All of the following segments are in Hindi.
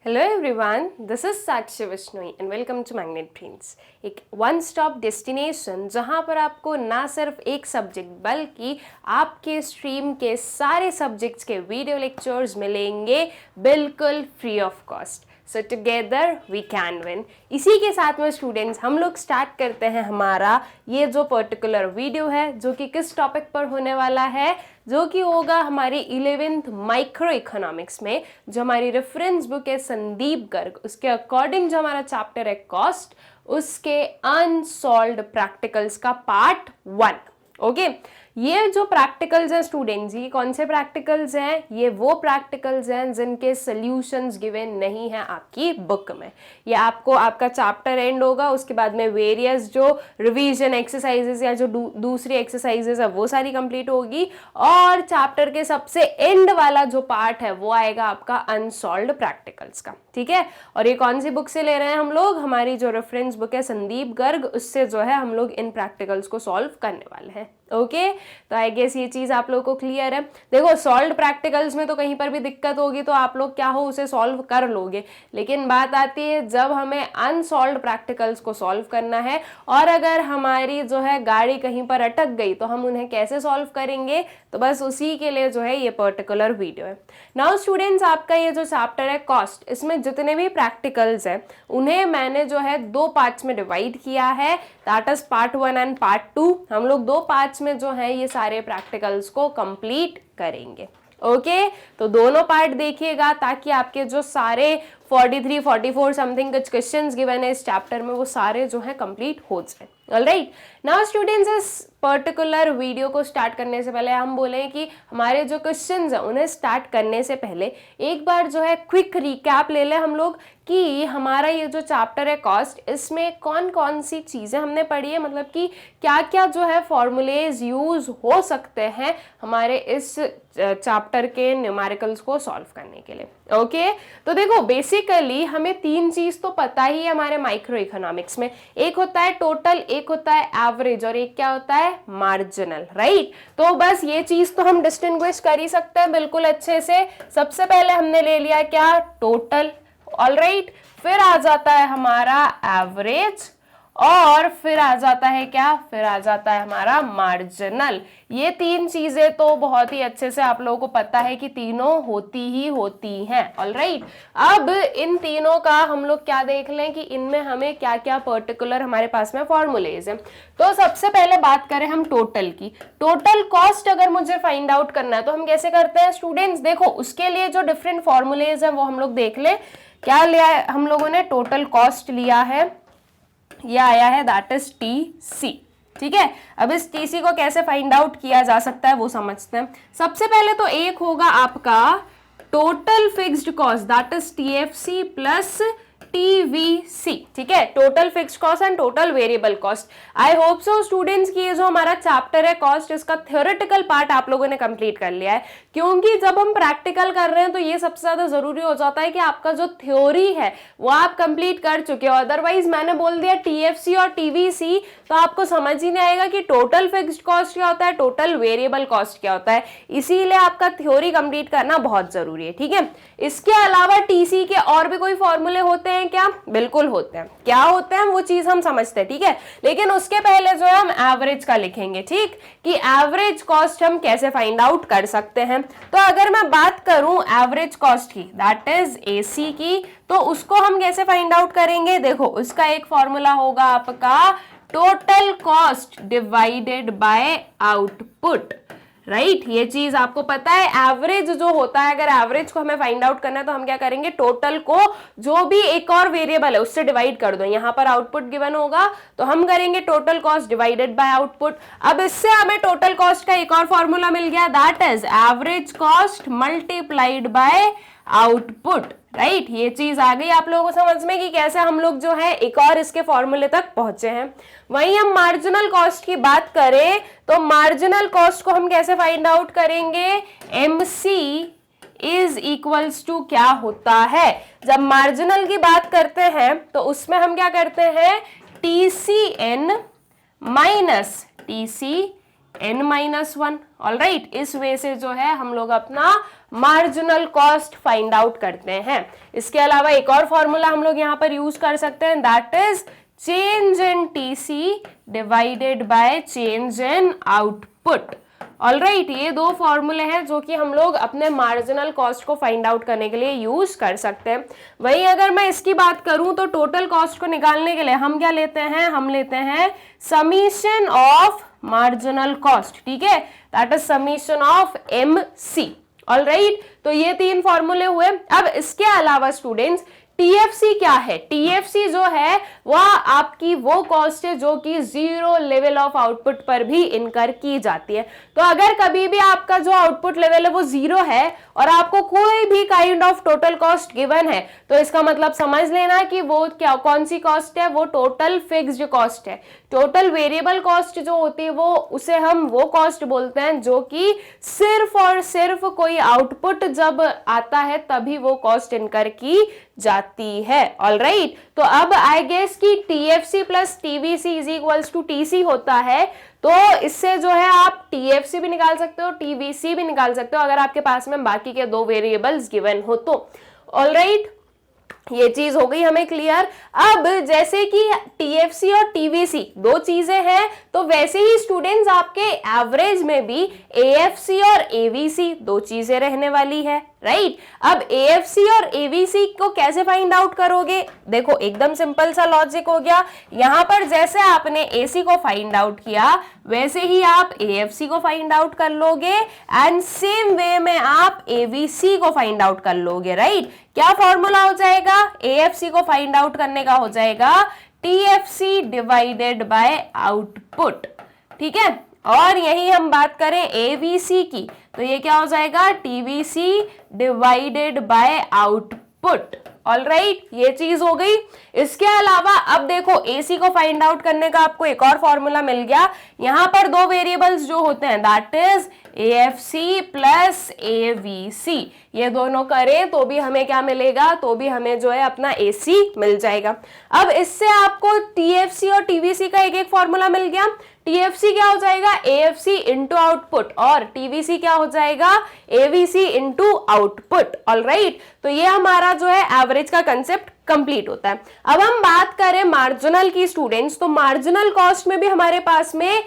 Hello everyone, this is Sakshi Vishnoi and welcome to magnet brains, एक वन स्टॉप डेस्टिनेशन जहां पर आपको ना सिर्फ एक सब्जेक्ट बल्कि आपके स्ट्रीम के सारे सब्जेक्ट्स के वीडियो लेक्चर्स मिलेंगे बिल्कुल free of cost. So together we can win. इसी के साथ में स्टूडेंट्स हम लोग स्टार्ट करते हैं हमारा ये जो पर्टिकुलर वीडियो है, जो कि किस टॉपिक पर होने वाला है, जो कि होगा हमारी 11th माइक्रो इकोनॉमिक्स में। जो हमारी रेफरेंस बुक है संदीप गर्ग, उसके अकॉर्डिंग जो हमारा चैप्टर है कॉस्ट, उसके अनसॉल्व्ड प्रैक्टिकल्स का पार्ट 1। ओके, ये जो प्रैक्टिकल्स हैं स्टूडेंट्स, ये कौन से प्रैक्टिकल्स हैं? ये वो प्रैक्टिकल्स हैं जिनके सॉल्यूशंस गिवन नहीं है आपकी बुक में। ये आपको आपका चैप्टर एंड होगा, उसके बाद में वेरियस जो रिवीजन एक्सरसाइजेस या जो दूसरी एक्सरसाइजेस है वो सारी कंप्लीट होगी, और चैप्टर के सबसे एंड वाला जो पार्ट है वो आएगा आपका अनसॉल्व्ड प्रैक्टिकल्स का। ठीक है, और ये कौन सी बुक से ले रहे हैं हम लोग? हमारी जो रेफरेंस बुक है संदीप गर्ग, उससे जो है हम लोग इन प्रैक्टिकल्स को सॉल्व करने वाले हैं। ओके, तो आई गेस ये चीज आप लोगों को क्लियर है। देखो, सॉल्व्ड प्रैक्टिकल्स में तो कहीं पर भी दिक्कत होगी तो आप लोग क्या हो, उसे सॉल्व कर लोगे, लेकिन बात आती है जब हमें अनसॉल्व्ड प्रैक्टिकल्स को सॉल्व करना है, और अगर हमारी जो है गाड़ी कहीं पर अटक गई तो हम उन्हें कैसे सॉल्व करेंगे, तो बस उसी के लिए जो है ये पर्टिकुलर वीडियो है। नाउ स्टूडेंट्स, आपका ये जो चैप्टर है कॉस्ट, इसमें जितने भी प्रैक्टिकल्स हैं उन्हें मैंने जो है 2 पार्ट्स में डिवाइड किया है, that is part 1 and part 2। हम लोग 2 पार्ट्स में जो है ये सारे प्रैक्टिकल्स को कंप्लीट करेंगे। ओके, तो दोनों पार्ट देखिएगा ताकि आपके जो सारे 43, 44 समथिंग कुछ क्वेश्चंस गिवन है इस चैप्टर में, वो सारे जो है कंप्लीट हो जाए। ऑलराइट, नाउ स्टूडेंट्स, इस पर्टिकुलर वीडियो को स्टार्ट करने से पहले हम बोले कि हमारे जो क्वेश्चंस हैं उन्हें स्टार्ट करने से पहले एक बार जो है क्विक रिकैप ले लें हम लोग कि हमारा ये जो चैप्टर है कॉस्ट, इसमें कौन कौन सी चीज़ें हमने पढ़ी है, मतलब कि क्या क्या जो है फॉर्मूलेज यूज हो सकते हैं हमारे इस चैप्टर के न्यूमेरिकल्स को सॉल्व करने के लिए। ओके, तो देखो बेसिकली हमें 3 चीज तो पता ही है हमारे माइक्रो इकोनॉमिक्स में। एक होता है टोटल, एक होता है एवरेज, और एक क्या होता है मार्जिनल। राइट, तो बस ये चीज तो हम डिस्टिंग्विश कर ही सकते हैं बिल्कुल अच्छे से। सबसे पहले हमने ले लिया क्या? टोटल। ऑलराइट, फिर आ जाता है हमारा एवरेज, और फिर आ जाता है क्या? फिर आ जाता है हमारा मार्जिनल। ये 3 चीजें तो बहुत ही अच्छे से आप लोगों को पता है कि तीनों होती ही होती हैं। ऑलराइट, अब इन तीनों का हम लोग क्या देख लें कि इनमें हमें क्या क्या पर्टिकुलर हमारे पास में फॉर्मूलेज हैं। तो सबसे पहले बात करें हम टोटल की। टोटल कॉस्ट अगर मुझे फाइंड आउट करना है तो हम कैसे करते हैं स्टूडेंट्स? देखो, उसके लिए जो डिफरेंट फॉर्मूलेज हैं वो हम लोग देख लें। क्या लिया है हम लोगों ने? टोटल कॉस्ट लिया है, ये आया है दैट इज TC। ठीक है, अब इस TC को कैसे फाइंड आउट किया जा सकता है वो समझते हैं। सबसे पहले तो एक होगा आपका total fixed cost, that is TFC plus TVC। ठीक है, total fixed cost and total variable cost. I hope so students की ये जो हमारा चैप्टर है कॉस्ट, इसका थ्योरेटिकल पार्ट आप लोगों ने कंप्लीट कर लिया है, क्योंकि जब हम प्रैक्टिकल कर रहे हैं तो ये सबसे ज्यादा जरूरी हो जाता है कि आपका जो थ्योरी है वो आप कंप्लीट कर चुके हो। अदरवाइज मैंने बोल दिया TFC और TVC तो आपको समझ ही नहीं आएगा कि टोटल फिक्स्ड कॉस्ट क्या होता है, टोटल वेरिएबल कॉस्ट क्या होता है। इसीलिए आपका थ्योरी कंप्लीट करना बहुत जरूरी है। ठीक है, इसके अलावा TC के और भी कोई फॉर्मूले होते हैं क्या? बिल्कुल होते हैं। क्या होते हैं वो चीज हम समझते हैं। ठीक है, लेकिन उसके पहले जो है हम एवरेज का लिखेंगे। ठीक, कि एवरेज कॉस्ट हम कैसे फाइंड आउट कर सकते हैं। तो अगर मैं बात करूं एवरेज कॉस्ट की, दैट इज AC की, तो उसको हम कैसे फाइंड आउट करेंगे? देखो, उसका एक फॉर्मूला होगा आपका total cost divided by output. Right, ये चीज आपको पता है। एवरेज जो होता है, अगर एवरेज को हमें फाइंड आउट करना है तो हम क्या करेंगे? टोटल को जो भी एक और वेरिएबल है उससे डिवाइड कर दो। यहां पर आउटपुट गिवन होगा तो हम करेंगे total cost divided by output. अब इससे हमें टोटल कॉस्ट का एक और फॉर्मूला मिल गया, that is average cost multiplied by output. Right, ये चीज आ गई आप लोगों को समझ में कि कैसे हम लोग जो है एक और इसके फॉर्मूले तक पहुंचे हैं। वहीं हम मार्जिनल कॉस्ट की बात करें तो मार्जिनल कॉस्ट को हम कैसे फाइंड आउट करेंगे? MC इज इक्वल्स टू क्या होता है? जब मार्जिनल की बात करते हैं तो उसमें हम क्या करते हैं? TCN minus TC n-1। Alright, इस वे से जो है हम लोग अपना मार्जिनल कॉस्ट फाइंड आउट करते हैं। इसके अलावा एक और फॉर्मूला हम लोग यहाँ पर यूज कर सकते हैं, that is change in TC divided by change in output. Alright, ये दो फॉर्मूले हैं जो कि हम लोग अपने मार्जिनल कॉस्ट को फाइंड आउट करने के लिए यूज कर सकते हैं। वहीं अगर मैं इसकी बात करूं तो टोटल कॉस्ट को निकालने के लिए हम क्या लेते हैं, हम लेते हैं समीशन ऑफ मार्जिनल कॉस्ट। ठीक है, that is summation of MC। Alright, तो ये तीन फॉर्मूले हुए। अब इसके अलावा स्टूडेंट्स TFC क्या है? TFC जो है वह आपकी वो कॉस्ट है जो कि जीरो लेवल ऑफ आउटपुट पर भी इनकर की जाती है। तो अगर कभी भी आपका जो आउटपुट लेवल है वो जीरो है और आपको कोई भी kind of total cost given है, तो इसका मतलब समझ लेना कि वो क्या, कौन सी कॉस्ट है, वो टोटल फिक्स्ड कॉस्ट है। टोटल वेरिएबल कॉस्ट जो होती है वो, उसे हम वो कॉस्ट बोलते हैं जो कि सिर्फ और सिर्फ कोई आउटपुट जब आता है तभी वो कॉस्ट इनकर की जाती है। ऑलराइट, तो अब आई गेस कि TFC plus TVC is equals to TC होता है, तो इससे जो है आप TFC भी निकाल सकते हो, TVC भी निकाल सकते हो अगर आपके पास में बाकी के दो वेरिएबल्स गिवन हो तो। ऑलराइट, ये चीज हो गई हमें क्लियर। अब जैसे कि TFC और TVC दो चीजें हैं, तो वैसे ही स्टूडेंट्स आपके एवरेज में भी AFC और AVC दो चीजें रहने वाली है। राइट, अब AFC और AVC को कैसे फाइंड आउट करोगे? देखो एकदम सिंपल सा लॉजिक हो गया। यहां पर जैसे आपने AC को फाइंड आउट किया वैसे ही आप AFC को फाइंड आउट कर लोगे एंड सेम वे में आप AVC को फाइंड आउट कर लोगे। राइट, क्या फॉर्मूला हो जाएगा? AFC को फाइंड आउट करने का हो जाएगा TFC डिवाइडेड बाय आउटपुट। ठीक है, और यही हम बात करें AVC की, तो ये क्या हो जाएगा? TVC divided by output. Alright, ये चीज हो गई। इसके अलावा अब देखो AC को फाइंड आउट करने का आपको एक और फॉर्मूला मिल गया। यहां पर दो वेरिएबल्स जो होते हैं that is AFC plus AVC, ये दोनों करें तो भी हमें क्या मिलेगा? तो भी हमें जो है अपना AC मिल जाएगा। अब इससे आपको TFC और TVC का एक एक फॉर्मूला मिल गया। TFC क्या हो जाएगा? AFC इंटू आउटपुट, और TVC क्या हो जाएगा? AVC into output. ऑलराइट, तो ये हमारा जो है एवरेज का कंसेप्ट कंप्लीट होता है। अब हम बात करें मार्जिनल की स्टूडेंट्स, तो मार्जिनल कॉस्ट में भी हमारे पास में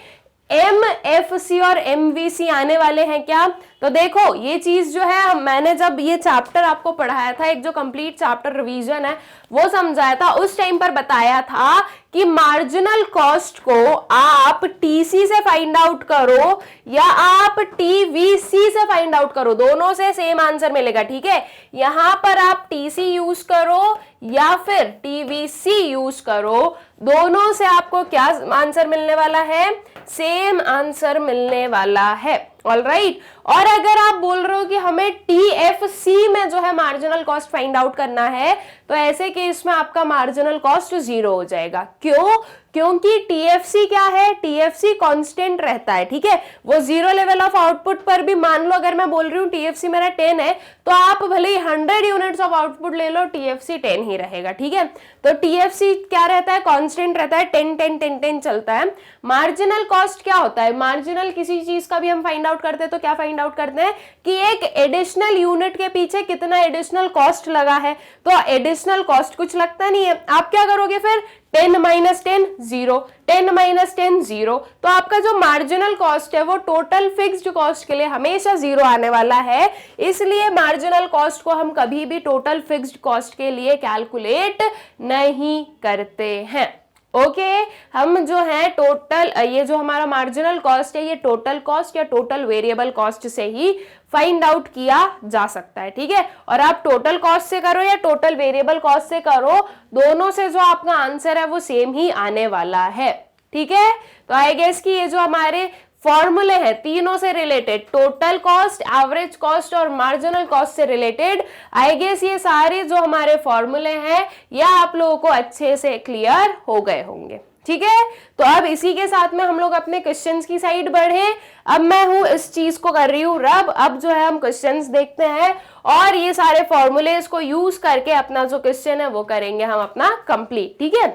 MFC और MVC आने वाले हैं क्या? तो देखो ये चीज जो है, मैंने जब ये चैप्टर आपको पढ़ाया था, एक जो कंप्लीट चैप्टर रिवीजन है वो समझाया था, उस टाइम पर बताया था कि मार्जिनल कॉस्ट को आप TC से फाइंड आउट करो या आप TVC से फाइंड आउट करो, दोनों से सेम आंसर मिलेगा। ठीक है, यहां पर आप TC यूज करो या फिर TVC यूज करो, दोनों से आपको क्या आंसर मिलने वाला है? सेम आंसर मिलने वाला है। ऑलराइट, और अगर आप बोल रहे हो कि हमें TFC में जो है मार्जिनल कॉस्ट फाइंड आउट करना है, तो ऐसे केस में आपका मार्जिनल कॉस्ट जीरो हो जाएगा। क्यों? क्योंकि TFC क्या है? TFC कांस्टेंट रहता है। ठीक है, वो जीरो लेवल ऑफ आउटपुट पर भी, मान लो अगर मैं बोल रही हूँ TFC मेरा 10 है, तो आप भले ही 100 यूनिट्स ऑफ आउटपुट ले लो, TFC 10 ही रहेगा। ठीक है, तो TFC क्या रहता है? कांस्टेंट रहता है, 10 10 10 10 चलता है। मार्जिनल कॉस्ट क्या होता है? मार्जिनल किसी चीज का भी हम फाइंड आउट करते हैं तो क्या फाइंड आउट करते हैं कि एक एडिशनल यूनिट के पीछे कितना एडिशनल कॉस्ट लगा है। तो एडिशनल कॉस्ट कुछ लगता नहीं है, आप क्या करोगे फिर? 10 माइनस 10 0, 10 माइनस 10 0, तो आपका जो मार्जिनल कॉस्ट है वो टोटल फिक्स्ड कॉस्ट के लिए हमेशा जीरो आने वाला है। इसलिए मार्जिनल कॉस्ट को हम कभी भी टोटल फिक्स्ड कॉस्ट के लिए कैलकुलेट नहीं करते हैं। ओके, हम जो है टोटल, ये जो हमारा मार्जिनल कॉस्ट है ये टोटल कॉस्ट या टोटल वेरिएबल कॉस्ट से ही फाइंड आउट किया जा सकता है। ठीक है, और आप टोटल कॉस्ट से करो या टोटल वेरिएबल कॉस्ट से करो, दोनों से जो आपका आंसर है वो सेम ही आने वाला है। ठीक है, तो आई गेस कि ये जो हमारे फॉर्मूले हैं तीनों से related, total cost, average cost और मार्जिनल कॉस्ट से रिलेटेड, आई गेस ये सारे जो हमारे फॉर्मूले हैं ये आप लोगों को अच्छे से क्लियर हो गए होंगे। ठीक है, तो अब इसी के साथ में हम लोग अपने क्वेश्चंस की साइड बढ़े। अब मैं हूं इस चीज को कर रही हूं रब, अब जो है हम क्वेश्चंस देखते हैं और ये सारे फॉर्मूलेस को यूज करके अपना जो क्वेश्चन है वो करेंगे हम अपना कंप्लीट। ठीक है,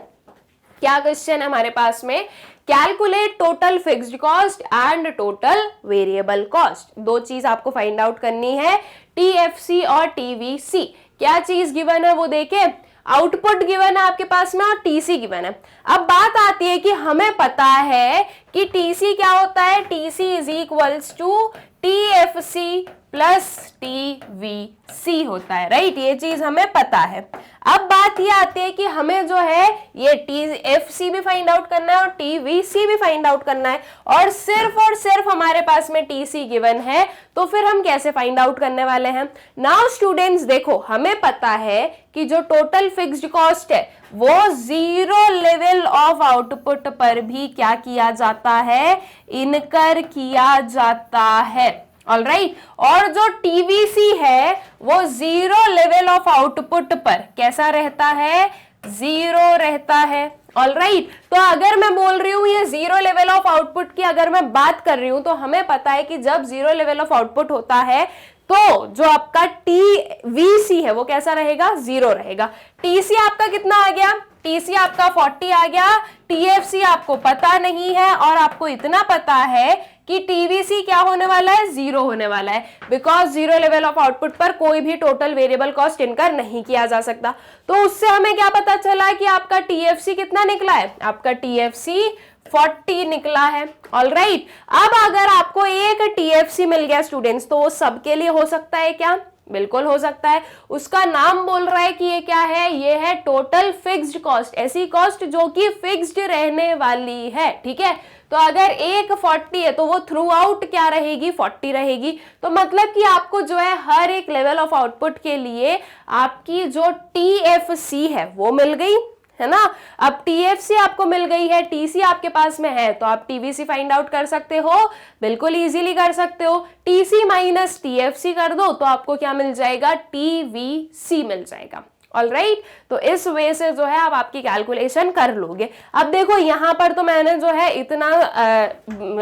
क्या क्वेश्चन है हमारे पास में, calculate total fixed cost and total variable cost. दो चीज आपको फाइंड आउट करनी है, टीएफसी और टीवीसी। क्या चीज गिवन है वो देखे, आउटपुट गिवन है आपके पास में और टीसी गिवन है। अब बात आती है कि हमें पता है कि टीसी क्या होता है, TC is equals to TFC plus TVC होता है, राइट, ये चीज हमें पता है। अब बात ये आती है कि हमें जो है ये टीएफसी भी फाइंड आउट करना है और टीवीसी भी फाइंड आउट करना है, और सिर्फ हमारे पास में टीसी गिवन है, तो फिर हम कैसे फाइंड आउट करने वाले हैं। नाउ स्टूडेंट्स देखो, हमें पता है कि जो टोटल फिक्स्ड कॉस्ट है वो जीरो लेवल ऑफ आउटपुट पर भी क्या किया जाता है, इनकर किया जाता है, ऑलराइट। और जो टीवीसी है वो जीरो लेवल ऑफ आउटपुट पर कैसा रहता है, जीरो रहता है, ऑलराइट। तो अगर मैं बोल रही हूं ये जीरो लेवल ऑफ आउटपुट की अगर मैं बात कर रही हूं, तो हमें पता है कि जब जीरो लेवल ऑफ आउटपुट होता है तो जो आपका टीवीसी है वो कैसा रहेगा, जीरो रहेगा। टीसी आपका कितना आ गया, टीसी आपका 40 आ गया, टीएफसी आपको पता नहीं है, और आपको इतना पता है कि टीवीसी क्या होने वाला है, जीरो होने वाला है, because zero level of output पर कोई भी टोटल वेरिएबल कॉस्ट इनकर नहीं किया जा सकता। तो उससे हमें क्या पता चला कि आपका टीएफसी कितना निकला है, आपका टीएफसी 40 निकला है, ऑलराइट। अब अगर आपको एक टीएफसी मिल गया स्टूडेंट्स, तो वो सबके लिए हो सकता है क्या, बिल्कुल हो सकता है। उसका नाम बोल रहा है कि ये क्या है, ये है टोटल फिक्स्ड कॉस्ट, ऐसी कॉस्ट जो कि फिक्स्ड रहने वाली है, ठीक है। तो अगर एक 40 है तो वो थ्रू आउट क्या रहेगी, 40 रहेगी। तो मतलब कि आपको जो है हर एक लेवल ऑफ आउटपुट के लिए आपकी जो टीएफसी है वो मिल गई है ना। अब टीएफसी आपको मिल गई है, टीसी आपके पास में है, तो आप टीवीसी फाइंड आउट कर सकते हो, बिल्कुल इजीली कर सकते हो। टीसी माइनस टीएफसी कर दो तो आपको क्या मिल जाएगा, टीवीसी मिल जाएगा, ऑलराइट। तो इस वे से जो है आप आपकी कैलकुलेशन कर लोगे। अब देखो यहाँ पर तो मैंने जो है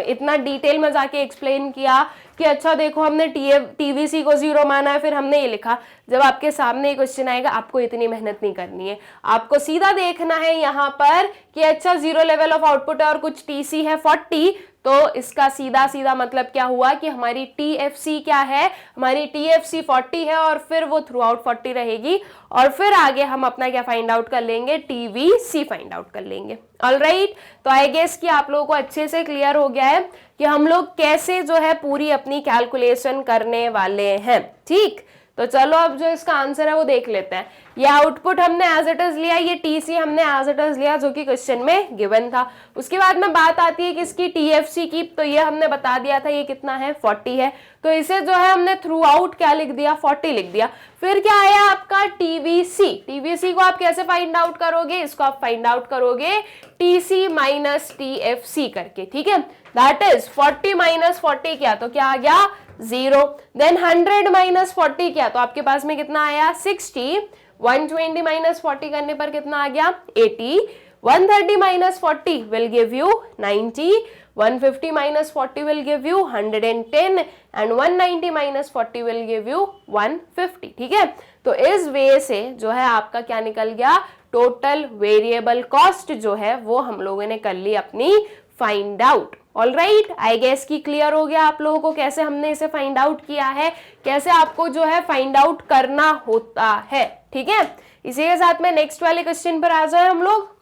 इतना डिटेल में जाके एक्सप्लेन किया कि अच्छा देखो हमने टीवीसी को जीरो माना है, फिर हमने ये लिखा। जब आपके सामने ये क्वेश्चन आएगा आपको इतनी मेहनत नहीं करनी है, आपको सीधा देखना है यहाँ पर कि अच्छा जीरो लेवल ऑफ आउटपुट है और कुछ टीसी है 40, तो इसका सीधा सीधा मतलब क्या हुआ कि हमारी टीएफसी क्या है, हमारी टीएफसी 40 है और फिर वो थ्रू आउट 40 रहेगी, और फिर आगे हम अपना क्या फाइंड आउट कर लेंगे, टीवीसी फाइंड आउट कर लेंगे, ऑलराइट। तो आई गेस कि आप लोगों को अच्छे से क्लियर हो गया है कि हम लोग कैसे जो है पूरी अपनी कैलकुलेशन करने वाले हैं, ठीक। तो चलो अब जो इसका आंसर है वो देख लेते हैं। ये आउटपुट हमने एज इट इज लिया, ये टीसी हमने एज इट इज लिया जो कि क्वेश्चन में गिवन था। उसके बाद में बात आती है किसकी, टीएफसी की। तो ये हमने बता दिया था ये कितना है, 40 है, तो इसे जो है हमने थ्रू आउट क्या लिख दिया, 40 लिख दिया। फिर क्या आया आपका टीवीसी। टीवीसी को आप कैसे फाइंड आउट करोगे, इसको आप फाइंड आउट करोगे टीसी माइनस टीएफसी करके, ठीक है। दैट इज 40 माइनस 40 किया तो क्या आ गया, 0। देन 100 माइनस 40 किया तो आपके पास में कितना आया, 60। 120 माइनस 40 करने पर कितना आ गया, 80। 130 minus 40 will give you 90। 150 minus 40 will give you 110 and 190 minus 40 will give you 150, ठीक है। तो इस वे से जो है आपका क्या निकल गया, टोटल वेरिएबल कॉस्ट जो है वो हम लोगों ने कर ली अपनी find out, alright. I guess की क्लियर हो गया आप लोगों को कैसे हमने इसे फाइंड आउट किया है, कैसे आपको जो है फाइंड आउट करना होता है, ठीक है। इसी के साथ में नेक्स्ट वाले क्वेश्चन पर आ जाए हम लोग।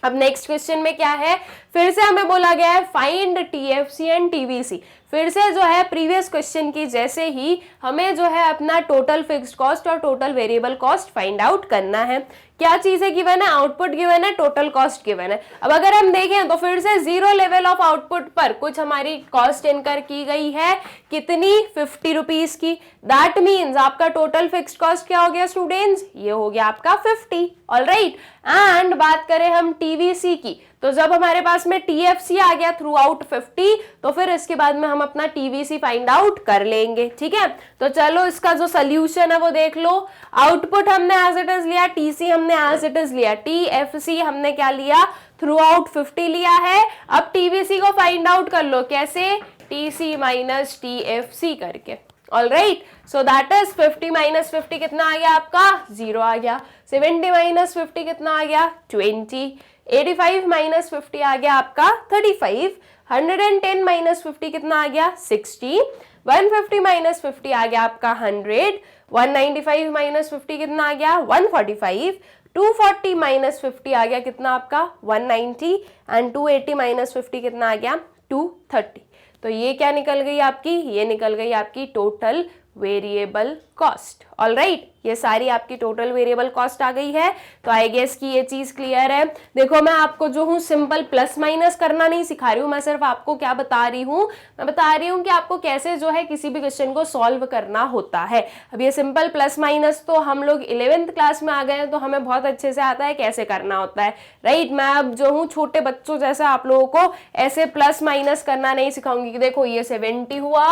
अब नेक्स्ट क्वेश्चन में क्या है, फिर से हमें बोला गया है फाइंड टीएफसी एंड टीवीसी। फिर से जो है प्रीवियस क्वेश्चन की जैसे ही हमें जो है अपना टोटल फिक्स्ड कॉस्ट और total variable cost find out करना है। क्या चीजें गिवन है, आउटपुट गिवन है, टोटल कॉस्ट गिवन है। अब अगर हम देखें तो फिर से जीरो लेवल ऑफ आउटपुट पर कुछ हमारी कॉस्ट इनकर की गई है, कितनी, 50 रुपीज की। दैट मीन्स आपका टोटल फिक्स्ड कॉस्ट क्या हो गया स्टूडेंट्स, ये हो गया आपका 50, ऑलराइट। एंड बात करें हम टीवीसी की, तो जब हमारे पास में टीएफसी आ गया थ्रू आउट 50, तो फिर इसके बाद में हम अपना टीवीसी फाइंड आउट कर लेंगे, ठीक है। तो चलो इसका जो सोल्यूशन है वो देख लो। आउटपुट हमने एज इट इज लिया, टीसी हमने एज इट इज लिया, टीएफसी हमने क्या लिया, थ्रू आउट 50 लिया है। अब टीवीसी को फाइंड आउट कर लो, कैसे, टीसी माइनस टीएफसी करके, alright. So that is 50 minus 50 कितना आ गया आपका, 0 आ गया। 70 माइनस 50 कितना आ गया 20, 85 माइनस 50 आ गया आपका 35, 110 माइनस 50 कितना आ गया 60, 150 माइनस 50 आ गया आपका 100, 195 माइनस 50 कितना आ गया 145, 240 माइनस 50 आ गया कितना आपका 190 एंड 280 माइनस 50 कितना आ गया 230। तो ये क्या निकल गई आपकी, ये निकल गई आपकी टोटल वेरिएबल कॉस्ट। ऑलराइट, ये सारी आपकी टोटल वेरिएबल कॉस्ट आ गई है। तो आई गेस कि ये चीज क्लियर है। देखो मैं आपको जो हूँ सिंपल प्लस माइनस करना नहीं सिखा रही हूँ, मैं सिर्फ आपको क्या बता रही हूँ, मैं बता रही हूँ कि आपको कैसे जो है किसी भी क्वेश्चन को सॉल्व करना होता है। अब ये सिंपल प्लस माइनस तो हम लोग 11th क्लास में आ गए हैं, तो हमें बहुत अच्छे से आता है कैसे करना होता है, राइट। मैं अब जो हूँ छोटे बच्चों जैसे आप लोगों को ऐसे प्लस माइनस करना नहीं सिखाऊंगी कि देखो ये 70 हुआ,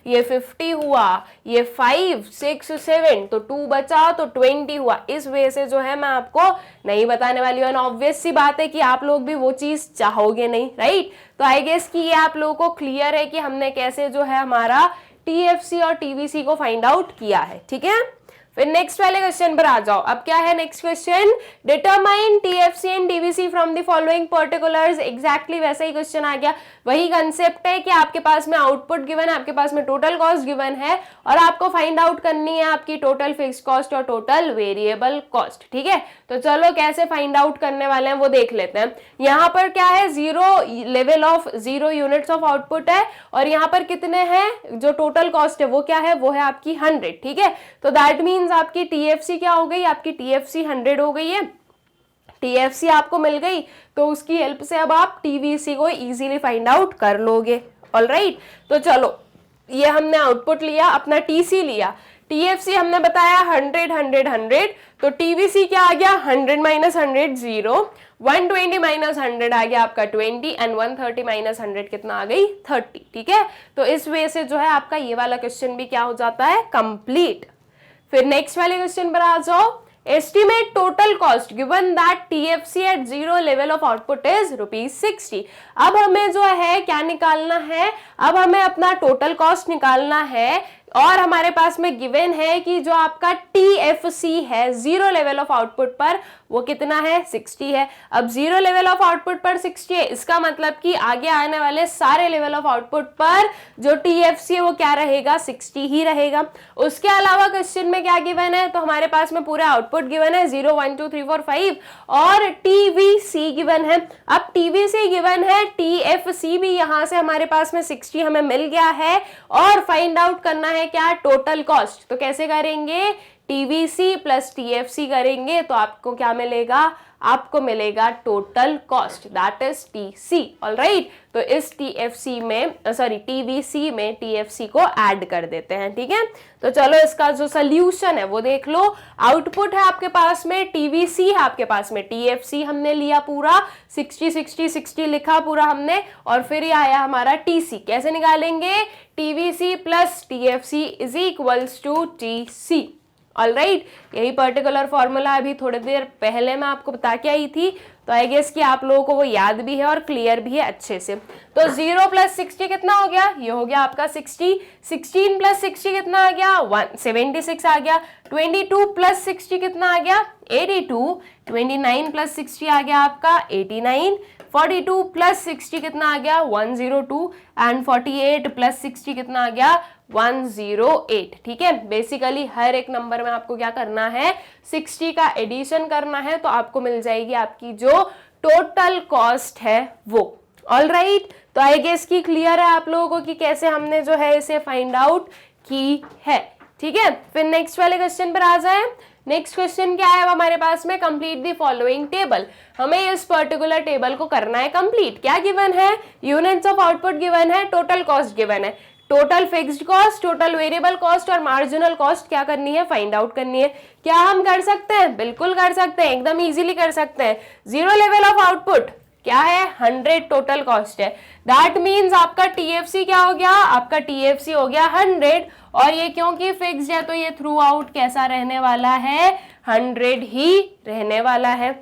ये 50 हुआ, ये 5 6 7 तो 2 बचा तो 20 हुआ। इस वजह से जो है मैं आपको नहीं बताने वाली हूँ। ऑब्वियस सी बात है कि आप लोग भी वो चीज चाहोगे नहीं, राइट। तो आई गेस कि ये आप लोगों को क्लियर है कि हमने कैसे जो है हमारा टीएफसी और टीवीसी को फाइंड आउट किया है, ठीक है। फिर नेक्स्ट वाले क्वेश्चन पर आ जाओ। अब क्या है next question, determine TFC and TVC from the following particulars. Exactly वैसा ही क्वेश्चन आ गया, वही कंसेप्ट है कि आपके पास में आउटपुट गिवन है, आपके पास में टोटल कॉस्ट गिवन है और आपको फाइंड आउट करनी है आपकी टोटल फिक्स्ड कॉस्ट और टोटल वेरिएबल कॉस्ट, ठीक है। तो चलो कैसे फाइंड आउट करने वाले हैं वो देख लेते हैं। यहाँ पर क्या है, 0 level of 0 units of output है और यहाँ पर कितने हैं, जो टोटल कॉस्ट है वो क्या है, वो है आपकी 100, ठीक है। तो दैट मीन्स आपकी टीएफसी क्या हो गई, आपकी टीएफसी 100 हो गई है। टीएफसी आपको मिल गई तो उसकी हेल्प से अब आप टीवीसी को इजीली फाइंड आउट कर लोगे। ऑलराइट, तो चलो ये हमने आउटपुट लिया, अपना टीसी लिया, टीएफसी हमने बताया 100 100 100, तो टीवीसी क्या आ गया 100 माइनस 100 0, 120 माइनस 100 आ गया आपका 20 एंड 130 माइनस 100 कितना आ गई 30, ठीक है। तो इस वजह से जो है आपका ये वाला क्वेश्चन भी क्या हो जाता है, कंप्लीट। फिर नेक्स्ट वाले क्वेश्चन पर आ जाओ। Estimate total cost given that TFC at 0 level of output is ₹60। अब हमें जो है क्या निकालना है, अब हमें अपना टोटल कॉस्ट निकालना है और हमारे पास में गिवन है कि जो आपका टीएफसी है 0 लेवल ऑफ आउटपुट पर वो कितना है 60 है। अब 0 लेवल ऑफ आउटपुट पर 60 है, इसका मतलब कि आगे आने वाले सारे लेवल ऑफ आउटपुट पर जो टीएफसी है वो क्या रहेगा 60 ही रहेगा। उसके अलावा क्वेश्चन में क्या गिवन है, तो हमारे पास में पूरा आउटपुट गिवन है 0 1 2 3 4 5 और टीवीसी गिवन है। अब टीवीसी गिवन है, टीएफसी भी यहां से हमारे पास में 60 हमें मिल गया है और फाइंड आउट करना है क्या, टोटल कॉस्ट। तो कैसे करेंगे, टीवीसी प्लस टीएफसी करेंगे तो आपको क्या मिलेगा, आपको मिलेगा total cost, that is TC. Alright, तो इस टीएफसी में टीवीसी में टीएफसी को ऐड कर देते हैं, ठीक है। तो चलो इसका जो सोल्यूशन है वो देख लो। आउटपुट है आपके पास में, टीवीसी है आपके पास में, टीएफसी हमने लिया पूरा 60 60 60 लिखा पूरा हमने और फिर ये आया हमारा टीसी। कैसे निकालेंगे, TVC plus TFC is equals to TC. Alright, यही पर्टिकुलर फॉर्मूला अभी थोड़ी देर पहले मैं आपको बता के आई थी, तो आई गेस कि आप लोगों को वो याद भी है और क्लियर भी है अच्छे से। तो 0 प्लस 60 कितना हो गया, ये हो गया आपका 60, 16 प्लस 60 कितना आ गया 176 आ गया, 22 प्लस 60 कितना आ गया 82, 29 प्लस 60 आ गया आपका 89, 42 प्लस 60 कितना आ गया 102 एंड 48 प्लस 60 कितना आ गया 108, ठीक है। बेसिकली हर एक नंबर में आपको क्या करना है, 60 का एडिशन करना है तो आपको मिल जाएगी आपकी जो टोटल कॉस्ट है वो। ऑलराइट, तो आई गेस की क्लियर है आप लोगों को कि कैसे हमने जो है इसे फाइंड आउट की है, ठीक है। फिर नेक्स्ट वाले क्वेश्चन पर आ जाए। नेक्स्ट क्वेश्चन क्या है हमारे पास में, कंप्लीट द फॉलोइंग टेबल। हमें इस पर्टिकुलर टेबल को करना है कंप्लीट। क्या गिवन है, यूनिट्स ऑफ आउटपुट गिवन है, टोटल कॉस्ट गिवन है, total fixed cost, total variable cost और मार्जिनल कॉस्ट क्या करनी है, फाइंड आउट करनी है। क्या हम कर सकते हैं, बिल्कुल कर सकते हैं, एकदम इजीली कर सकते हैं। 0 लेवल ऑफ आउटपुट क्या है 100 टोटल कॉस्ट है, दैट मीन्स आपका टीएफसी क्या हो गया, आपका टीएफसी हो गया 100 और ये क्योंकि फिक्स्ड है तो ये थ्रू आउट कैसा रहने वाला है 100 ही रहने वाला है।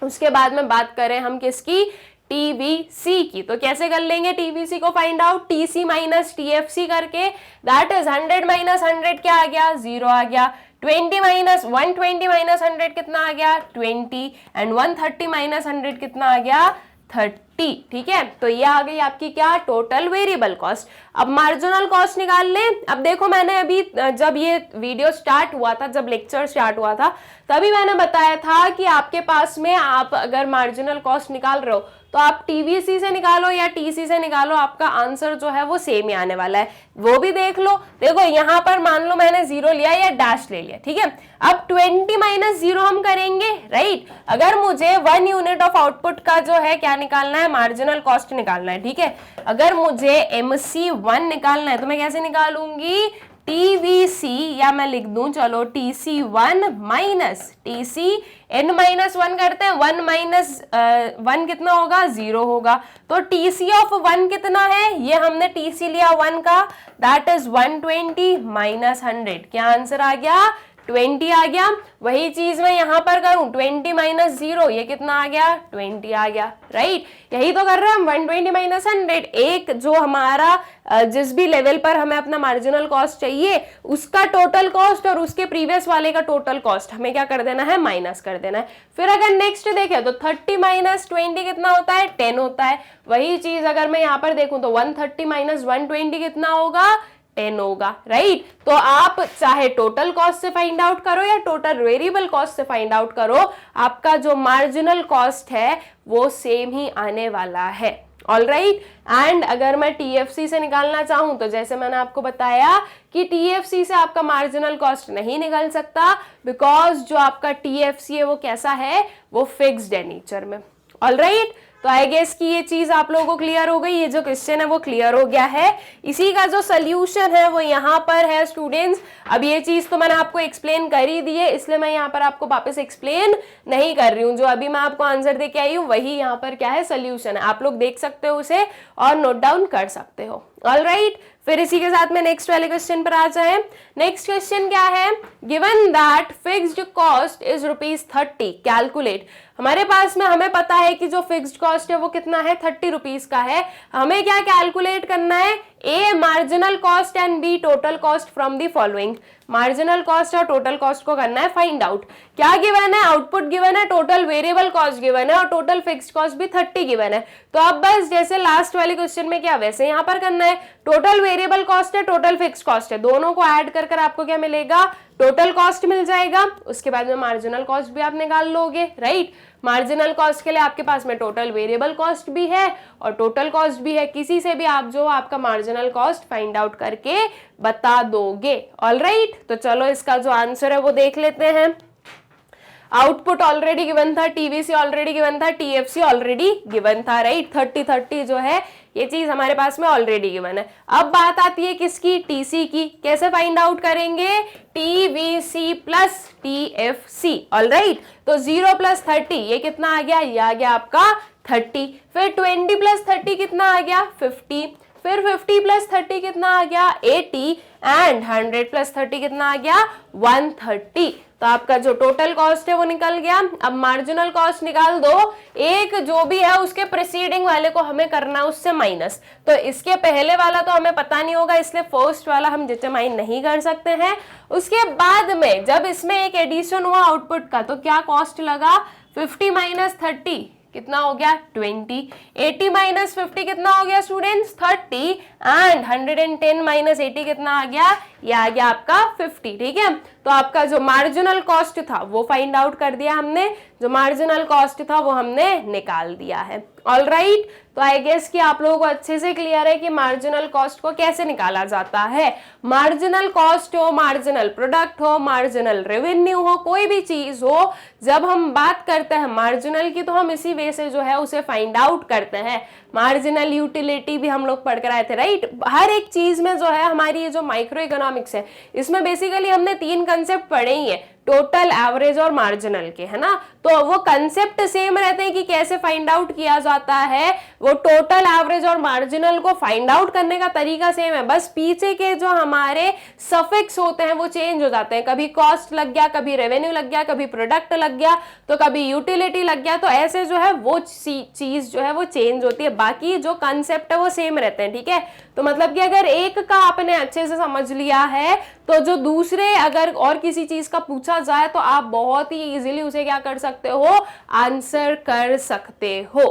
उसके बाद में बात करें हम किसकी, टीवीसी की। तो कैसे कर लेंगे टीवीसी को find out? TC minus TFC करके, दैट इज 100 माइनस 100 क्या आ गया? 0 आ गया। 20 माइनस 120 माइनस 100 कितना आ गया? 20 एंड 130 माइनस 100 कितना आ गया? 30। ठीक है, तो ये आ गई आपकी क्या? Total variable cost. अब मार्जिनल कॉस्ट निकाल लें। अब देखो मैंने अभी जब ये वीडियो स्टार्ट हुआ था, जब लेक्चर स्टार्ट हुआ था, तभी मैंने बताया था कि आपके पास में आप अगर मार्जिनल कॉस्ट निकाल रहे हो तो आप टीवीसी से निकालो या टीसी से निकालो, आपका आंसर जो है वो सेम ही आने वाला है। वो भी देख लो। देखो यहाँ पर मान लो मैंने 0 लिया या डैश ले लिया, ठीक है। अब 20 माइनस 0 हम करेंगे, राइट। अगर मुझे 1 यूनिट ऑफ आउटपुट का जो है क्या निकालना है? मार्जिनल कॉस्ट निकालना है, ठीक है। अगर मुझे MC1 निकालना है तो मैं कैसे निकालूंगी? टीवीसी, या मैं लिख दूं चलो TC1 minus TC n minus 1 करते हैं। 1 माइनस 1 कितना होगा? 0 होगा। तो TC ऑफ 1 कितना है? ये हमने TC लिया 1 का, दैट इज 120 माइनस 100। क्या आंसर आ गया? 20 आ गया। वही चीज मैं यहां पर करूं, 20 माइनस 0, ये कितना आ गया? 20 आ गया, राइट। यही तो कर रहे हैं हम, 120 माइनस 100। एक जो हमारा जिस भी लेवल पर हमें अपना मार्जिनल कॉस्ट चाहिए उसका टोटल कॉस्ट और उसके प्रीवियस वाले का टोटल कॉस्ट हमें क्या कर देना है? माइनस कर देना है। फिर अगर नेक्स्ट देखें तो 30 माइनस 20 कितना होता है? 10 होता है। वही चीज अगर मैं यहाँ पर देखूं तो 130 माइनस 120 कितना होगा? 10 होगा, राइट। तो आप चाहे टोटल कॉस्ट से फाइंड आउट करो या टोटल वेरिएबल कॉस्ट से फाइंड आउट करो, आपका जो मार्जिनल कॉस्ट है वो सेम ही आने वाला है। All right. एंड अगर मैं टीएफसी से निकालना चाहूं तो जैसे मैंने आपको बताया कि टीएफसी से आपका मार्जिनल कॉस्ट नहीं निकल सकता, बिकॉज जो आपका टीएफसी है वो कैसा है? वो फिक्स्ड है नेचर में। All right. तो आई गेस कि ये चीज आप लोगों को क्लियर हो गई। ये जो क्वेश्चन है वो क्लियर हो गया है। इसी का जो सोल्यूशन है वो यहाँ पर है स्टूडेंट्स। अब ये चीज तो मैंने आपको एक्सप्लेन कर ही दी है, इसलिए मैं यहाँ पर आपको वापस एक्सप्लेन नहीं कर रही हूँ। जो अभी मैं आपको आंसर दे के आई हूँ वही यहाँ पर क्या है? सोल्यूशन है। आप लोग देख सकते हो उसे और नोट डाउन कर सकते हो। All right. फिर इसी के साथ में नेक्स्ट वाले क्वेश्चन पर आ जाए। नेक्स्ट क्वेश्चन क्या है? Given that fixed cost is ₹30, calculate. हमारे पास में हमें पता है कि जो फिक्स्ड कॉस्ट है वो कितना है? 30 रुपीज का है। हमें क्या कैलकुलेट करना है? A marginal cost and B total cost from the following. Marginal cost और टोटल कॉस्ट को करना है फाइंड आउट। क्या गिवन है? आउटपुट गिवन है, टोटल वेरिएबल कॉस्ट गिवन है और टोटल फिक्स्ड कॉस्ट भी 30 गिवन है। तो अब बस जैसे लास्ट वाले क्वेश्चन में क्या वैसे यहाँ पर करना है। टोटल वेरिएबल कॉस्ट है, टोटल फिक्स्ड कॉस्ट है, दोनों को ऐड कर कर आपको क्या मिलेगा? टोटल कॉस्ट मिल जाएगा। उसके बाद में मार्जिनल कॉस्ट भी आप निकाल लोगे, राइट। मार्जिनल कॉस्ट के लिए आपके पास में टोटल वेरिएबल कॉस्ट भी है और टोटल कॉस्ट भी है। किसी से भी आप जो आपका मार्जिनल कॉस्ट फाइंड आउट करके बता दोगे। All right. तो चलो इसका जो आंसर है वो देख लेते हैं। आउटपुट ऑलरेडी गिवन था, टीवीसी ऑलरेडी गिवन था, टीएफसी ऑलरेडी गिवन था, राइट। 30 जो है ये चीज हमारे पास में ऑलरेडी गिवन है। अब बात आती है किसकी? टीसी की। कैसे फाइंड आउट करेंगे? TVC plus TFC. All right. तो 0 प्लस 30 ये कितना आ गया? ये आ गया आपका 30। फिर 20 प्लस 30 कितना आ गया? 50। फिर 50 प्लस 30 कितना आ गया? 80 एंड 100 प्लस 30 कितना आ गया? 130। तो आपका जो टोटल कॉस्ट है वो निकल गया। अब मार्जिनल कॉस्ट निकाल दो। एक जो भी है उसके प्रीसीडिंग वाले को हमें करना है उससे माइनस। तो इसके पहले वाला तो हमें पता नहीं होगा, इसलिए फर्स्ट वाला हम डिटरमाइन नहीं कर सकते हैं। उसके बाद में जब इसमें एक एडिशन हुआ आउटपुट का तो क्या कॉस्ट लगा? 50 माइनस 30 कितना हो गया? 20। 80 माइनस 50 कितना हो गया स्टूडेंट्स? 30 एंड 110 माइनस 80 कितना आ गया? ये आ गया आपका 50। ठीक है। तो आपका जो मार्जिनल कॉस्ट था वो फाइंड आउट कर दिया हमने, जो मार्जिनल कॉस्ट था वो हमने निकाल दिया है। All right. तो आई गेस कि आप लोगों को अच्छे से क्लियर है कि मार्जिनल कॉस्ट को कैसे निकाला जाता है। मार्जिनल कॉस्ट हो, मार्जिनल प्रोडक्ट हो, मार्जिनल रेवेन्यू हो, कोई भी चीज हो, जब हम बात करते हैं मार्जिनल की तो हम इसी वे से जो है उसे फाइंड आउट करते हैं। मार्जिनल यूटिलिटी भी हम लोग पढ़ कर आए थे, राइट। हर एक चीज में जो है हमारी ये जो माइक्रो इकोनॉमिक्स है इसमें बेसिकली हमने 3 कंसेप्ट पढ़े ही है। टोटल, एवरेज और मार्जिनल के, है ना। तो वो कंसेप्ट सेम रहते हैं कि कैसे फाइंड आउट किया जाता है, वो टोटल, एवरेज और मार्जिनल को फाइंड आउट करने का तरीका सेम है, बस पीछे के जो हमारे सफिक्स होते हैं वो चेंज हो जाते हैं। कभी कॉस्ट लग गया, कभी रेवेन्यू लग गया, कभी प्रोडक्ट लग गया, तो कभी यूटिलिटी लग गया, तो ऐसे जो है वो चीज जो है वो चेंज होती है, बाकी जो कंसेप्ट है वो सेम रहते हैं, ठीक है। तो मतलब कि अगर एक का आपने अच्छे से समझ लिया है तो जो दूसरे अगर और किसी चीज का पूछा जाए तो आप बहुत ही इजीली उसे क्या कर सकते हो, आंसर कर सकते हो,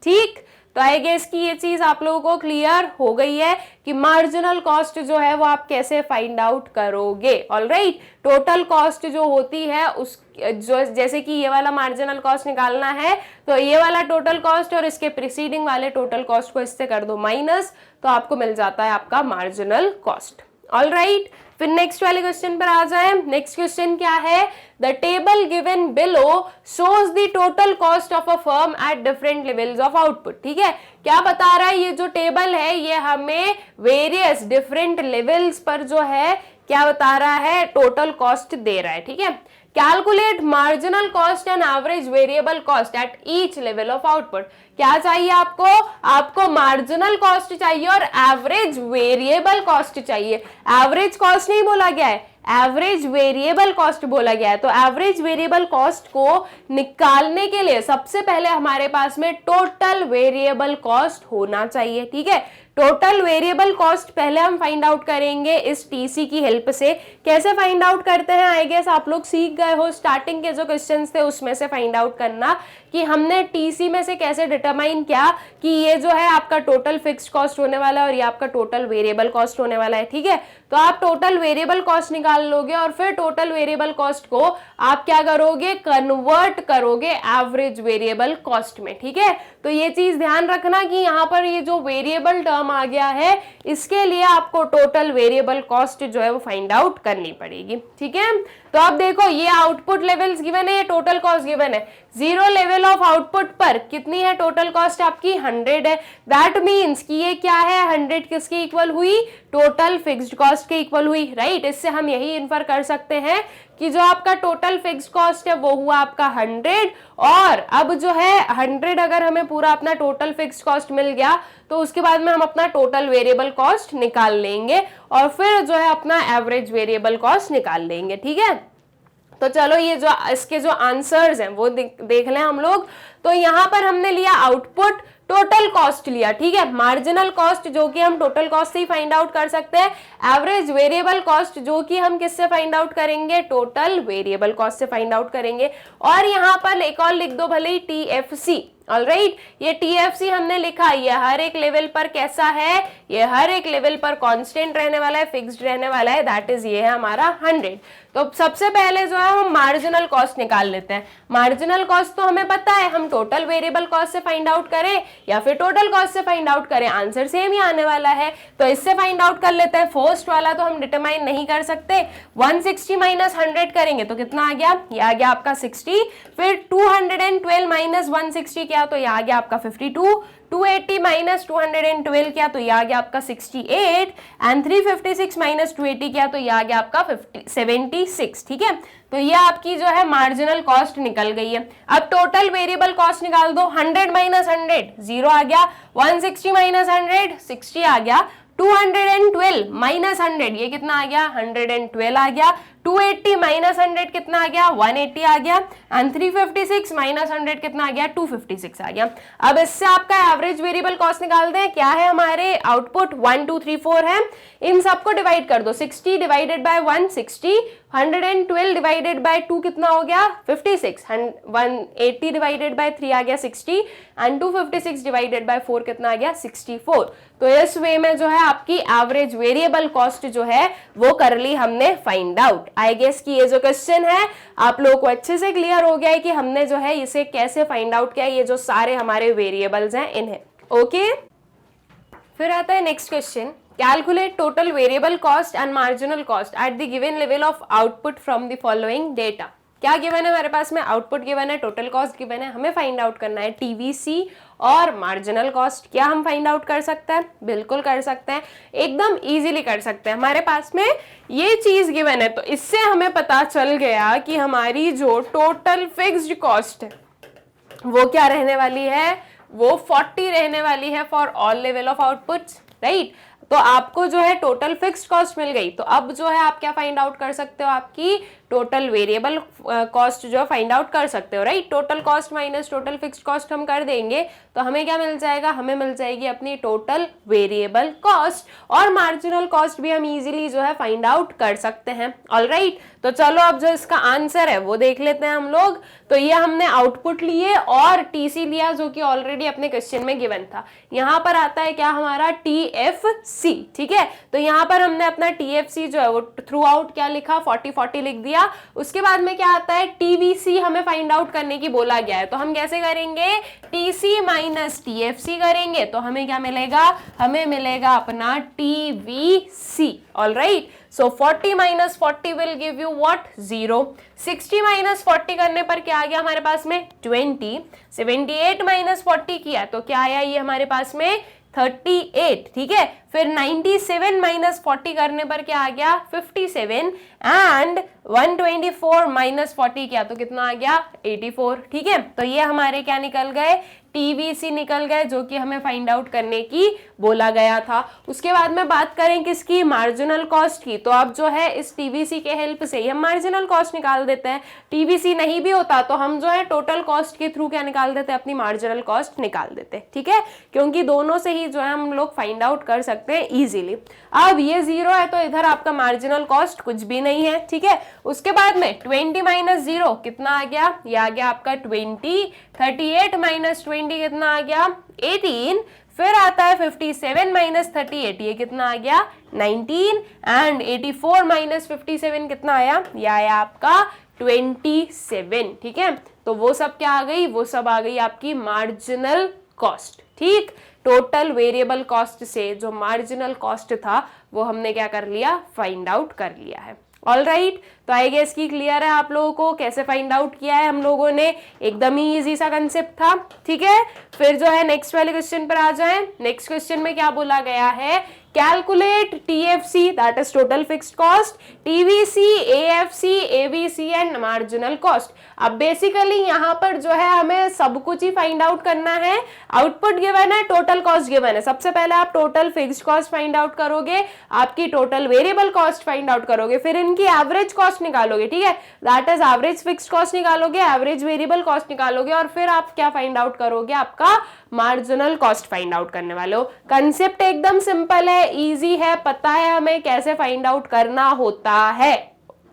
ठीक। तो आई गेस कि ये चीज आप लोगों को क्लियर हो गई है कि मार्जिनल कॉस्ट जो है वो आप कैसे फाइंड आउट करोगे। ऑलराइट, टोटल कॉस्ट जो होती है उस जो जैसे कि ये वाला मार्जिनल कॉस्ट निकालना है तो ये वाला टोटल कॉस्ट और इसके प्रीसीडिंग वाले टोटल कॉस्ट को इससे कर दो माइनस, तो आपको मिल जाता है आपका मार्जिनल कॉस्ट। ऑलराइट, फिर नेक्स्ट वाले क्वेश्चन पर आ जाए। नेक्स्ट क्वेश्चन क्या है, the table given below shows the total cost of a firm at different levels of output. ठीक है, क्या बता रहा है ये जो टेबल है, ये हमें वेरियस डिफरेंट लेवल्स पर जो है क्या बता रहा है, टोटल कॉस्ट दे रहा है। ठीक है, calculate marginal cost and average variable cost at each level of output. क्या चाहिए आपको, आपको मार्जिनल कॉस्ट चाहिए और एवरेज वेरिएबल कॉस्ट चाहिए। एवरेज कॉस्ट नहीं बोला गया है, एवरेज वेरिएबल कॉस्ट बोला गया है। तो एवरेज वेरिएबल कॉस्ट को निकालने के लिए सबसे पहले हमारे पास में टोटल वेरिएबल कॉस्ट होना चाहिए। ठीक है, टोटल वेरिएबल कॉस्ट पहले हम फाइंड आउट करेंगे इस टीसी की हेल्प से। कैसे फाइंड आउट करते हैं, आई गेस आप लोग सीख गए हो, स्टार्टिंग के जो क्वेश्चंस थे उसमें से फाइंड आउट करना कि हमने टीसी में से कैसे डिटरमाइन किया कि ये जो है आपका टोटल फिक्स्ड कॉस्ट होने वाला है और ये आपका टोटल वेरिएबल कॉस्ट होने वाला है। ठीक है, तो आप टोटल वेरिएबल कॉस्ट निकाल लोगे और फिर टोटल वेरिएबल कॉस्ट को आप क्या करोगे, कन्वर्ट करोगे एवरेज वेरिएबल कॉस्ट में। ठीक है, तो ये चीज ध्यान रखना कि यहाँ पर ये जो वेरिएबल टर्म आ गया है इसके लिए आपको टोटल वेरिएबल कॉस्ट जो है वो फाइंड आउट करनी पड़ेगी। ठीक है, तो अब देखो ये आउटपुट लेवल्स गिवन है, ये टोटल कॉस्ट गिवन है। 0 लेवल ऑफ आउटपुट पर कितनी है टोटल कॉस्ट आपकी, 100 है। दैट मींस कि ये क्या है, 100 किसके इक्वल हुई, टोटल फिक्स्ड कॉस्ट के इक्वल हुई। राइट, इससे हम यही इन्फर कर सकते हैं कि जो आपका टोटल फिक्स्ड कॉस्ट है वो हुआ आपका 100, और अब जो है 100 अगर हमें पूरा अपना टोटल फिक्स्ड कॉस्ट मिल गया तो उसके बाद में हम अपना टोटल वेरिएबल कॉस्ट निकाल लेंगे और फिर जो है अपना एवरेज वेरिएबल कॉस्ट निकाल लेंगे। ठीक है, तो चलो ये जो इसके जो आंसर्स हैं वो देख लें हम लोग। तो यहाँ पर हमने लिया आउटपुट, टोटल कॉस्ट लिया। ठीक है, मार्जिनल कॉस्ट जो कि हम टोटल कॉस्ट से ही फाइंड आउट कर सकते हैं, एवरेज वेरिएबल कॉस्ट जो कि हम किससे फाइंड आउट करेंगे, टोटल वेरिएबल कॉस्ट से फाइंड आउट करेंगे। और यहाँ पर एक और लिख दो भले ही, TFC। ऑलराइट, ये TFC हमने लिखा, ये हर एक लेवल पर कैसा है, ये हर एक लेवल पर कांस्टेंट रहने वाला है, फिक्स्ड रहने वाला है, दैट इज ये है हमारा 100। तो सबसे पहले जो है हम मार्जिनल कॉस्ट निकाल लेते हैं। मार्जिनल कॉस्ट तो हमें पता है, हम टोटल वेरिएबल कॉस्ट से फाइंड आउट करें या फिर टोटल कॉस्ट से फाइंड आउट करें, आंसर सेम ही आने वाला है। तो इससे फाइंड आउट कर लेते हैं। फर्स्ट वाला तो हम डिटरमाइन नहीं कर सकते, 160 माइनस 100 करेंगे तो कितना आ गया, ये आ गया आपका 60। फिर 212 माइनस 160 क्या, तो ये आ गया आपका 52। 280 माइनस 212 क्या, तो ये आ गया आपका 68। एंड 356 माइनस 280 क्या, तो ये आ गया आपका 76। ठीक है, तो ये आपकी जो है मार्जिनल कॉस्ट निकल गई है। अब टोटल वेरिएबल कॉस्ट निकाल दो, 100 माइनस 100 0 आ गया, 160 माइनस 100 60 आ गया, 212 माइनस 100 ये कितना आ गया, 112 आ गया। 280 माइनस 100 कितना आ गया, 180 आ गया। एंड 356 माइनस 100 कितना आ गया, 256 आ गया। अब इससे आपका एवरेज वेरिएबल कॉस्ट निकाल दें। क्या है हमारे आउटपुट, 1 2 3 4 है, इन सबको डिवाइड कर दो। 60 डिवाइडेड बाय 1 60, 112 डिवाइडेड बाय 2 कितना हो गया, 56। 180 डिवाइडेड बाय 3 आ गया 60, एंड 256 डिवाइडेड बाय 4 कितना आ गया, 64। तो इस वे में जो है आपकी एवरेज वेरिएबल कॉस्ट जो है वो कर ली हमने फाइंड आउट। आई गेस कि ये जो क्वेश्चन है आप लोगों को अच्छे से क्लियर हो गया है कि हमने जो है इसे कैसे फाइंड आउट किया, ये जो सारे हमारे वेरिएबल्स हैं इन्हें। ओके, फिर आता है next question, calculate total variable cost and marginal cost at the given level of output from the following data. क्या गिवन है हमारे पास में, आउटपुट गिवन है, टोटल कॉस्ट गिवन है, हमें फाइंड आउट करना है टीवीसी और मार्जिनल कॉस्ट। क्या हम फाइंड आउट कर सकते हैं? बिल्कुल कर सकते हैं, एकदम इजीली कर सकते हैं। हमारे पास में ये चीज गिवन है, तो इससे हमें पता चल गया कि हमारी जो टोटल फिक्स्ड कॉस्ट है वो क्या रहने वाली है, वो 40 रहने वाली है for all level of outputs, right. तो आपको जो है टोटल फिक्स्ड कॉस्ट मिल गई, तो अब जो है आप क्या फाइंड आउट कर सकते हो, आपकी टोटल वेरिएबल कॉस्ट जो फाइंड आउट कर सकते हो, right. Total cost minus total fixed cost हम कर देंगे तो हमें क्या मिल जाएगा, हमें मिल जाएगी अपनी टोटल वेरिएबल कॉस्ट, और मार्जिनल कॉस्ट भी हम इजीली जो है फाइंड आउट कर सकते हैं। ऑलराइट, तो चलो अब जो इसका आंसर है वो देख लेते हैं हम लोग। तो ये हमने आउटपुट लिए और टीसी लिया जो कि ऑलरेडी अपने क्वेश्चन में गिवन था। यहाँ पर आता है क्या हमारा टीएफसी, ठीक है। तो यहाँ पर हमने अपना टीएफसी जो है वो थ्रू आउट क्या लिखा, 40-40 लिख दिया। उसके बाद में क्या आता है, टीवीसी हमें फाइंड आउट करने की बोला गया है, तो हम कैसे करेंगे, टीसी माइनस टीएफसी करेंगे, तो हमें क्या मिलेगा, हमें मिलेगा अपना TVC. Alright, so 40 minus 40 will give you what, 0। 60 minus 40 करने पर क्या आ गया हमारे पास में, 20। 78 माइनस 40 किया तो क्या आया, ये हमारे पास में 38, ठीक है। फिर 97 माइनस 40 करने पर क्या आ गया, 57, एंड 124 माइनस 40 किया तो कितना आ गया, 84, ठीक है। तो ये हमारे क्या निकल गए, टीवीसी निकल गए, जो कि हमें फाइंड आउट करने की बोला गया था। उसके बाद में बात करें किसकी, मार्जिनल कॉस्ट की, तो अब जो है इस टीवीसी के हेल्प से ही हम मार्जिनल कॉस्ट निकाल देते हैं। टीवीसी नहीं भी होता तो हम जो है टोटल कॉस्ट के थ्रू क्या निकाल देते हैं, अपनी मार्जिनल कॉस्ट निकाल देते हैं, ठीक है, क्योंकि दोनों से ही जो है हम लोग फाइंड आउट कर सकते हैं इजीली। अब ये 0 है तो इधर आपका मार्जिनल कॉस्ट कुछ भी नहीं है, ठीक है। उसके बाद में 20 माइनस 0 कितना आ गया, ये आ गया आपका 20। 38 माइनस 20 कितना आ गया, 18। फिर आता है 57 माइनस 38, ये कितना आ गया, 19। एंड 84 माइनस 57 कितना आया, ये आया आपका 27, ठीक है। तो वो सब क्या आ गई, वो सब आ गई आपकी मार्जिनल कॉस्ट, ठीक। टोटल वेरिएबल कॉस्ट से जो मार्जिनल कॉस्ट था वो हमने क्या कर लिया, फाइंड आउट कर लिया है। ऑलराइट, तो आई गेस की क्लियर है आप लोगों को कैसे फाइंड आउट किया है हम लोगों ने, एकदम ही इजी सा कंसेप्ट था, ठीक है। फिर जो है नेक्स्ट वाले क्वेश्चन पर आ जाएं। नेक्स्ट क्वेश्चन में क्या बोला गया है, calculate TFC that is total fixed cost, TVC, AFC, ABC and marginal cost. अब बेसिकली यहाँ पर जो है हमें सब कुछ ही फाइंड आउट करना है। आउटपुट गिवन है, टोटल कॉस्ट गिवन है। सबसे पहले आप total fixed cost find out करोगे, आपकी total variable cost find out करोगे, फिर इनकी एवरेज कॉस्ट निकालोगे, ठीक है, that is average fixed cost निकालोगे, एवरेज वेरिएबल कॉस्ट निकालोगे, और फिर आप क्या फाइंड आउट करोगे, आपका मार्जिनल कॉस्ट फाइंड आउट करने वाले हो। कंसेप्ट एकदम सिंपल है, इजी है, पता है हमें कैसे फाइंड आउट करना होता है,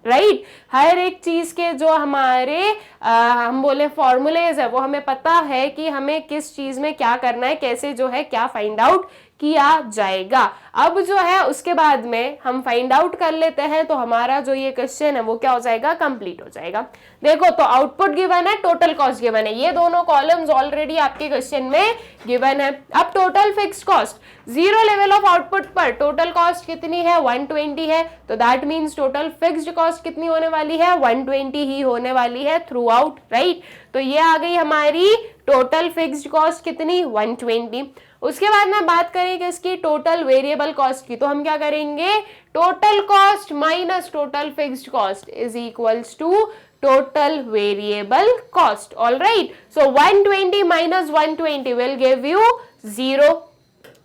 राइट। हर एक चीज के जो हमारे हम बोले फॉर्मूलेज है वो हमें पता है कि हमें किस चीज में क्या करना है, कैसे जो है क्या फाइंड आउट किया जाएगा। अब जो है उसके बाद में हम फाइंड आउट कर लेते हैं तो हमारा जो ये क्वेश्चन है वो क्या हो जाएगा, कंप्लीट हो जाएगा। देखो तो आउटपुट गिवन है, टोटल कॉस्ट गिवन है, ये दोनों कॉलम्स ऑलरेडी आपके क्वेश्चन में गिवन है। अब total fixed cost, 0 level of output पर टोटल कॉस्ट कितनी है, 120 है, तो that means total fixed cost कितनी होने वाली है, 120 ही होने वाली है थ्रू आउट, राइट। तो ये आ गई हमारी टोटल फिक्स्ड कॉस्ट कितनी, 120। उसके बाद में बात करें कि इसकी टोटल वेरिएबल कॉस्ट की, तो हम क्या करेंगे, total cost minus total fixed cost is equals to total variable cost. Alright, so 120 minus 120 will give you 0।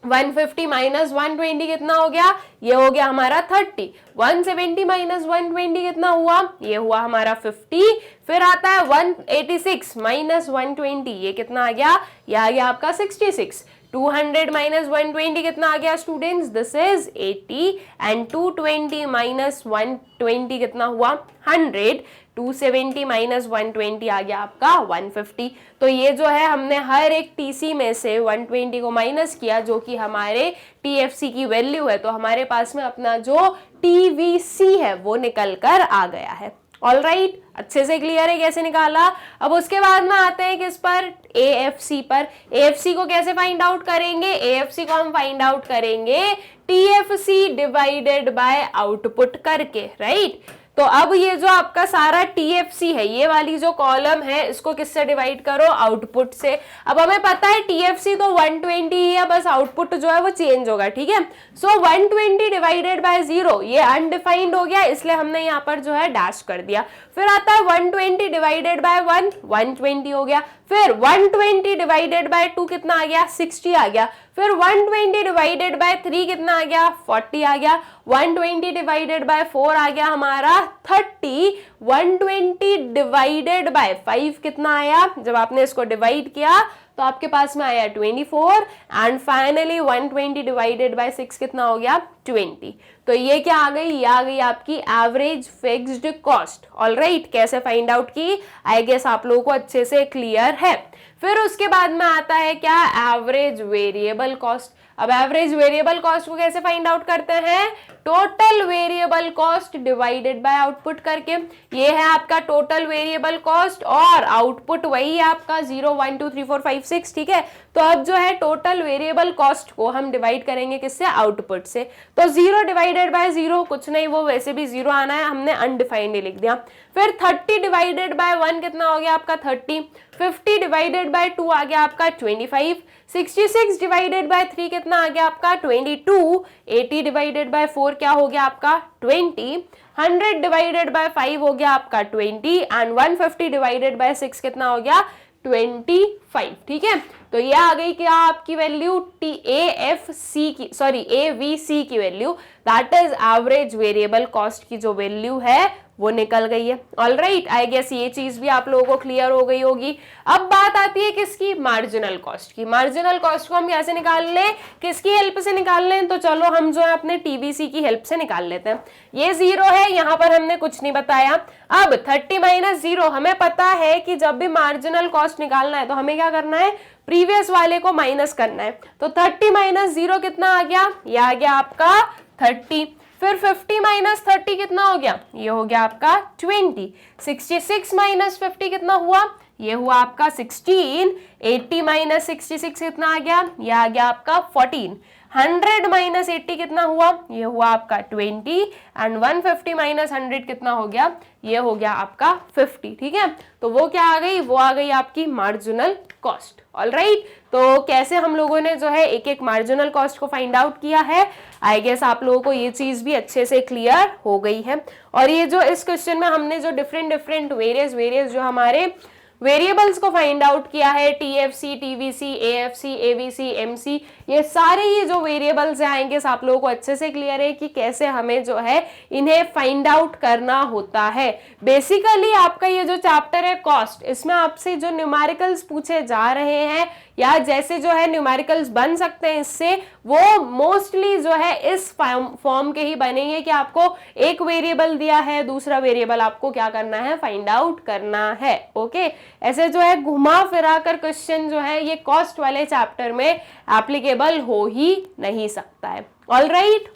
150 minus 120 कितना हो गया, ये हो गया हमारा 30। 170 माइनस 120 कितना हुआ, ये हुआ हमारा 50। फिर आता है 186 माइनस 120, ये कितना आ गया, ये आ गया आपका 66। 200 माइनस 120 कितना आ गया students, this is 80। And 220 minus 120 कितना हुआ, 100। 270 माइनस 120 आ गया आपका 150। तो ये जो है हमने हर एक टीसी में से 120 को माइनस किया जो कि हमारे टीएफसी की वैल्यू है, तो हमारे पास में अपना जो टीवीसी है वो निकल कर आ गया है। ऑलराइट, अच्छे से क्लियर है कैसे निकाला। अब उसके बाद में आते हैं किस पर, एएफसी पर। एएफसी को कैसे फाइंड आउट करेंगे, एएफसी को हम फाइंड आउट करेंगे टीएफसी डिवाइडेड बाय आउटपुट करके, राइट। तो अब ये जो आपका सारा TFC है, ये वाली जो कॉलम है, इसको किससे डिवाइड करो, आउटपुट से। अब हमें पता है TFC तो 120 ही है, बस आउटपुट जो है वो चेंज होगा, ठीक है। सो 120 डिवाइडेड बाय 0, ये अनडिफाइंड हो गया, इसलिए हमने यहाँ पर जो है डैश कर दिया। फिर आता है 120 डिवाइडेड बाय 1, 120 हो गया। फिर 120 डिवाइडेड बाय 2 कितना आ गया, 60 आ गया। फिर 120 डिवाइडेड बाय 3 कितना आ गया, 40 आ गया। 120 डिवाइडेड बाय 4 आ गया हमारा 30। 120 डिवाइडेड बाय 5 कितना आया, जब आपने इसको डिवाइड किया तो आपके पास में आया 24। एंड फाइनली 120 डिवाइडेड बाय 6 कितना हो गया, 20। तो ये क्या आ गई, ये आ गई आपकी एवरेज फिक्स्ड कॉस्ट। ऑलराइट, कैसे फाइंड आउट की, आई गेस आप लोगों को अच्छे से क्लियर है। फिर उसके बाद में आता है क्या, एवरेज वेरिएबल कॉस्ट। अब एवरेज वेरिएबल कॉस्ट को कैसे फाइंड आउट करते हैं, total variable cost divided by output करके। ये है आपका टोटल वेरिएबल कॉस्ट और आउटपुट वही है आपका 0 1 2 3 4 5 6, ठीक है। तो अब जो है टोटल वेरिएबल कॉस्ट को हम डिवाइड करेंगे किससे, आउटपुट से। तो 0 डिवाइडेड बाय 0 कुछ नहीं, वो वैसे भी 0 आना है, हमने अनडिफाइंड ही लिख दिया। फिर 30 डिवाइडेड बाय 1 कितना हो गया आपका 30। 50 डिवाइडेड बाय 2 आ गया आपका 25। 66 डिवाइडेड बाय 3 कितना आ गया आपका 22। 80 डिवाइडेड बाय 4 क्या हो गया आपका 20। 100 डिवाइडेड बाय 5 हो गया आपका 20। एंड 150 डिवाइडेड बाय 6 कितना हो गया 25, ठीक है। तो ये आ गई क्या आपकी वैल्यू, AFC की, सॉरी AVC की value, that is average variable cost की जो वैल्यू है वो निकल गई है। ऑलराइट, आई गेस ये चीज भी आप लोगों को क्लियर हो गई होगी। अब बात आती है किसकी, मार्जिनल कॉस्ट की। मार्जिनल कॉस्ट को हम कैसे निकाल लें, किसकी हेल्प से निकाल लें, तो चलो हम जो है अपने TBC की हेल्प से निकाल लेते हैं। ये 0 है, यहाँ पर हमने कुछ नहीं बताया। अब 30 माइनस 0, हमें पता है कि जब भी मार्जिनल कॉस्ट निकालना है तो हमें क्या करना है, प्रीवियस वाले को माइनस करना है। तो 30 माइनस 0 कितना आ गया, ये आ गया आपका 30। फिर 50 माइनस 30 कितना हो गया, ये हो गया आपका 20। 66 माइनस 50 कितना हुआ, ये हुआ आपका 16। 80 माइनस 66 कितना आ गया, ये आ गया आपका 14। 100 माइनस 80 कितना हुआ, ये हुआ आपका 20। एंड 150 माइनस 100 कितना हो गया, ये हो गया आपका 50, ठीक है। तो वो क्या आ गई, वो आ गई आपकी मार्जिनल कॉस्ट। ऑलराइट, तो कैसे हम लोगों ने जो है एक एक मार्जिनल कॉस्ट को फाइंड आउट किया है, आई गेस आप लोगों को ये चीज भी अच्छे से क्लियर हो गई है। और ये जो इस क्वेश्चन में हमने जो डिफरेंट वेरियस जो हमारे वेरिएबल्स को फाइंड आउट किया है, TFC, TVC, AFC, AVC, MC, ये सारे ये जो वेरिएबल्स आएंगे आप लोगों को अच्छे से क्लियर है कि कैसे हमें जो है इन्हें फाइंड आउट करना होता है। बेसिकली आपका ये जो चैप्टर है कॉस्ट, इसमें आपसे जो न्यूमेरिकल्स पूछे जा रहे हैं या जैसे जो है न्यूमेरिकल्स बन सकते हैं इससे, वो मोस्टली जो है इस फॉर्म के ही बनेंगे कि आपको एक वेरिएबल दिया है, दूसरा वेरिएबल आपको क्या करना है, फाइंड आउट करना है। ओके, ऐसे जो है घुमा फिरा कर क्वेश्चन जो है ये कॉस्ट वाले चैप्टर में एप्लीकेबल हो ही नहीं सकता है। ऑलराइट,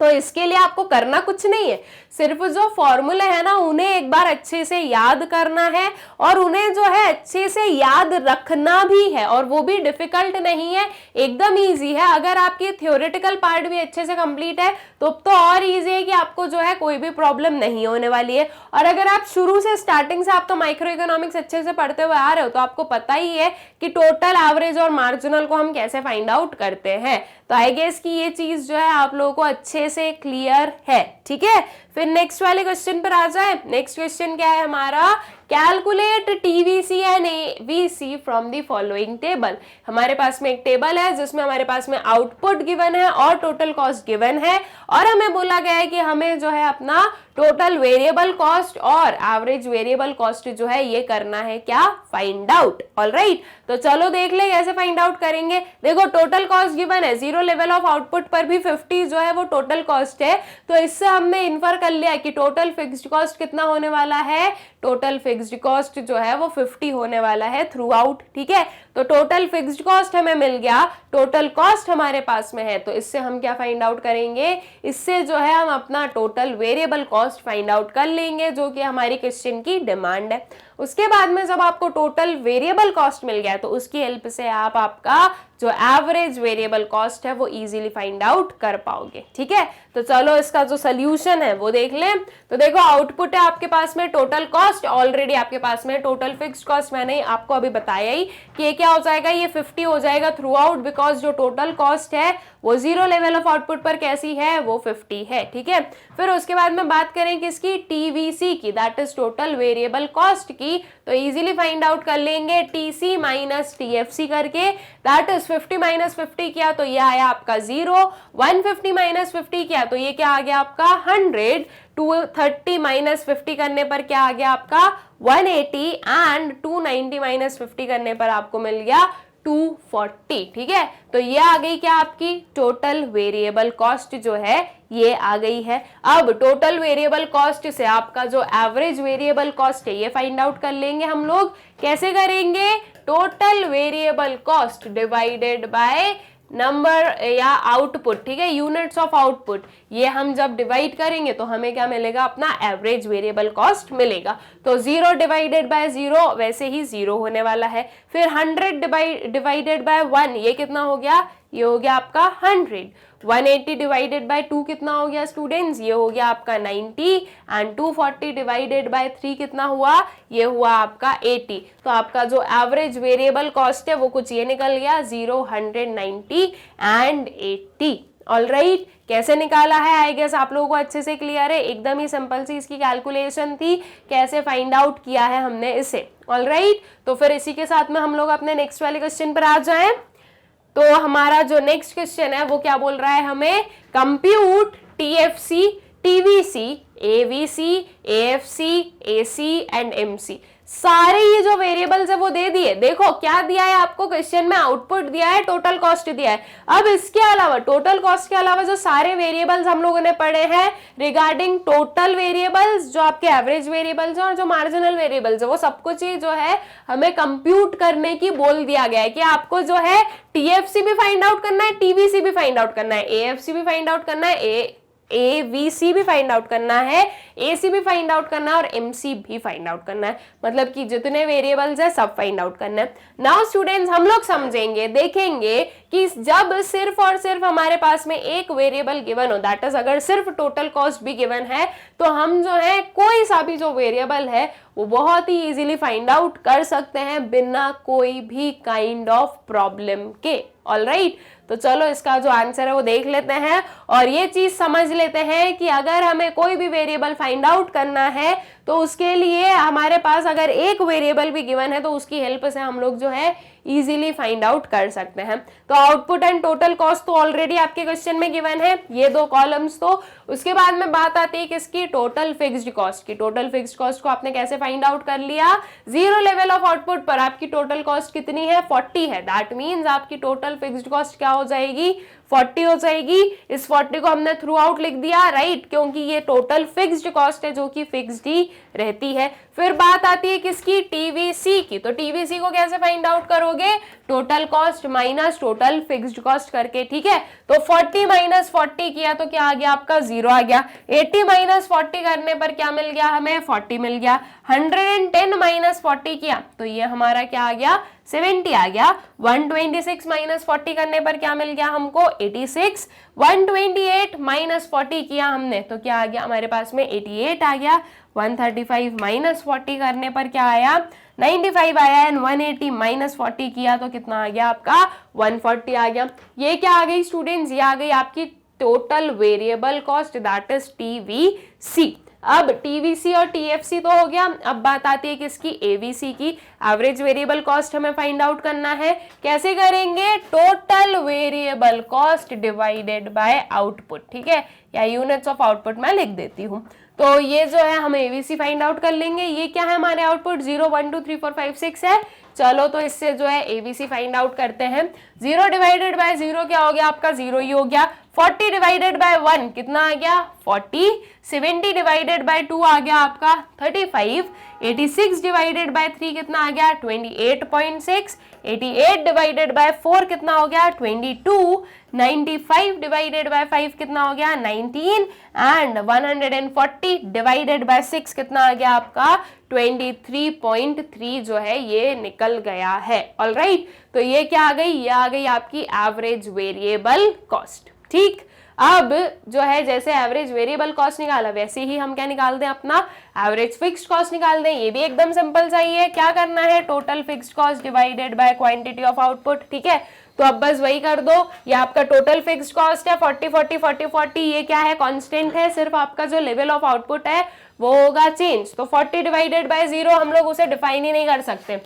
तो इसके लिए आपको करना कुछ नहीं है, सिर्फ जो फॉर्मूले है ना उन्हें एक बार अच्छे से याद करना है और उन्हें जो है अच्छे से याद रखना भी है, और वो भी डिफिकल्ट नहीं है, एकदम इजी है। अगर आपकी थ्योरेटिकल पार्ट भी अच्छे से कंप्लीट है तो और इजी है कि आपको जो है कोई भी प्रॉब्लम नहीं होने वाली है। और अगर आप शुरू से स्टार्टिंग से आप तो माइक्रो इकोनॉमिक्स अच्छे से पढ़ते हुए आ रहे हो तो आपको पता ही है कि टोटल, एवरेज और मार्जिनल को हम कैसे फाइंड आउट करते हैं। तो आई गेस कि ये चीज जो है आप लोगों को अच्छे से क्लियर है, ठीक है। फिर नेक्स्ट वाले क्वेश्चन पर आ जाए। नेक्स्ट क्वेश्चन क्या है हमारा, calculate TVC and AVC from the following table. हमारे पास में एक टेबल है जिसमें हमारे पास में आउटपुट गिवन है और टोटल कॉस्ट गिवन है, और हमें बोला गया है कि हमें जो है अपना टोटल वेरिएबल कॉस्ट और एवरेज वेरिएबल कॉस्ट जो है ये करना है क्या, फाइंड आउट। ऑलराइट, तो चलो देख ले कैसे फाइंड आउट करेंगे। देखो टोटल कॉस्ट गिवन है, 0 लेवल ऑफ आउटपुट पर भी 50 जो है वो टोटल कॉस्ट है, तो इससे हमने इन्फर कर लिया कि टोटल फिक्स्ड कॉस्ट कितना होने वाला है, टोटल फिक्स्ड कॉस्ट जो है वो 50 होने वाला है थ्रू आउट, ठीक है। तो टोटल फिक्स्ड कॉस्ट हमें मिल गया, टोटल कॉस्ट हमारे पास में है, तो इससे हम क्या फाइंड आउट करेंगे, इससे जो है हम अपना total variable cost find out कर लेंगे, जो कि हमारी क्वेश्चन की डिमांड है। उसके बाद में जब आपको टोटल वेरिएबल कॉस्ट मिल गया तो उसकी हेल्प से आप आपका जो एवरेज वेरिएबल कॉस्ट है वो इजीली फाइंड आउट कर पाओगे। ठीक है, तो चलो इसका जो सोल्यूशन है वो देख लें। तो देखो आउटपुट है आपके पास में टोटल कॉस्ट, ऑलरेडी आपके पास में टोटल फिक्स्ड कॉस्ट मैंने आपको अभी बताया ही कि ये क्या हो जाएगा, ये 50 हो जाएगा थ्रू आउट, बिकॉज जो टोटल कॉस्ट है वो जीरो लेवल ऑफ आउटपुट पर कैसी है, वो 50 है। ठीक है, फिर उसके बाद में बात करें किसकी, टीवीसी की, that is total variable cost की। तो इजीली फाइंड आउट कर लेंगे टीसी माइनस टीएफसी करके, दैट इज 50 माइनस 50 किया तो ये आया आपका 0, 150 माइनस 50 किया तो ये क्या आ गया आपका 100, 230 माइनस 50 करने पर क्या आ गया आपका 180 एंड 290 माइनस 50 करने पर आपको मिल गया 240। ठीक है, तो ये आ गई क्या आपकी टोटल वेरिएबल कॉस्ट जो है ये आ गई है। अब टोटल वेरिएबल कॉस्ट से आपका जो एवरेज वेरिएबल कॉस्ट है ये फाइंड आउट कर लेंगे हम लोग। कैसे करेंगे, total variable cost divided by number या आउटपुट। ठीक है, यूनिट्स ऑफ आउटपुट, ये हम जब डिवाइड करेंगे तो हमें क्या मिलेगा, अपना एवरेज वेरिएबल कॉस्ट मिलेगा। तो 0 डिवाइडेड बाय 0 वैसे ही 0 होने वाला है। फिर 100 डिवाइडेड बाय 1 ये कितना हो गया, ये हो गया आपका 100। 180 डिवाइडेड बाय 2 कितना हो गया स्टूडेंट्स, ये हो गया आपका 90 एंड 240 डिवाइडेड बाय 3 कितना हुआ, ये हुआ आपका 80। तो आपका जो एवरेज वेरिएबल कॉस्ट है वो कुछ ये निकल गया 0, 100, 90 एंड 80। ऑलराइट, कैसे निकाला है आई गेस आप लोगों को अच्छे से क्लियर है, एकदम ही सिंपल सी इसकी कैलकुलेशन थी, कैसे फाइंड आउट किया है हमने इसे। ऑलराइट, तो फिर इसी के साथ में हम लोग अपने नेक्स्ट वाले क्वेश्चन पर आ जाएं। तो हमारा जो नेक्स्ट क्वेश्चन है वो क्या बोल रहा है हमें, compute TFC, TVC, AVC, AFC, AC and MC, सारे ये जो वेरिएबल्स है वो दे दिए। देखो क्या दिया है आपको क्वेश्चन में, आउटपुट दिया है, टोटल कॉस्ट दिया है। अब इसके अलावा टोटल कॉस्ट के अलावा जो सारे वेरिएबल्स हम लोगों ने पढ़े हैं रिगार्डिंग टोटल वेरिएबल्स, जो आपके एवरेज वेरिएबल्स और जो मार्जिनल वेरिएबल्स है, वो सब कुछ ही जो है हमें कंप्यूट करने की बोल दिया गया है कि आपको जो है टीएफसी भी फाइंड आउट करना है, टीवीसी भी फाइंड आउट करना है, एएफसी भी फाइंड आउट करना है, एवीसी भी फाइंड आउट करना है, एसी भी फाइंड आउट करना है और एमसी भी फाइंड आउट करना है। मतलब कि जितने वेरिएबल्स है सब फाइंड आउट करना है। नाउ स्टूडेंट्स हम लोग समझेंगे, देखेंगे कि जब सिर्फ और सिर्फ हमारे पास में एक वेरिएबल गिवन हो, दैट इज अगर सिर्फ टोटल कॉस्ट भी गिवन है तो हम जो है कोई सा भी जो वेरिएबल है वो बहुत ही इजीली फाइंड आउट कर सकते हैं बिना कोई भी काइंड ऑफ प्रॉब्लम के। ऑलराइट, तो चलो इसका जो आंसर है वो देख लेते हैं और ये चीज समझ लेते हैं कि अगर हमें कोई भी वेरिएबल फाइंड आउट करना है तो उसके लिए हमारे पास अगर एक वेरिएबल भी गिवन है तो उसकी हेल्प से हम लोग जो है इजीली फाइंड आउट कर सकते हैं। तो आउटपुट एंड टोटल कॉस्ट तो ऑलरेडी आपके क्वेश्चन में गिवन है, ये दो कॉलम्स। तो उसके बाद में बात आती है किसकी, टोटल फिक्स्ड कॉस्ट की। टोटल फिक्स्ड कॉस्ट को आपने कैसे फाइंड आउट कर लिया, जीरो लेवल ऑफ आउटपुट पर आपकी टोटल कॉस्ट कितनी है, 40 है। दैट मीन्स आपकी टोटल फिक्स्ड कॉस्ट क्या हो जाएगी, 40 हो जाएगी। इस 40 को हमने थ्रू आउट लिख दिया, राइट, क्योंकि ये टोटल फिक्स्ड कॉस्ट है जो कि फिक्स्ड ही रहती है। फिर बात आती है किसकी, टीवीसी की। तो टीवीसी को कैसे फाइंड आउट करोगे, total cost minus total fixed cost करके। ठीक है, तो 40 माइनस 40 किया तो क्या आ गया आपका 0 आ गया। 80 माइनस 40 करने पर क्या मिल गया हमें, 40 मिल गया। 110 माइनस 40 किया तो ये हमारा क्या आ गया, 70 आ गया। 126 माइनस 40 करने पर क्या मिल गया हमको, 86। 128 माइनस 40 किया हमने तो क्या आ गया हमारे पास में, 88 आ गया। 135 माइनस 40 करने पर क्या आया, 95 आया। एंड 180 माइनस 40 किया तो कितना आ गया आपका, 140 आ गया। ये क्या आ गई स्टूडेंट्स, ये आ गई आपकी total variable cost, that is TVC. अब टीवीसी और टीएफसी तो हो गया। अब बात आती है किसकी, एवीसी की। एवरेज वेरिएबल कॉस्ट हमें फाइंड आउट करना है, कैसे करेंगे, total variable cost divided by output. ठीक है, या यूनिट्स ऑफ आउटपुट मैं लिख देती हूँ। तो ये जो है हम एवीसी फाइंड आउट कर लेंगे। ये क्या है हमारे आउटपुट, 0 1 2 3 4 5 6 है। चलो तो इससे जो है एवीसी फाइंड आउट करते हैं। 0 डिवाइडेड बाय 0 क्या हो गया आपका, 0 ही हो गया। 40 डिवाइडेड बाय 1 कितना आ गया 40, 70 डिवाइडेड बाय 2 आ गया आपका 35, 86 डिवाइडेड बाय 3 कितना आ गया 28.6, 88 डिवाइडेड बाय 4 कितना हो गया 22, 95 डिवाइडेड बाय 5 कितना हो गया 19 एंड 140 डिवाइडेड बाय 6 कितना आ गया आपका 23.3 जो है ये निकल गया है। ऑलराइट, तो ये क्या आ गई, ये आ गई आपकी एवरेज वेरिएबल कॉस्ट। ठीक, अब जो है जैसे एवरेज वेरिएबल कॉस्ट निकाला वैसे ही हम क्या निकाल दें, अपना एवरेज फिक्स्ड कॉस्ट निकाल दें। ये भी एकदम सिंपल सा ही है, क्या करना है total fixed cost divided by quantity of output. ठीक है, तो अब बस वही कर दो, ये आपका टोटल फिक्स्ड कॉस्ट है 40 40 40 40, ये क्या है कांस्टेंट है, सिर्फ आपका जो लेवल ऑफ आउटपुट है वो होगा चेंज। तो 40 डिवाइडेड बाय 0 हम लोग उसे डिफाइन ही नहीं कर सकते।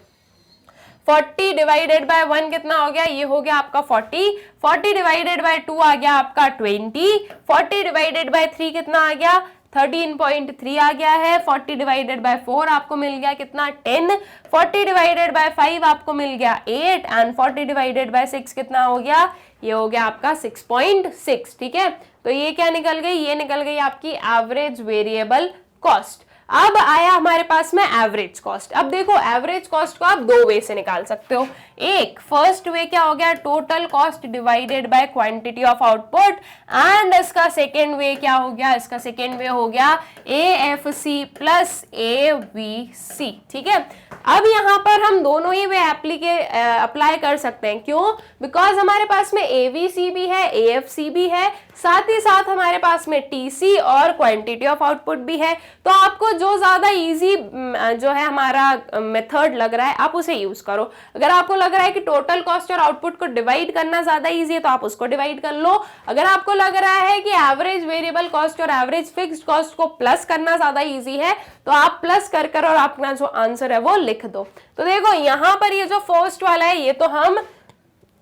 40 डिवाइडेड बाय 1 कितना हो गया, ये हो गया आपका 40, 40 डिवाइडेड बाय 2 आ गया आपका 20, 40 डिवाइडेड बाय 3 कितना आ गया 13.3 आ गया है, 40 डिवाइडेड बाय 4 आपको मिल गया कितना 10, 40 डिवाइडेड बाय 5 आपको मिल गया 8 एंड 40 डिवाइडेड बाय 6 कितना हो गया, ये हो गया आपका 6.6। ठीक है, तो ये क्या निकल गई, ये निकल गई आपकी एवरेज वेरिएबल कॉस्ट। अब आया हमारे पास में एवरेज कॉस्ट। अब देखो एवरेज कॉस्ट को आप दो वे से निकाल सकते हो। एक फर्स्ट वे क्या हो गया, total cost divided by quantity of output, and इसका सेकेंड वे क्या हो गया, इसका सेकेंड वे हो गया AFC प्लस AVC। ठीक है, अब यहाँ पर हम दोनों ही वे अप्लाई कर सकते हैं। क्यों, बिकॉज हमारे पास में AVC भी है, AFC भी है, साथ ही साथ हमारे पास में TC और क्वांटिटी ऑफ आउटपुट भी है। तो आपको जो ज्यादा इजी जो है हमारा मेथड लग रहा है आप उसे यूज करो। अगर आपको लग रहा है कि टोटल कॉस्ट और आउटपुट को डिवाइड करना ज्यादा इजी है तो आप उसको डिवाइड कर लो। अगर आपको लग रहा है कि एवरेज वेरिएबल कॉस्ट और एवरेज फिक्स्ड कॉस्ट को प्लस करना ज्यादा इजी है तो आप प्लस कर और अपना जो आंसर है वो लिख दो। तो देखो यहाँ पर ये जो फर्स्ट वाला है ये तो हम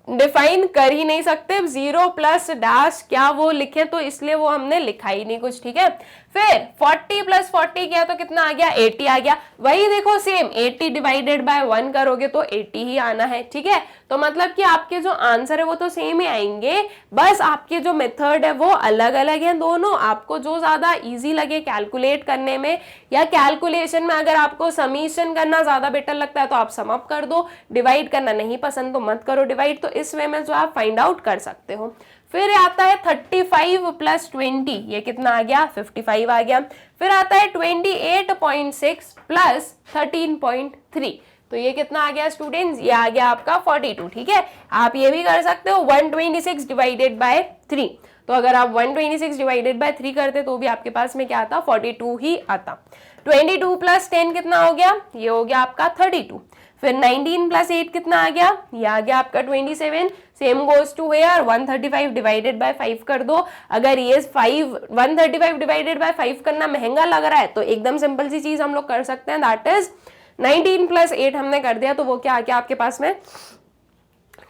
डिफाइन कर ही नहीं सकते, 0 प्लस डैश क्या वो लिखे, तो इसलिए वो हमने लिखा ही नहीं कुछ। ठीक है, फिर 40 प्लस 40 किया तो कितना आ गया 80 आ गया। वही देखो सेम 80 डिवाइडेड बाय 1 करोगे तो 80 ही आना है। ठीक है, तो मतलब कि आपके जो आंसर है वो तो सेम ही आएंगे, बस आपके जो मेथड है वो अलग अलग है दोनों। आपको जो ज्यादा इजी लगे कैलकुलेट करने में या कैलकुलेशन में, अगर आपको समीशन करना ज्यादा बेटर लगता है तो आप सम अप कर दो, डिवाइड करना नहीं पसंद तो मत करो डिवाइड। तो इस वे में जो आप फाइंड आउट कर सकते हो। फिर आता है 35 प्लस 20, ये कितना आ गया 55 आ गया। फिर आता है 28.6 प्लस 13.3, तो ये कितना आ गया स्टूडेंट्स, ये आ गया आपका 42। ठीक है, आप ये भी कर सकते हो 126 डिवाइडेड बाय 3, तो अगर आप 126 डिवाइडेड बाय 3 करते तो भी आपके पास में क्या आता 42 ही आता। 22 प्लस 10 कितना हो गया, ये हो गया आपका 32। फिर 19 प्लस 8 कितना आ गया, ये आ गया आपका 27। Same goes to here 135 divided by 5 कर दो। अगर ये 135 डिवाइडेड बाय 5 करना महंगा लग रहा है तो एकदम सिंपल सी चीज हम लोग कर सकते हैं, दैट इज 19 प्लस 8 हमने कर दिया तो वो क्या आ गया आपके पास में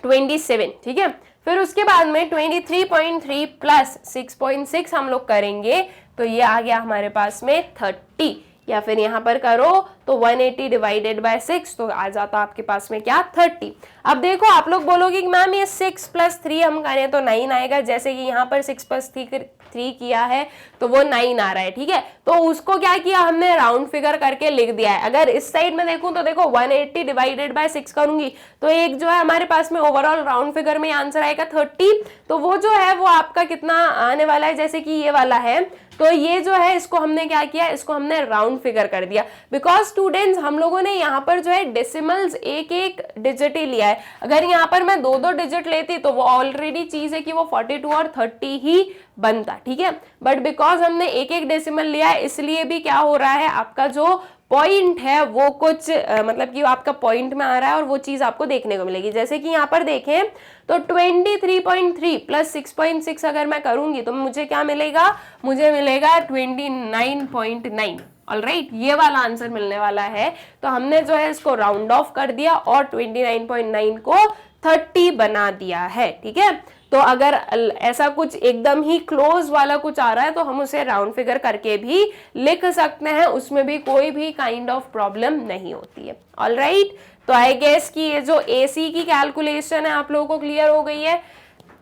27। ठीक है, फिर उसके बाद में 23.3 प्लस 6.6 हम लोग करेंगे तो ये आ गया हमारे पास में 30, या फिर यहाँ पर करो तो 180 डिवाइडेड बाय 6 तो आ जाता आपके पास में क्या 30। अब देखो आप लोग बोलोगे कि मैम ये 6 प्लस 3 हम करें तो 9 आएगा, जैसे कि यहाँ पर 6 प्लस 3 किया है तो वो 9 आ रहा है। ठीक है, तो उसको क्या किया हमने राउंड फिगर करके लिख दिया है। अगर इस साइड में देखूं तो देखो 180 डिवाइडेड बाय 6 करूंगी तो एक जो है हमारे पास में ओवरऑल राउंड फिगर में आंसर आएगा 30। तो वो जो है वो आपका कितना आने वाला है, जैसे कि ये वाला है तो ये जो है इसको हमने क्या किया, इसको हमने राउंड फिगर कर दिया। बिकॉज स्टूडेंट्स हम लोगों ने यहाँ पर जो है डेसिमल्स एक एक डिजिट ही लिया है। अगर यहाँ पर मैं 2-2 डिजिट लेती तो वो ऑलरेडी चीज है कि वो 42 और 30 ही बनता। ठीक है, बट बिकॉज हमने एक एक डेसिमल लिया है इसलिए भी क्या हो रहा है, आपका जो पॉइंट है वो कुछ मतलब कि आपका पॉइंट में आ रहा है और वो चीज आपको देखने को मिलेगी। जैसे कि यहाँ पर देखें तो 23.3 प्लस 6.6 अगर मैं करूंगी तो मुझे क्या मिलेगा, मुझे मिलेगा 29.9। ऑलराइट, ये वाला आंसर मिलने वाला है। तो हमने जो है इसको राउंड ऑफ कर दिया और 29.9 को 30 बना दिया है। ठीक है, तो अगर ऐसा कुछ एकदम ही क्लोज वाला कुछ आ रहा है तो हम उसे राउंड फिगर करके भी लिख सकते हैं, उसमें भी कोई भी काइंड ऑफ प्रॉब्लम नहीं होती है। ऑलराइट, तो आई गेस कि ये जो AC की कैलकुलेशन है आप लोगों को क्लियर हो गई है।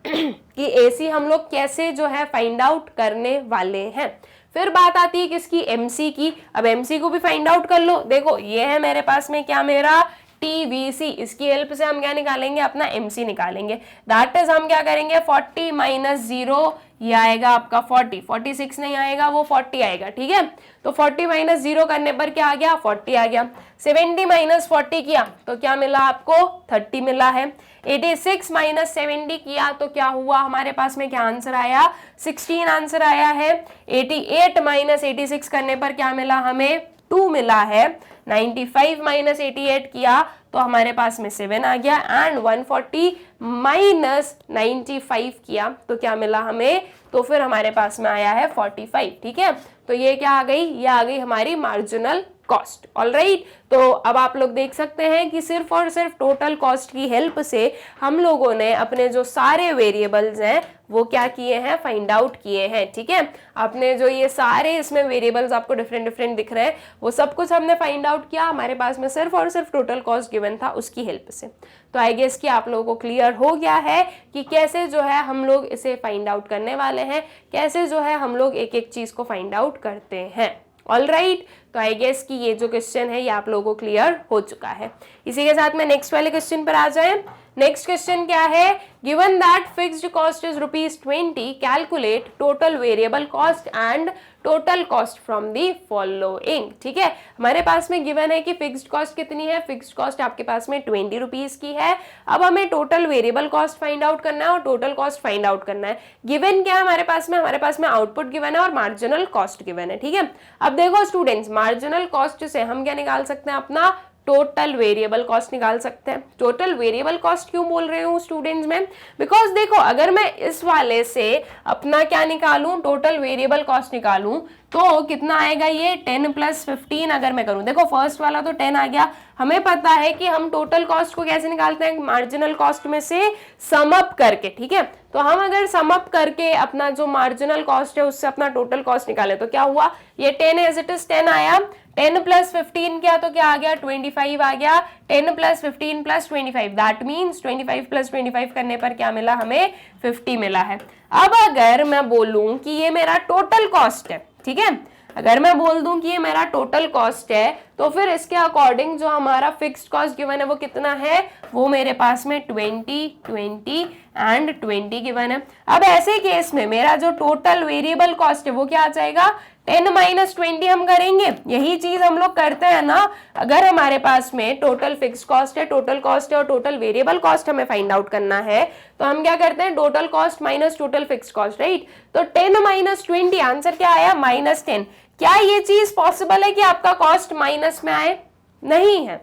कि AC हम लोग कैसे जो है फाइंड आउट करने वाले हैं। फिर बात आती है किसकी, MC की। अब MC को भी फाइंड आउट कर लो। देखो ये है मेरे पास में क्या, मेरा TVC, इसकी हेल्प से हम क्या निकालेंगे, अपना MC निकालेंगे। दैट इज हम क्या करेंगे, 40 माइनस 0, ये आएगा आपका 40, 46 नहीं आएगा, वो 40 आएगा, ठीक है। तो 40 माइनस 0 करने पर क्या आ गया, 40 आ गया। 70 माइनस 40 किया तो क्या मिला आपको, 30 मिला है। 86 माइनस 70 किया तो क्या हुआ, हमारे पास में क्या आंसर आया, 16 आंसर आया है। 88 माइनस 86 करने पर क्या मिला, हमें 2 मिला है। 95 माइनस 88 किया तो हमारे पास में 7 आ गया। एंड 140 माइनस 95 किया तो क्या मिला हमें, तो फिर हमारे पास में आया है 45, ठीक है। तो ये क्या आ गई, ये आ गई हमारी मार्जिनल कॉस्ट। ऑलराइट, तो अब आप लोग देख सकते हैं कि सिर्फ और सिर्फ टोटल कॉस्ट की हेल्प से हम लोगों ने अपने जो सारे वेरिएबल्स हैं वो क्या किए हैं, फाइंड आउट किए हैं, ठीक है। आपने जो ये सारे इसमें वेरिएबल्स आपको डिफरेंट डिफरेंट दिख रहे हैं वो सब कुछ हमने फाइंड आउट किया। हमारे पास में सिर्फ और सिर्फ टोटल कॉस्ट गिवन था उसकी हेल्प से। तो आई गेस कि आप लोगों को क्लियर हो गया है कि कैसे जो है हम लोग इसे फाइंड आउट करने वाले हैं, कैसे जो है हम लोग एक एक चीज को फाइंड आउट करते हैं। ऑलराइट, तो आई गेस कि ये जो क्वेश्चन है ये आप लोगों को क्लियर हो चुका है। इसी के साथ में नेक्स्ट वाले क्वेश्चन पर आ जाएं। नेक्स्ट क्वेश्चन क्या है, given that fixed cost is ₹20, calculate total variable cost and total cost from the following. ठीक है, हमारे पास में गिवन है कि फिक्स्ड कॉस्ट कितनी है, फिक्स्ड कॉस्ट आपके पास में ₹20 की है। अब हमें total variable cost find out करना है और टोटल कॉस्ट फाइंड आउट करना है। गिवन क्या है हमारे पास में आउटपुट गिवन है और मार्जिनल कॉस्ट गिवन है। ठीक है, अब देखो स्टूडेंट्स, मार्जिनल कॉस्ट से हम क्या निकाल सकते हैं, अपना टोटल वेरिएबल कॉस्ट निकाल सकते हैं। टोटल वेरिएबल कॉस्ट क्यों बोल रहे हूँ स्टूडेंट्स में, बिकॉज देखो अगर मैं इस वाले से अपना क्या निकालूं, टोटल वेरिएबल कॉस्ट निकालूं तो कितना आएगा, ये 10 + 15 अगर मैं करूं। देखो फर्स्ट वाला तो 10 आ गया। हमें पता है कि हम टोटल कॉस्ट को कैसे निकालते हैं, मार्जिनल कॉस्ट में से सम अप करके। ठीक है, तो हम अगर सम अप करके अपना जो मार्जिनल कॉस्ट है उससे अपना टोटल कॉस्ट निकाले तो क्या हुआ, ये 10 एज इट इज 10 आया। 10 + 15 किया तो क्या आ गया, 25 आ गया। 10 + 15 + 25 दैट मीन्स 25 + 25 करने पर क्या मिला, हमें 50 मिला है। अब अगर मैं बोलूं कि ये मेरा टोटल कॉस्ट है, ठीक है, अगर मैं बोल दूं कि ये मेरा टोटल कॉस्ट है तो फिर इसके अकॉर्डिंग जो हमारा फिक्स्ड कॉस्ट गिवन है वो कितना है, वो मेरे पास में 20, 20 एंड 20 गिवन है। अब ऐसे केस में मेरा जो टोटल वेरिएबल कॉस्ट है वो क्या आ जाएगा, 10 - 20 हम करेंगे। यही चीज हम लोग करते हैं ना, अगर हमारे पास में टोटल फिक्स्ड कॉस्ट है, टोटल कॉस्ट है और टोटल वेरिएबल कॉस्ट हमें फाइंड आउट करना है तो हम क्या करते हैं, total cost minus total fixed cost, right. तो 10 - 20 आंसर क्या आया, -10। क्या ये चीज पॉसिबल है कि आपका कॉस्ट माइनस में आए, नहीं है।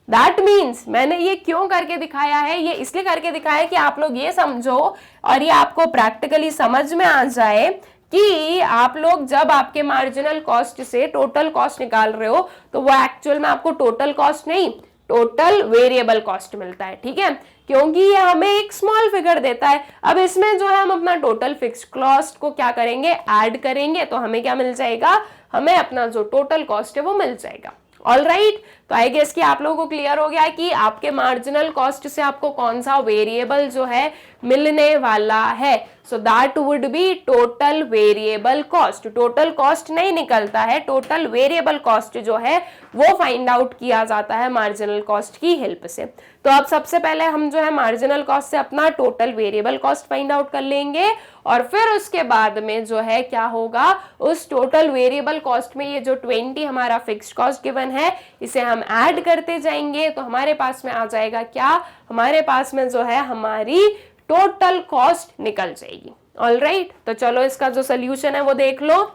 दैट मीन्स मैंने ये क्यों करके दिखाया है, ये इसलिए करके दिखाया है कि आप लोग ये समझो और ये आपको प्रैक्टिकली समझ में आ जाए कि आप लोग जब आपके मार्जिनल कॉस्ट से टोटल कॉस्ट निकाल रहे हो तो वो एक्चुअल में आपको टोटल कॉस्ट नहीं, टोटल वेरिएबल कॉस्ट मिलता है। ठीक है, क्योंकि ये हमें एक स्मॉल फिगर देता है। अब इसमें जो है हम अपना टोटल फिक्स्ड कॉस्ट को क्या करेंगे, ऐड करेंगे तो हमें क्या मिल जाएगा, हमें अपना जो टोटल कॉस्ट है वो मिल जाएगा। ऑलराइट, तो आई गेस कि आप लोगों को क्लियर हो गया है कि आपके मार्जिनल कॉस्ट से आपको कौन सा वेरिएबल जो है मिलने वाला है। So that would be total variable cost. Total cost नहीं निकलता है, टोटल वेरिएबल कॉस्ट जो है वो फाइंड आउट किया जाता है मार्जिनल कॉस्ट की हेल्प से। तो अब सबसे पहले हम जो है मार्जिनल कॉस्ट से अपना total variable cost find out कर लेंगे और फिर उसके बाद में जो है क्या होगा, उस टोटल वेरिएबल कॉस्ट में ये जो 20 हमारा फिक्स्ड कॉस्ट गिवन है इसे हम ऐड करते जाएंगे तो हमारे पास में आ जाएगा क्या, हमारे पास में जो है हमारी टोटल कॉस्ट निकल जाएगी। ऑलराइट, तो चलो इसका जो सोल्यूशन है वो देख लो।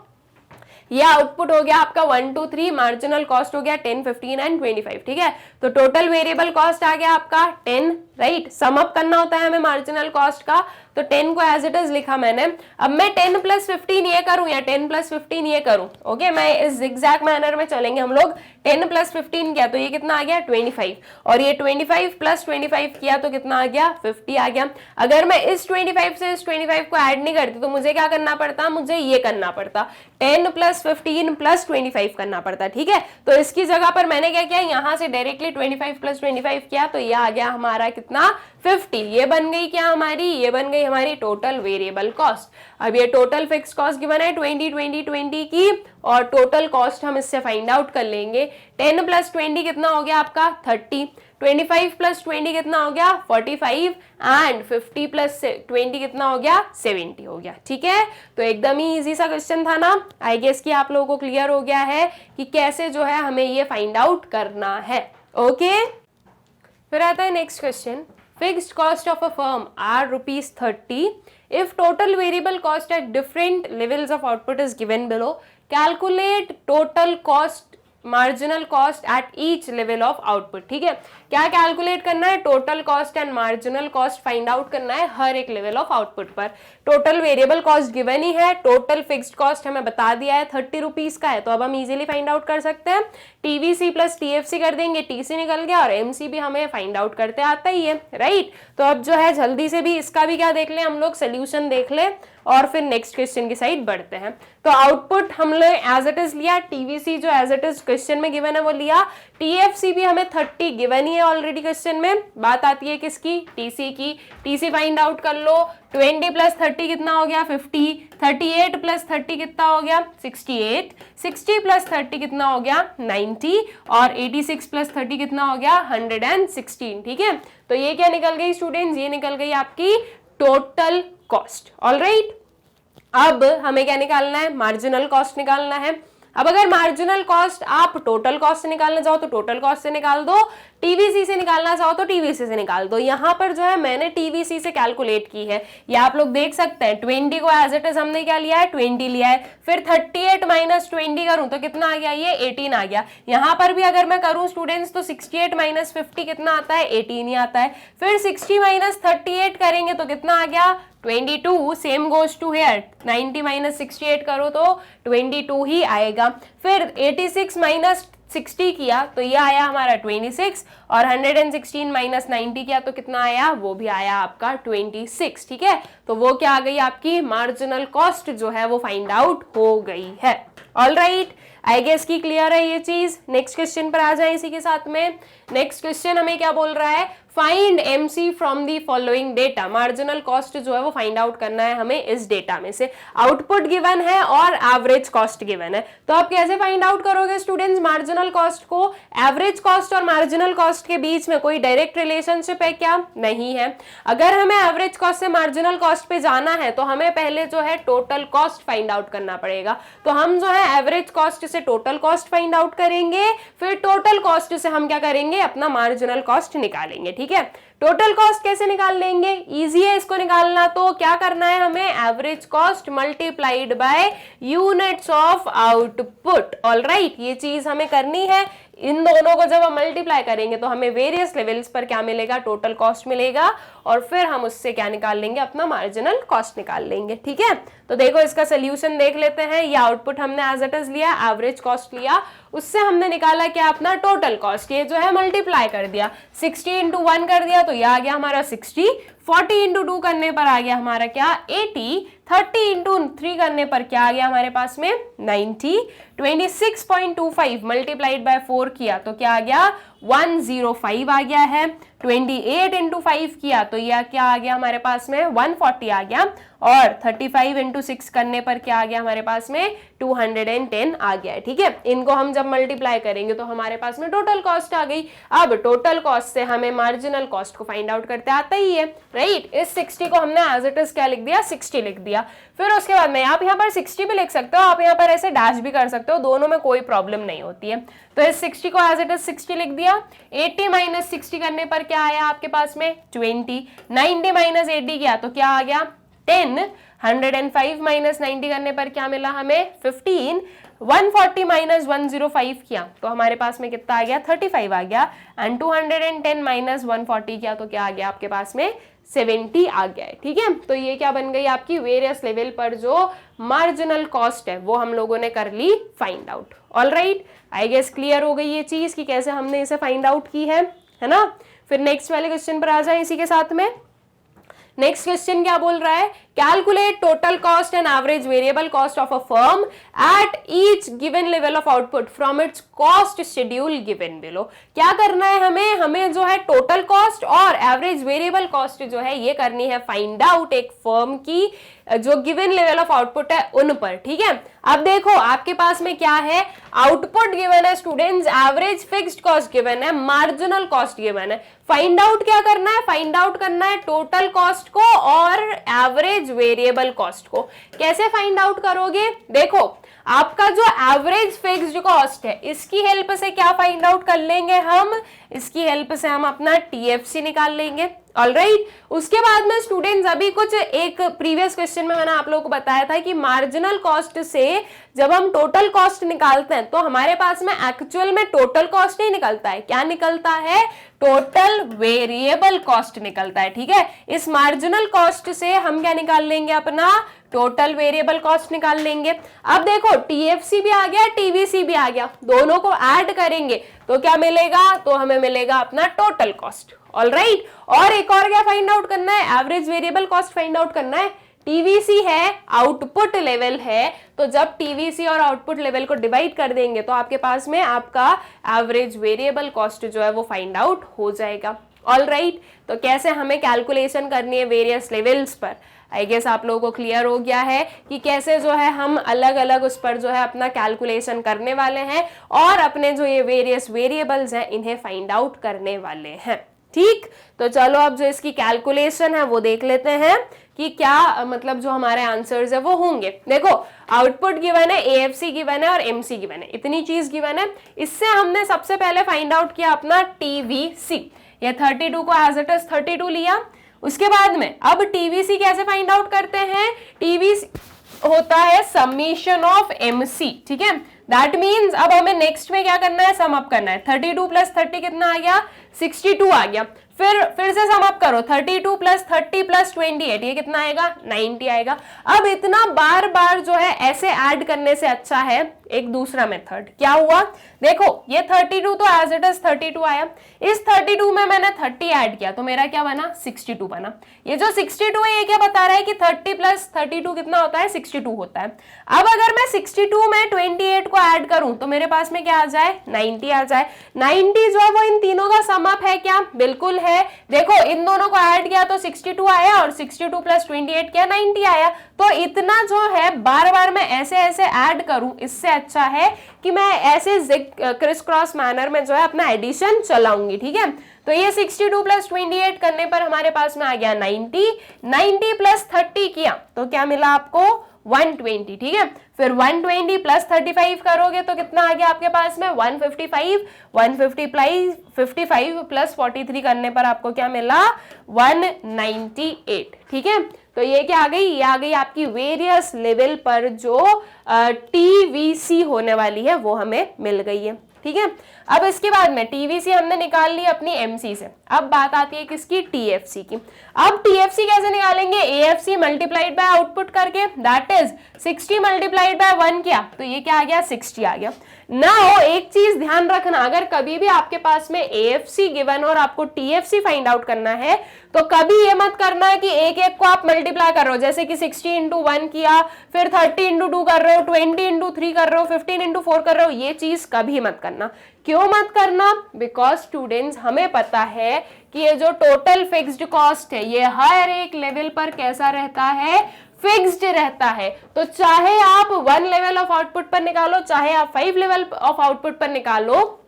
ये आउटपुट हो गया आपका 1 2 3, मार्जिनल कॉस्ट हो गया 10, 15 एंड 25। ठीक है, तो टोटल वेरिएबल कॉस्ट आ गया आपका 10, राइट। सम अप करना होता है हमें मार्जिनल कॉस्ट का, तो 10 को एज इट इज लिखा मैंने। अब मैं 10 + 15 ये करूं या 10 + 15 ये करूं, ओके, मैं इस zigzag मैनर में चलेंगे हम लोग। 10 + 15 किया तो ये कितना आ गया, 25, और ये 25 + 25 किया तो कितना आ गया, 50 आ गया। अगर मैं इस 25 से इस 25 को ऐड नहीं करती तो मुझे क्या करना पड़ता, मुझे ये करना पड़ता, 10 + 15 + 25 करना पड़ता। ठीक है, तो इसकी जगह पर मैंने क्या किया, यहां से डायरेक्टली 25 + 25 किया तो ये आ गया हमारा कितना, कितना 50। ये बन गई क्या हमारी, ये बन गई हमारी टोटल वेरिएबल कॉस्ट। अब ये टोटल फिक्स कॉस्ट गिवन है 20 की, और टोटल कॉस्ट हम इससे फाइंड आउट कर लेंगे। 10 + 20 कितना हो गया आपका 30, 25 + 20 कितना हो गया 45, एंड 50 + 20 कितना हो गया 70 हो गया। ठीक है, तो एकदम ही इजी सा क्वेश्चन था ना। आई गेस कि आप लोगों को क्लियर हो गया है कि कैसे जो है हमें ये फाइंड आउट करना है। ओके, फिर आता है next question. Fixed cost of a firm are ₹30 if total variable cost at different levels of output is given below, calculate total cost marginal cost at each level of output. ठीक है, क्या कैलकुलेट करना है, total cost and marginal cost find out करना है हर एक लेवल ऑफ आउटपुट पर। टोटल वेरिएबल कॉस्ट गिवन ही है, टोटल फिक्स्ड कॉस्ट हमें बता दिया है 30 रुपीज का है, तो अब हम इजीली फाइंड आउट कर सकते हैं। टीवीसी प्लस टीएफसी कर देंगे, टीसी निकल गया, और एमसी भी हमें फाइंड आउट करते आता ही है, राइट। तो अब जो है जल्दी से भी इसका भी क्या देख ले हम लोग, सोल्यूशन देख ले, और फिर नेक्स्ट क्वेश्चन की साइड बढ़ते हैं। तो आउटपुट हम लोग एज इट इज लिया, टीवीसी जो एज इट इज क्वेश्चन में गिवन है वो लिया, टीएफसी भी हमें 30 गिवन ही है ऑलरेडी क्वेश्चन में। बात आती है किसकी, टीसी की। टीसी फाइंड आउट कर लो, 20 + 30 कितना हो गया 50, 38 + 30 कितना हो गया 68, 60 + 30 कितना हो गया 90, और 86 + 30 कितना हो गया 116। ठीक है, तो ये क्या निकल गई स्टूडेंट्स, ये निकल गई आपकी टोटल कॉस्ट। ऑलराइट, अब हमें क्या निकालना है, मार्जिनल कॉस्ट निकालना है। अब अगर मार्जिनल कॉस्ट आप टोटल कॉस्ट से निकालना चाहो तो टोटल कॉस्ट से निकाल दो, टीवीसी से निकालना चाहो तो टीवीसी से निकाल दो। यहाँ पर जो है मैंने टीवीसी से कैलकुलेट की है, ये आप लोग देख सकते हैं। 20 को एज इट इज हमने क्या लिया है 20 लिया है, फिर 38 - 20 करूं तो कितना आ गया, ये 18 आ गया। यहाँ पर भी अगर मैं करूं स्टूडेंट्स तो 68 - 50 कितना आता है 18 ही आता है, फिर 60 - 38 करेंगे तो कितना आ गया 22, सेम गोज टू हेयर। 90 - 68 करो तो 22 ही आएगा। फिर 86 - 60 किया तो ये आया हमारा 26, और 116 - 90 किया तो कितना आया, वो भी आया आपका 26। ठीक है, तो वो क्या आ गई आपकी मार्जिनल कॉस्ट जो है वो फाइंड आउट हो गई है। ऑलराइट, आई गेस की क्लियर है ये चीज। नेक्स्ट क्वेश्चन पर आ जाए इसी के साथ में। नेक्स्ट क्वेश्चन हमें क्या बोल रहा है, find MC from the following data. Marginal cost जो है वो फाइंड आउट करना है हमें इस डेटा में से। आउटपुट गिवन है और एवरेज कॉस्ट गिवन है, तो आप कैसे फाइंड आउट करोगे स्टूडेंट्स मार्जिनल कॉस्ट को। एवरेज कॉस्ट और मार्जिनल कॉस्ट के बीच में कोई डायरेक्ट रिलेशनशिप है क्या, नहीं है। अगर हमें एवरेज कॉस्ट से मार्जिनल कॉस्ट पे जाना है तो हमें पहले जो है टोटल कॉस्ट फाइंड आउट करना पड़ेगा। तो हम जो है एवरेज कॉस्ट से टोटल कॉस्ट फाइंड आउट करेंगे, फिर टोटल कॉस्ट से हम क्या करेंगे, अपना मार्जिनल कॉस्ट निकालेंगे। ठीक है, टोटल कॉस्ट कैसे निकाल लेंगे, इजी है इसको निकालना। तो क्या करना है हमें, average cost multiplied by units of output. Alright, ये चीज हमें करनी है। इन दोनों को जब हम मल्टीप्लाई करेंगे तो हमें वेरियस लेवल्स पर क्या मिलेगा, टोटल कॉस्ट मिलेगा, और फिर हम उससे क्या निकाल लेंगे, अपना मार्जिनल कॉस्ट निकाल लेंगे। ठीक है, तो देखो इसका सोल्यूशन देख लेते हैं। ये आउटपुट हमने एज इट इज लिया, एवरेज कॉस्ट लिया, उससे हमने निकाला क्या, अपना टोटल कॉस्ट। ये जो है मल्टीप्लाई कर दिया, 60 × 1 कर दिया तो ये आ गया हमारा 60, 40 × 2 करने पर आ गया हमारा क्या 80, 30 × 3 करने पर क्या आ गया हमारे पास में 90, 26.25 मल्टीप्लाइड बाय 4 किया तो क्या आ गया 105 आ गया है। 28 × 5 किया तो यह क्या आ गया हमारे पास में 140 आ गया, और 35 × 6 करने पर क्या आ गया हमारे पास में 210 आ गया है। ठीक है, इनको हम जब मल्टीप्लाई करेंगे तो हमारे पास में टोटल कॉस्ट आ गई। अब टोटल कॉस्ट से हमें मार्जिनल कॉस्ट को फाइंड आउट करते आता ही है, राइट। इस 60 को हमने एज इट इज क्या लिख दिया 60 लिख दिया। फिर उसके बाद में आप यहाँ पर 60 भी लिख सकते हो, आप यहाँ पर ऐसे डैश भी कर सकते हो, दोनों में कोई प्रॉब्लम नहीं होती है। तो इस 60 को एज इट इज 60 लिख दिया। 80 - 60 करने पर क्या आया आपके पास में 20, 90 - 80 किया तो क्या आ गया 10, 105 - 90 करने पर क्या मिला हमें 15, 140 - 105 किया तो हमारे पास में कितना आ गया 35 आ गया, एंड 210 - 140 किया तो क्या आ गया आपके पास में 70 आ गया है। ठीक है, तो ये क्या बन गई आपकी वेरियस लेवल पर जो मार्जिनल कॉस्ट है वो हम लोगों ने कर ली find out. Alright, I guess clear हो गई ये चीज कि कैसे हमने इसे फाइंड आउट की है ना। फिर नेक्स्ट वाले क्वेश्चन पर आ जाए इसी के साथ में। नेक्स्ट क्वेश्चन क्या बोल रहा है, calculate total cost and average variable cost of a firm at each given level of output from its cost schedule given below. क्या करना है हमें जो है टोटल कॉस्ट और एवरेज वेरिएबल कॉस्ट जो है ये करनी है फाइंड आउट एक फर्म की जो गिवन लेवल ऑफ आउटपुट है उन पर, ठीक है। अब देखो आपके पास में क्या है, आउटपुट गिवन है students, average fixed cost given है, मार्जिनल कॉस्ट गिवन है। फाइंड आउट क्या करना है, फाइंड आउट करना है टोटल कॉस्ट को और एवरेज वेरिएबल कॉस्ट को। कैसे फाइंड आउट करोगे, देखो आपका जो एवरेज फिक्स्ड कॉस्ट है इसकी हेल्प से क्या फाइंड आउट कर लेंगे हम, इसकी हेल्प से हम अपना टीएफसी निकाल लेंगे। ऑलराइट, उसके बाद में स्टूडेंट्स अभी कुछ एक प्रीवियस क्वेश्चन में मैंने आप लोगों को बताया था कि मार्जिनल कॉस्ट से जब हम टोटल कॉस्ट निकालते हैं तो हमारे पास में एक्चुअल में टोटल कॉस्ट नहीं निकलता है, क्या निकलता है, टोटल वेरिएबल कॉस्ट निकलता है, ठीक है। इस मार्जिनल कॉस्ट से हम क्या निकाल लेंगे, अपना टोटल वेरिएबल कॉस्ट निकाल लेंगे। अब देखो टीएफसी भी आ गया, टीवीसी भी आ गया, दोनों को ऐड करेंगे तो क्या मिलेगा, तो हमें मिलेगा अपना टोटल कॉस्ट। ऑलराइट, और एक और क्या फाइंड आउट करना है, average variable cost find out करना है। टीवीसी है, आउटपुट लेवल है, तो जब टीवीसी और आउटपुट लेवल को डिवाइड कर देंगे तो आपके पास में आपका एवरेज वेरिएबल कॉस्ट जो है वो फाइंड आउट हो जाएगा। ऑलराइट, तो कैसे हमें कैलकुलेशन करनी है वेरियस लेवल्स पर, आई गेस आप लोगों को क्लियर हो गया है कि कैसे जो है हम अलग अलग उस पर जो है अपना कैलकुलेशन करने वाले हैं और अपने जो ये वेरियस वेरिएबल्स हैं इन्हें फाइंड आउट करने वाले हैं। ठीक, तो चलो अब जो इसकी कैलकुलेशन है वो देख लेते हैं कि क्या मतलब जो हमारे आंसर्स है वो होंगे। देखो आउटपुट गिवन है, एएफसी गिवन है और एमसी गिवन है, इतनी चीज गिवन है। इससे हमने सबसे पहले फाइंड आउट किया अपना टीवीसी, ये 32 को एज इट इज 32 लिया। उसके बाद में अब टीवीसी कैसे फाइंड आउट करते हैं, टीवीसी होता है समीशन ऑफ एमसी, ठीक है। दैट मीन्स अब हमें नेक्स्ट में क्या करना है, सम अप करना है। 32 प्लस 30 कितना आ गया, 62 आ गया। फिर से सम अप करो, 32 प्लस 30 प्लस 28, ये कितना आएगा, 90 आएगा। अब इतना बार बार जो है ऐसे ऐड करने से अच्छा है एक दूसरा मेथड। क्या हुआ, देखो ये 32 तो एज इट इज 32 आया, इस 32 में मैंने 30 ऐड किया तो मेरा क्या बना, 62 बना। ये जो 62 है ये क्या बता रहा है कि 30 प्लस 32 कितना होता है, 62 होता है। अब अगर मैं 62 में 28 को ऐड करूं तो मेरे पास में क्या आ जाए, 90 आ जाए। 90 जो है वो इन तीनों का सम अप है क्या, बिल्कुल है। देखो इन दोनों को ऐड किया तो 62 आया और 62 प्लस 28 क्या, 90 आया। तो इतना जो है बार बार मैं ऐसे ऐसे ऐड करूं, इससे अच्छा है कि मैं ऐसे क्रिस क्रॉस मैनर में जो है अपना एडिशन चलाऊंगी, ठीक है। तो ये 62 प्लस 28 करने पर हमारे पास में आ गया 90, 90 प्लस 30 किया तो क्या मिला आपको, 120, ठीक है। फिर 120 प्लस 35 करोगे तो कितना आ गया आपके पास में, 155, 155 प्लस 43 करने पर आपको क्या मिला, 198, ठीक है। तो ये क्या आ गई, ये आ गई आपकी वेरियस लेवल पर जो टीवीसी होने वाली है वो हमें मिल गई है, ठीक है। अब इसके बाद में टीवीसी हमने निकाल ली अपनी एमसी से, अब बात आती है किसकी, टीएफसी की। अब टीएफसी कैसे निकालेंगे, एएफसी मल्टीप्लाइड बाय आउटपुट करके, दैट इज 60 मल्टीप्लाइड बाय 1 किया तो ये क्या आ गया, 60 आ गया। नाउ एक चीज ध्यान रखना, अगर कभी भी आपके पास में एएफसी गिवन और आपको टीएफसी फाइंड आउट करना है तो कभी ये मत करना है कि एक एक को आप मल्टीप्लाई कर रहे हो, जैसे कि 60 इंटू 1 किया, फिर 30 इंटू 2 कर रहे हो, 20 इंटू 3 कर रहे हो, 15 इंटू 4 कर रहे हो, ये चीज कभी मत करना। क्यों मत करना, बिकॉज स्टूडेंट्स हमें पता है कि ये जो टोटल फिक्स्ड कॉस्ट है ये हर एक लेवल पर कैसा रहता है, फिक्स्ड रहता है। तो चाहे आप 1 लेवल ऑफ आउटपुट पर निकालो, चाहे आप 5 लेवल ऑफ आउटपुट पर निकालो,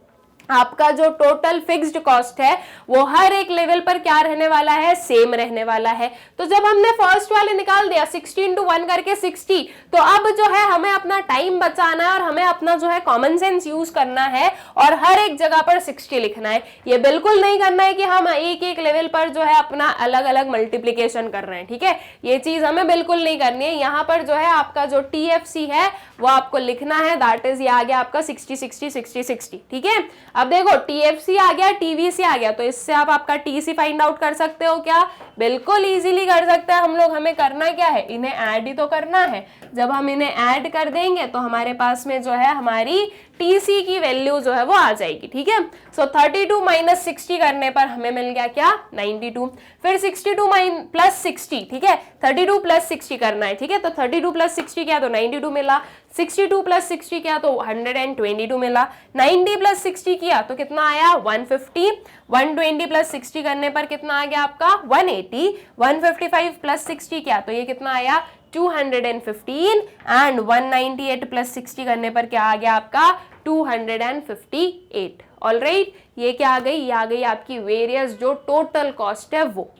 आपका जो टोटल फिक्स्ड कॉस्ट है वो हर एक लेवल पर क्या रहने वाला है, सेम रहने वाला है। तो जब हमने फर्स्ट वाले निकाल दिया 60 इंटू 1 करके 60, तो अब जो है हमें अपना टाइम बचाना है और हमें अपना जो है कॉमन सेंस यूज करना है और हर एक जगह पर 60 लिखना है। ये बिल्कुल नहीं करना है कि हम एक एक लेवल पर जो है अपना अलग अलग मल्टीप्लीकेशन कर रहे हैं, ठीक है। ये चीज हमें बिल्कुल नहीं करनी है। यहाँ पर जो है आपका जो टीएफसी है वो आपको लिखना है, दैट इज ये आ गया आपका 60 60 60 60, ठीक है। अब देखो टीएफसी आ गया, टीवीसी आ गया, तो इससे आप आपका टीसी फाइंड आउट कर सकते हो क्या? बिल्कुल इजीली कर सकते हैं हम लोग। हमें करना क्या है, इन्हें ऐड ही तो करना है। जब हम इन्हें ऐड कर देंगे तो हमारे पास में जो है हमारी टीसी की वैल्यू जो है वो आ जाएगी, ठीक है। सो 32 माइनस 60 करने पर हमें मिल गया क्या, 92। फिर 62 प्लस 60, ठीक है, 32 प्लस 60 करना है, ठीक है। तो 32 प्लस 60 क्या, तो 92 मिला। 62 प्लस 60 किया तो 122 मिला। 90 प्लस 60 किया तो कितना आया, 150। 120 प्लस 60 करने पर कितना आ गया आपका, 180। 155 प्लस 60 किया तो ये कितना आया, 215। एंड 198 प्लस 60 करने पर क्या आ गया आपका, 258। ऑलराइट, ये क्या आ गई, ये आ गई आपकी वेरियस जो टोटल कॉस्ट है वो,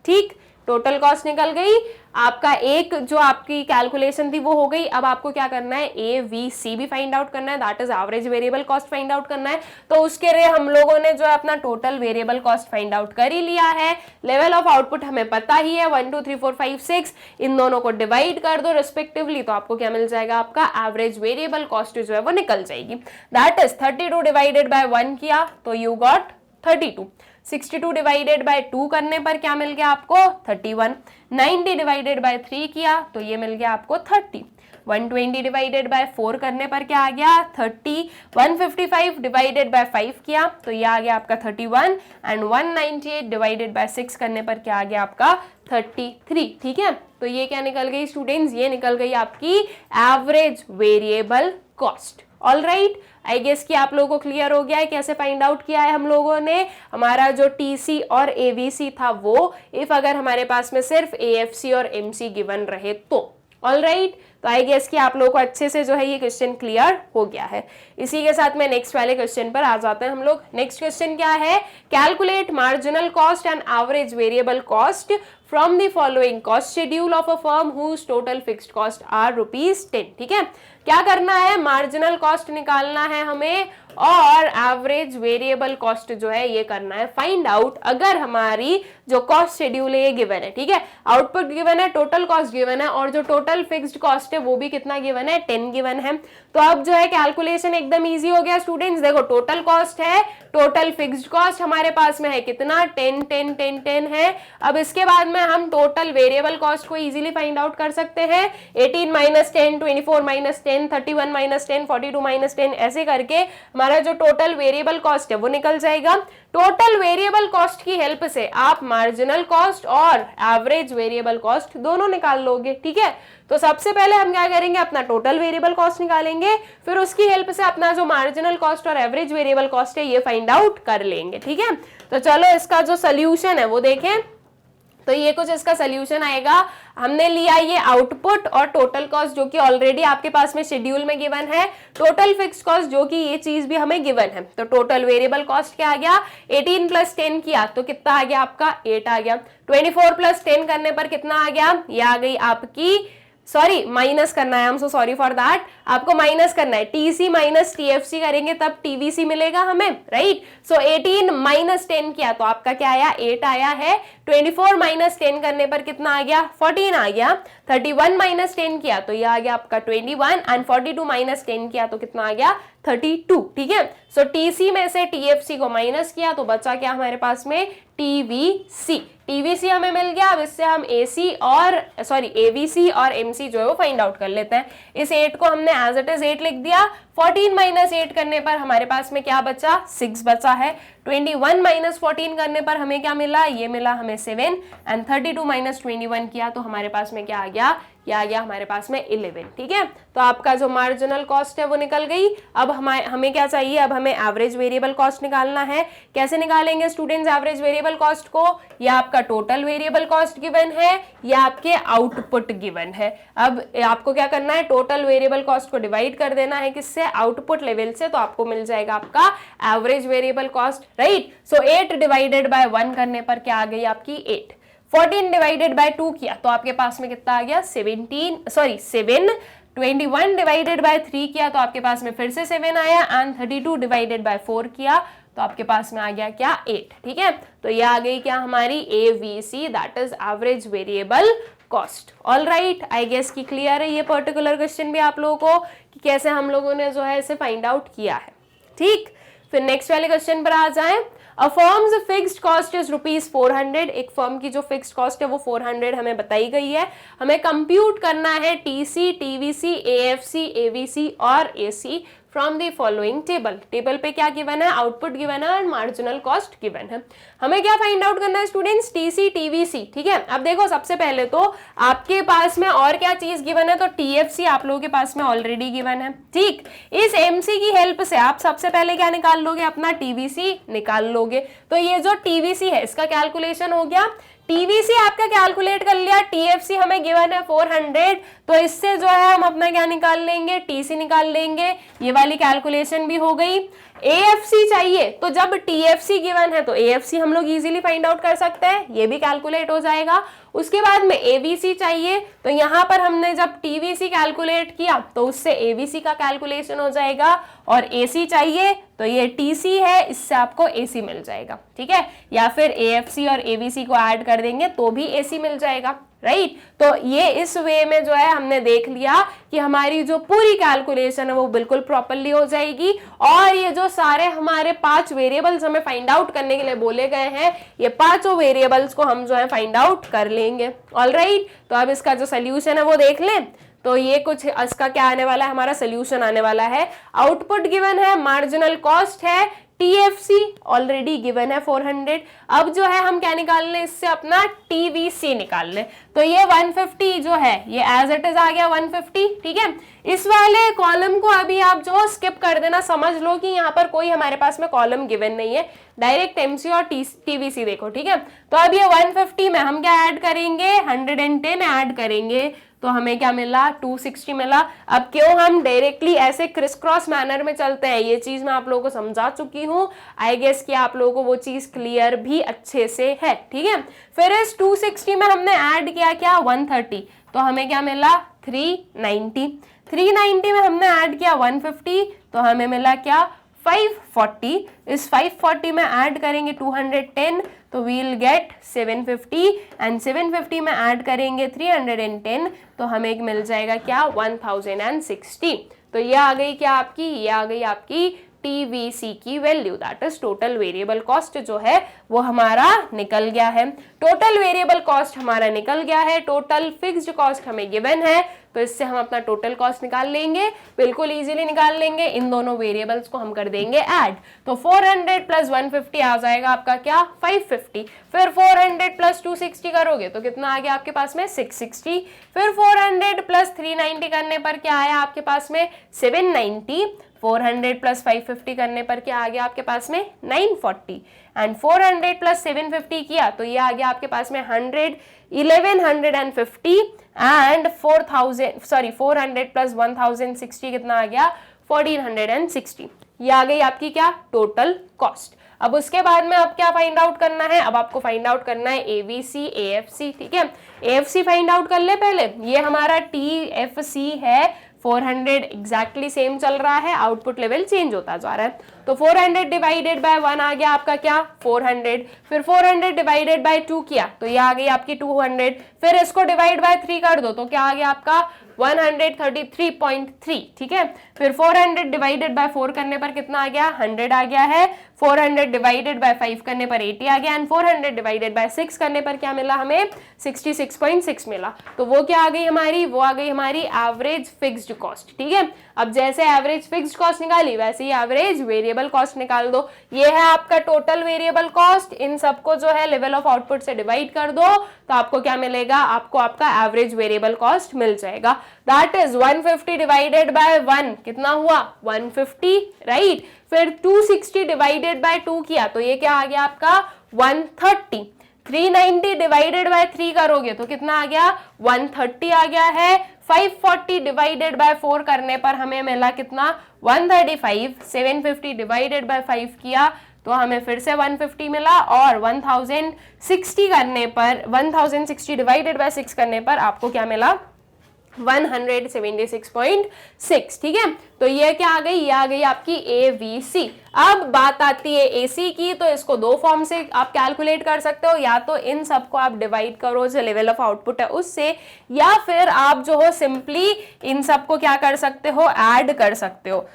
ठीक। टोटल कॉस्ट निकल गई आपका, एक जो आपकी कैलकुलेशन थी वो हो गई। अब आपको क्या करना है, ए वी सी भी फाइंड आउट करना है, that is average variable cost find out करना है। तो उसके लिए हम लोगों ने जो है अपना total variable cost find out कर ही लिया है। लेवल ऑफ आउटपुट हमें पता ही है, 1 2 3 4 5 6, इन दोनों को डिवाइड कर दो रिस्पेक्टिवली, तो आपको क्या मिल जाएगा, आपका एवरेज वेरिएबल कॉस्ट जो है वो निकल जाएगी। दैट इज 32 डिवाइडेड बाय 1 किया तो यू गॉट 32। 62 डिवाइडेड बाय 2 करने पर क्या मिल गया आपको, 31। 90 डिवाइडेड बाय 3 किया तो ये मिल गया आपको 30। 120 डिवाइडेड बाय 4 करने पर क्या आ गया, 30। 155 डिवाइडेड बाय 5 किया तो ये आ गया आपका 31। एंड 198 डिवाइडेड बाय 6 करने पर क्या आ गया आपका, 33, ठीक है। तो ये क्या निकल गई स्टूडेंट्स, ये निकल गई आपकी average variable cost. Alright, I guess कि आप लोगों को क्लियर हो गया है कैसे फाइंड आउट किया है हम लोगों ने। हमारा जो टीसी और एवीसी था वो, इफ अगर हमारे पास में सिर्फ एएफसी और एमसी गिवन रहे तो। ऑलराइट, तो आई गेस कि आप लोगों को अच्छे से जो है ये क्वेश्चन क्लियर हो गया है। इसी के साथ में नेक्स्ट वाले क्वेश्चन पर आ जाते हैं हम लोग। नेक्स्ट क्वेश्चन क्या है, calculate marginal cost and average variable cost from the following cost schedule of a firm whose total fixed cost are ₹10। ठीक है, क्या करना है, मार्जिनल कॉस्ट निकालना है हमें और एवरेज वेरिएबल कॉस्ट जो है ये करना है फाइंड आउट। अगर हमारी जो कॉस्ट शेड्यूल है ये गिवन है, ठीक है, आउटपुट गिवन है, टोटल कॉस्ट गिवन है और जो टोटल फिक्स्ड कॉस्ट है वो भी कितना गिवन है, 10 गिवन है। तो अब जो है कैलकुलेशन एकदम इजी हो गया स्टूडेंट्स। देखो टोटल कॉस्ट है, टोटल फिक्स्ड कॉस्ट हमारे पास में है कितना, 10 10 10 10 है। अब इसके बाद में हम टोटल वेरिएबल कॉस्ट को इजीली फाइंड आउट कर सकते हैं। 18 - 10, 24 - 10, 31 - 10, 42 - 10, ऐसे करके हमारा जो टोटल वेरिएबल कॉस्ट है वो निकल जाएगा। टोटल वेरिएबल कॉस्ट की हेल्प से आप मार्जिनल कॉस्ट और एवरेज वेरिएबल कॉस्ट दोनों निकाल लोगे, ठीक है। तो सबसे पहले हम क्या करेंगे, अपना टोटल वेरिएबल कॉस्ट निकालेंगे, फिर उसकी हेल्प से अपना जो मार्जिनल कॉस्ट और एवरेज वेरिएबल कॉस्ट है ये फाइंड आउट कर लेंगे, ठीक है। तो चलो इसका जो सोल्यूशन है वो देखें। तो ये कुछ इसका सोल्यूशन आएगा। हमने लिया ये आउटपुट और टोटल कॉस्ट जो कि ऑलरेडी आपके पास में शेड्यूल में गिवन है, टोटल फिक्स्ड कॉस्ट जो कि ये चीज भी हमें गिवन है। तो टोटल वेरिएबल कॉस्ट क्या आ गया, 18 + 10 किया तो कितना आ गया आपका, 8 आ गया। 24 + 10 करने पर कितना आ गया, ये आ गई आपकी, सॉरी माइनस करना है, I am so sorry for that, आपको माइनस करना है, टीसी माइनस टीएफसी करेंगे तब टीवीसी मिलेगा हमें, राइट। सो 18 - 10 किया तो आपका क्या आया, 8 आया है। 24 - 10 करने पर कितना आ गया, 14 आ गया। 31 - 10 किया तो ये आ गया आपका 21 एंड 42 - 10 किया तो कितना आ गया, 32, ठीक है। सो टीसी में से टीएफसी को माइनस किया तो बचा क्या हमारे पास में, टीवीसी। टीवीसी हमें मिल गया। अब इससे हम एसी और एवीसी और एमसी जो है वो फाइंड आउट कर लेते हैं। इस 8 को हमने एज इट इज 8 लिख दिया। 14 - 8 करने पर हमारे पास में क्या बचा, 6 बचा है। 21 - 14 करने पर हमें क्या मिला, ये मिला हमें 7 एंड 32 - 21 किया तो हमारे पास में क्या आ गया, ये आ गया हमारे पास में 11, ठीक है। तो आपका जो मार्जिनल कॉस्ट है वो निकल गई। अब हमें क्या चाहिए, अब हमें एवरेज वेरिएबल कॉस्ट निकालना है। कैसे निकालेंगे स्टूडेंट्स एवरेज वेरिएबल कॉस्ट को, या आपका टोटल वेरिएबल कॉस्ट गिवन है या आपके आउटपुट गिवन है। अब आपको क्या करना है, टोटल वेरिएबल कॉस्ट को डिवाइड कर देना है किससे, आउटपुट लेवल से, तो आपको मिल जाएगा आपका average variable cost, right. So 8 divided by 1 करने पर क्या आ गई आपकी, 8। 14 डिवाइडेड बाय 2 किया तो आपके पास में कितना आ गया, 7। 21 डिवाइडेड बाय 3 किया तो आपके पास में फिर से 7 आया एंड 32 डिवाइडेड बाय 4 किया तो आपके पास में आ गया क्या, 8, ठीक है। तो ये आ गई क्या हमारी AVC, that is average variable cost. All right, I guess की क्लियर है ये पर्टिकुलर क्वेश्चन भी आप लोगों को कि कैसे हम लोगों ने जो है इसे फाइंड आउट किया है, ठीक। फिर नेक्स्ट वाले क्वेश्चन पर आ जाएं। अ फर्म्स फिक्स्ड कॉस्ट इज ₹400, एक फर्म की जो फिक्स्ड कॉस्ट है वो 400 हमें बताई गई है। हमें कंप्यूट करना है टीसी, टीवीसी, एएफसी, एवीसी और AC from the following table. Table पे क्या गिवन है, आउटपुट गिवन है और मार्जिनल कॉस्ट गिवन है। हमें क्या फाइंड आउट करना है स्टूडेंट्स, टीसी, टीवीसी, ठीक है। अब देखो सबसे पहले तो आपके पास में और क्या चीज गिवन है, तो टीएफसी आप लोगों के पास में ऑलरेडी गिवन है, ठीक। इस एमसी की हेल्प से आप सबसे पहले क्या निकाल लोगे, अपना टीवीसी निकाल लोगे। तो ये जो टीवीसी है इसका कैलकुलेशन हो गया। टीवीसी आपका कैलकुलेट कर लिया, टीएफसी हमें गिवन है 400, तो इससे जो है हम अपना क्या निकाल लेंगे, टीसी निकाल लेंगे। ये वाली कैलकुलेशन भी हो गई। एएफसी चाहिए, तो जब टीएफसी गिवन है तो एएफसी हम लोग इजीली फाइंड आउट कर सकते हैं, ये भी कैलकुलेट हो जाएगा। उसके बाद में एवीसी चाहिए, तो यहाँ पर हमने जब टीवीसी कैलकुलेट किया तो उससे एवीसी का कैलकुलेशन हो जाएगा। और एसी चाहिए तो ये टीसी है, इससे आपको एसी मिल जाएगा, ठीक है। या फिर एएफसी और एवीसी को ऐड कर देंगे तो भी एसी मिल जाएगा, राइट। तो ये इस वे में जो है हमने देख लिया कि हमारी जो पूरी कैलकुलेशन है वो बिल्कुल प्रॉपरली हो जाएगी। और ये जो सारे हमारे 5 वेरिएबल्स हमें फाइंड आउट करने के लिए बोले गए हैं, ये 5 वेरिएबल्स को हम जो है फाइंड आउट कर लेंगे, ऑलराइट। तो अब इसका जो सोल्यूशन है वो देख लें। तो ये कुछ इसका क्या आने वाला है, हमारा सोल्यूशन आने वाला है। आउटपुट गिवन है, मार्जिनल कॉस्ट है, टीएफसी ऑलरेडी गिवन है 400। अब जो है हम क्या निकाल लें, इससे अपना टीवीसी निकाल लें। तो ये 150 जो है ये एज इट इज आ गया 150, ठीक है। इस वाले कॉलम को अभी आप जो स्किप कर देना, समझ लो कि यहाँ पर कोई हमारे पास में कॉलम गिवन नहीं है, डायरेक्ट एमसी और टीवीसी देखो, ठीक है। तो अब ये 150 में हम क्या ऐड करेंगे, 110 ऐड करेंगे, तो हमें क्या मिला, 260 मिला। अब क्यों हम डायरेक्टली ऐसे क्रिस क्रॉस मैनर में चलते हैं, ये चीज मैं आप लोगों को समझा चुकी हूँ। आई गेस कि आप लोगों को वो चीज क्लियर भी अच्छे से है, ठीक है। फिर इस 260 में हमने ऐड किया क्या, 130, तो हमें क्या मिला, 390। 390 में हमने ऐड किया 150, तो हमें मिला क्या, 540। इस 540 में ऐड करेंगे 210, तो वील गेट 750 एंड 750 में ऐड करेंगे 310, तो हमें मिल जाएगा क्या, 1060। तो ये आ गई क्या आपकी, ये आ गई आपकी टीवीसी की value, that is total variable cost जो है वो हमारा निकल गया है। टोटल वेरिएबल कॉस्ट हमारा निकल गया है, टोटल फिक्स्ड कॉस्ट हमें गिवन है, तो इससे हम अपना टोटल कॉस्ट निकाल लेंगे, बिल्कुल इजीली निकाल लेंगे। इन दोनों वेरिएबल्स को हम कर देंगे ऐड, तो 400 प्लस 150 आ जाएगा आपका क्या, 550। फिर 400 प्लस 260 करोगे तो कितना आ गया आपके पास में, 660। फिर 400 प्लस 390 करने पर क्या आया आपके पास में, 790। 400 प्लस 550 करने पर क्या आ गया आपके पास में, 940। एंड 400 प्लस 750 किया तो ये आ गया आपके पास में 1150 एंड 400 प्लस 1060 कितना आ गया, 1460। ये आ गई आपकी क्या, टोटल कॉस्ट। अब उसके बाद में अब क्या फाइंड आउट करना है, अब आपको फाइंड आउट करना है एवीसी, एएफसी, ठीक है। एएफसी फाइंड आउट कर ले पहले, ये हमारा टीएफसी है 400, एग्जैक्टली सेम चल रहा है, आउटपुट लेवल चेंज होता जा रहा है। तो 400 डिवाइडेड बाय 1 आ गया आपका क्या, 400। फिर 400 डिवाइडेड बाय 2 किया तो ये आ गई आपकी 200। फिर इसको डिवाइड बाय 3 कर दो तो क्या आ गया आपका, 133.3, ठीक है। फिर 400 डिवाइडेड बाय 4 करने पर कितना आ गया, 100 आ गया है। 400 डिवाइडेड बाय 5 करने पर 80 आ गया एंड 400 डिवाइडेड बाय 6 करने पर क्या मिला हमें, 66.6 मिला। तो वो क्या आ गई हमारी, वो आ गई हमारी एवरेज फिक्स्ड कॉस्ट, ठीक है। अब जैसे एवरेज फिक्स्ड कॉस्ट निकाली वैसे ही एवरेज वेरिएबल कॉस्ट निकाल दो। ये है आपका टोटल वेरिएबल कॉस्ट, इन सबको जो है लेवल ऑफ आउटपुट से डिवाइड कर दो तो आपको क्या मिलेगा, आपको आपका एवरेज वेरिएबल कॉस्ट मिल जाएगा। दैट इज 150 डिवाइडेड बाय 1 कितना हुआ, 150, राइट। फिर 260 डिवाइडेड बाय 2 किया तो ये क्या आ गया आपका, 130। 390 डिवाइडेड बाय 3 करोगे तो कितना आ गया, 130 आ गया है। 540 डिवाइडेड बाय 4 करने पर हमें मिला कितना, 135। 750 डिवाइडेड बाय 5 किया तो हमें फिर से 150 मिला और 1060 करने पर 1060 डिवाइडेड बाय 6 करने पर आपको क्या मिला, 176.6, ठीक है। तो ये क्या आ गई, ये आ गई आपकी एवीसी। अब बात आती है एसी की, तो इसको दो फॉर्म से आप कैलकुलेट कर सकते हो, या तो इन सबको आप डिवाइड करो जो लेवल ऑफ आउटपुट है उससे, या फिर आप जो हो सिंपली इन सबको क्या कर सकते हो, ऐड कर सकते हो।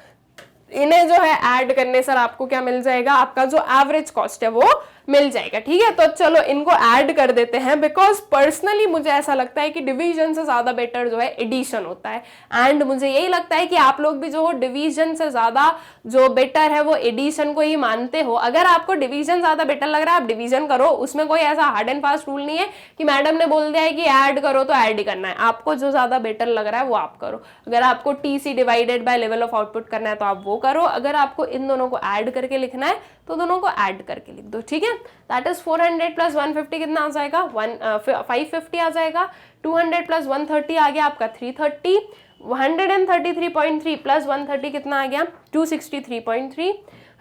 इन्हें जो है ऐड करने सर आपको क्या मिल जाएगा, आपका जो एवरेज कॉस्ट है वो मिल जाएगा। ठीक है, तो चलो इनको ऐड कर देते हैं, बिकॉज पर्सनली मुझे ऐसा लगता है कि डिवीजन से ज्यादा बेटर जो है एडिशन होता है, एंड मुझे यही लगता है कि आप लोग भी जो हो डिवीजन से ज्यादा जो बेटर है वो एडिशन को ही मानते हो। अगर आपको डिवीजन ज्यादा बेटर लग रहा है आप डिवीजन करो, उसमें कोई ऐसा हार्ड एंड फास्ट रूल नहीं है कि मैडम ने बोल दिया है कि ऐड करो तो ऐड ही करना है, आपको जो ज्यादा बेटर लग रहा है वो आप करो। अगर आपको TC divided by level of output करना है तो आप वो करो, अगर आपको इन दोनों को ऐड करके लिखना है तो दोनों को ऐड करके लिख दो। ठीक है, दैट इज 400 प्लस 150 कितना आ जाएगा, 550 आ जाएगा। 200 प्लस 130 आ गया आपका 330। 133.3 प्लस 130 कितना आ गया, 263.3।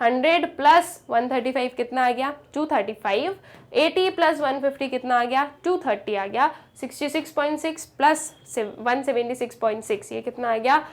100 प्लस 135 कितना आ गया, 235। 80 प्लस 150 कितना आ गया, 230 आ गया। 66.6 प्लस 176.6 ये कितना आ गया,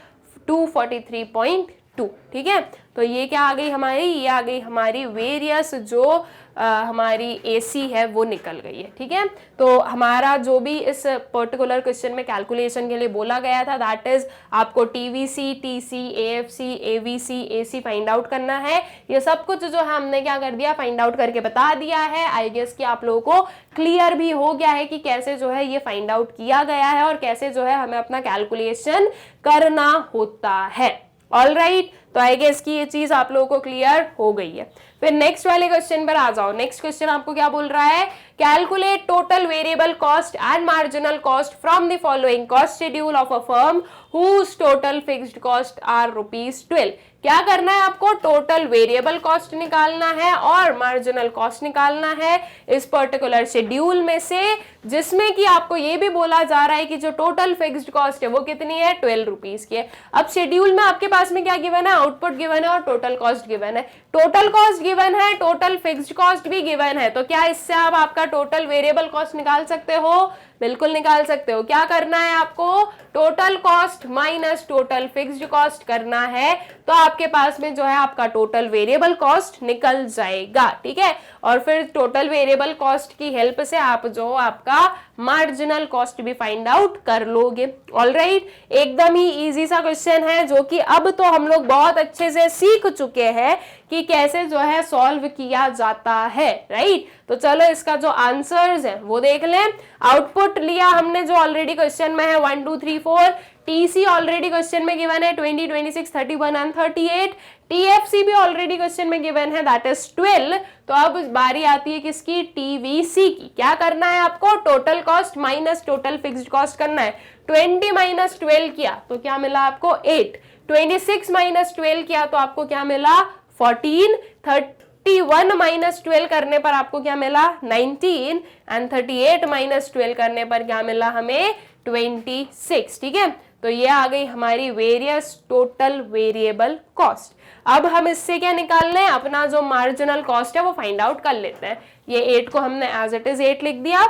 243.2। ठीक है, तो ये क्या आ गई हमारी, ये आ गई हमारी वेरियस जो हमारी एसी है वो निकल गई है। ठीक है, तो हमारा जो भी इस पर्टिकुलर क्वेश्चन में कैलकुलेशन के लिए बोला गया था दैट इज आपको TVC, TC, AFC, AVC, AC find out करना है। ये सब कुछ जो है हमने क्या कर दिया, फाइंड आउट करके बता दिया है। आई गेस कि आप लोगों को क्लियर भी हो गया है कि कैसे जो है ये फाइंड आउट किया गया है और कैसे जो है हमें अपना कैलकुलेशन करना होता है। ऑलराइट, तो आई गेस कि ये चीज आप लोगों को क्लियर हो गई है। फिर नेक्स्ट वाले क्वेश्चन पर आ जाओ। नेक्स्ट क्वेश्चन आपको क्या बोल रहा है, calculate total variable cost and marginal cost from the following cost schedule of a firm whose total fixed cost are ₹12। क्या करना है आपको, टोटल वेरिएबल कॉस्ट निकालना है और मार्जिनल कॉस्ट निकालना है इस पर्टिकुलर शेड्यूल में से, जिसमें कि आपको ये भी बोला जा रहा है कि जो टोटल फिक्स्ड कॉस्ट है वो कितनी है, ₹12 की है। अब शेड्यूल में आपके पास में क्या गिवन है, आउटपुट गिवन है और टोटल कॉस्ट गिवन है। टोटल कॉस्ट गिवन है, टोटल फिक्स्ड कॉस्ट भी गिवन है, तो क्या इससे आप आपका टोटल वेरिएबल कॉस्ट निकाल सकते हो, बिल्कुल निकाल सकते हो। क्या करना है आपको, total cost minus total fixed cost करना है, तो आपके पास में जो है आपका टोटल वेरिएबल कॉस्ट निकल जाएगा। ठीक है, और फिर टोटल वेरिएबल कॉस्ट की हेल्प से आप जो आपका मार्जिनल कॉस्ट भी फाइंड आउट कर लोगे। ऑलराइट, एकदम ही इजी सा क्वेश्चन है जो कि अब तो हम लोग बहुत अच्छे से सीख चुके हैं कि कैसे जो है सॉल्व किया जाता है। राइट, तो चलो इसका जो आंसर्स है वो देख लें। आउटपुट लिया हमने जो ऑलरेडी क्वेश्चन में है 1 2 3 4। टीसी ऑलरेडी क्वेश्चन में गिवन है 20, 26, 31 एंड 38। टीएफसी भी ऑलरेडी क्वेश्चन में गिवन है दैट इज 12। तो अब बारी आती है किसकी, टीवीसी की। क्या करना है आपको, total cost minus total fixed cost करना है। 20 माइनस 12 किया तो क्या मिला आपको 8। 26 माइनस 12 किया तो आपको क्या मिला 14। 31 माइनस 12 करने पर आपको क्या मिला 19 एंड 38 माइनस 12 करने पर क्या मिला हमें 26। ठीक है, तो ये आ गई हमारी वेरियस टोटल वेरिएबल कॉस्ट। अब हम इससे क्या निकाल लें, अपना जो मार्जिनल कॉस्ट है वो फाइंड आउट कर लेते हैं। ये 8 को हमने एज इट इज 8 लिख दिया।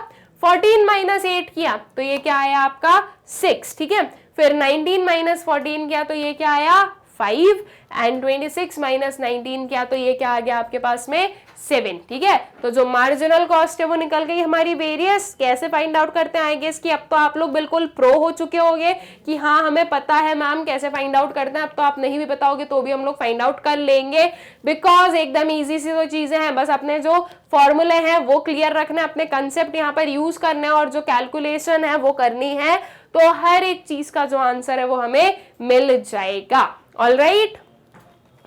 14 माइनस 8 किया तो ये क्या आया आपका 6। ठीक है, फिर 19 माइनस 14 किया तो ये क्या आया 5 एंड 26 माइनस 19 किया तो ये क्या आ गया आपके पास में 7। ठीक है, तो जो मार्जिनल कॉस्ट है वो निकल गई हमारी वेरियस। कैसे फाइंड आउट करते हैं, आई गेस कि अब तो आप लोग बिल्कुल प्रो हो चुके होंगे कि हाँ हमें पता है मैम कैसे फाइंड आउट करते हैं। अब तो आप नहीं भी बताओगे तो भी हम लोग फाइंड आउट कर लेंगे, बिकॉज एकदम इजी सी तो चीजें हैं। बस अपने जो फॉर्मूले हैं वो क्लियर रखना है, अपने कंसेप्ट यहाँ पर यूज करना है और जो कैलकुलेशन है वो करनी है, तो हर एक चीज का जो आंसर है वो हमें मिल जाएगा। ऑलराइट,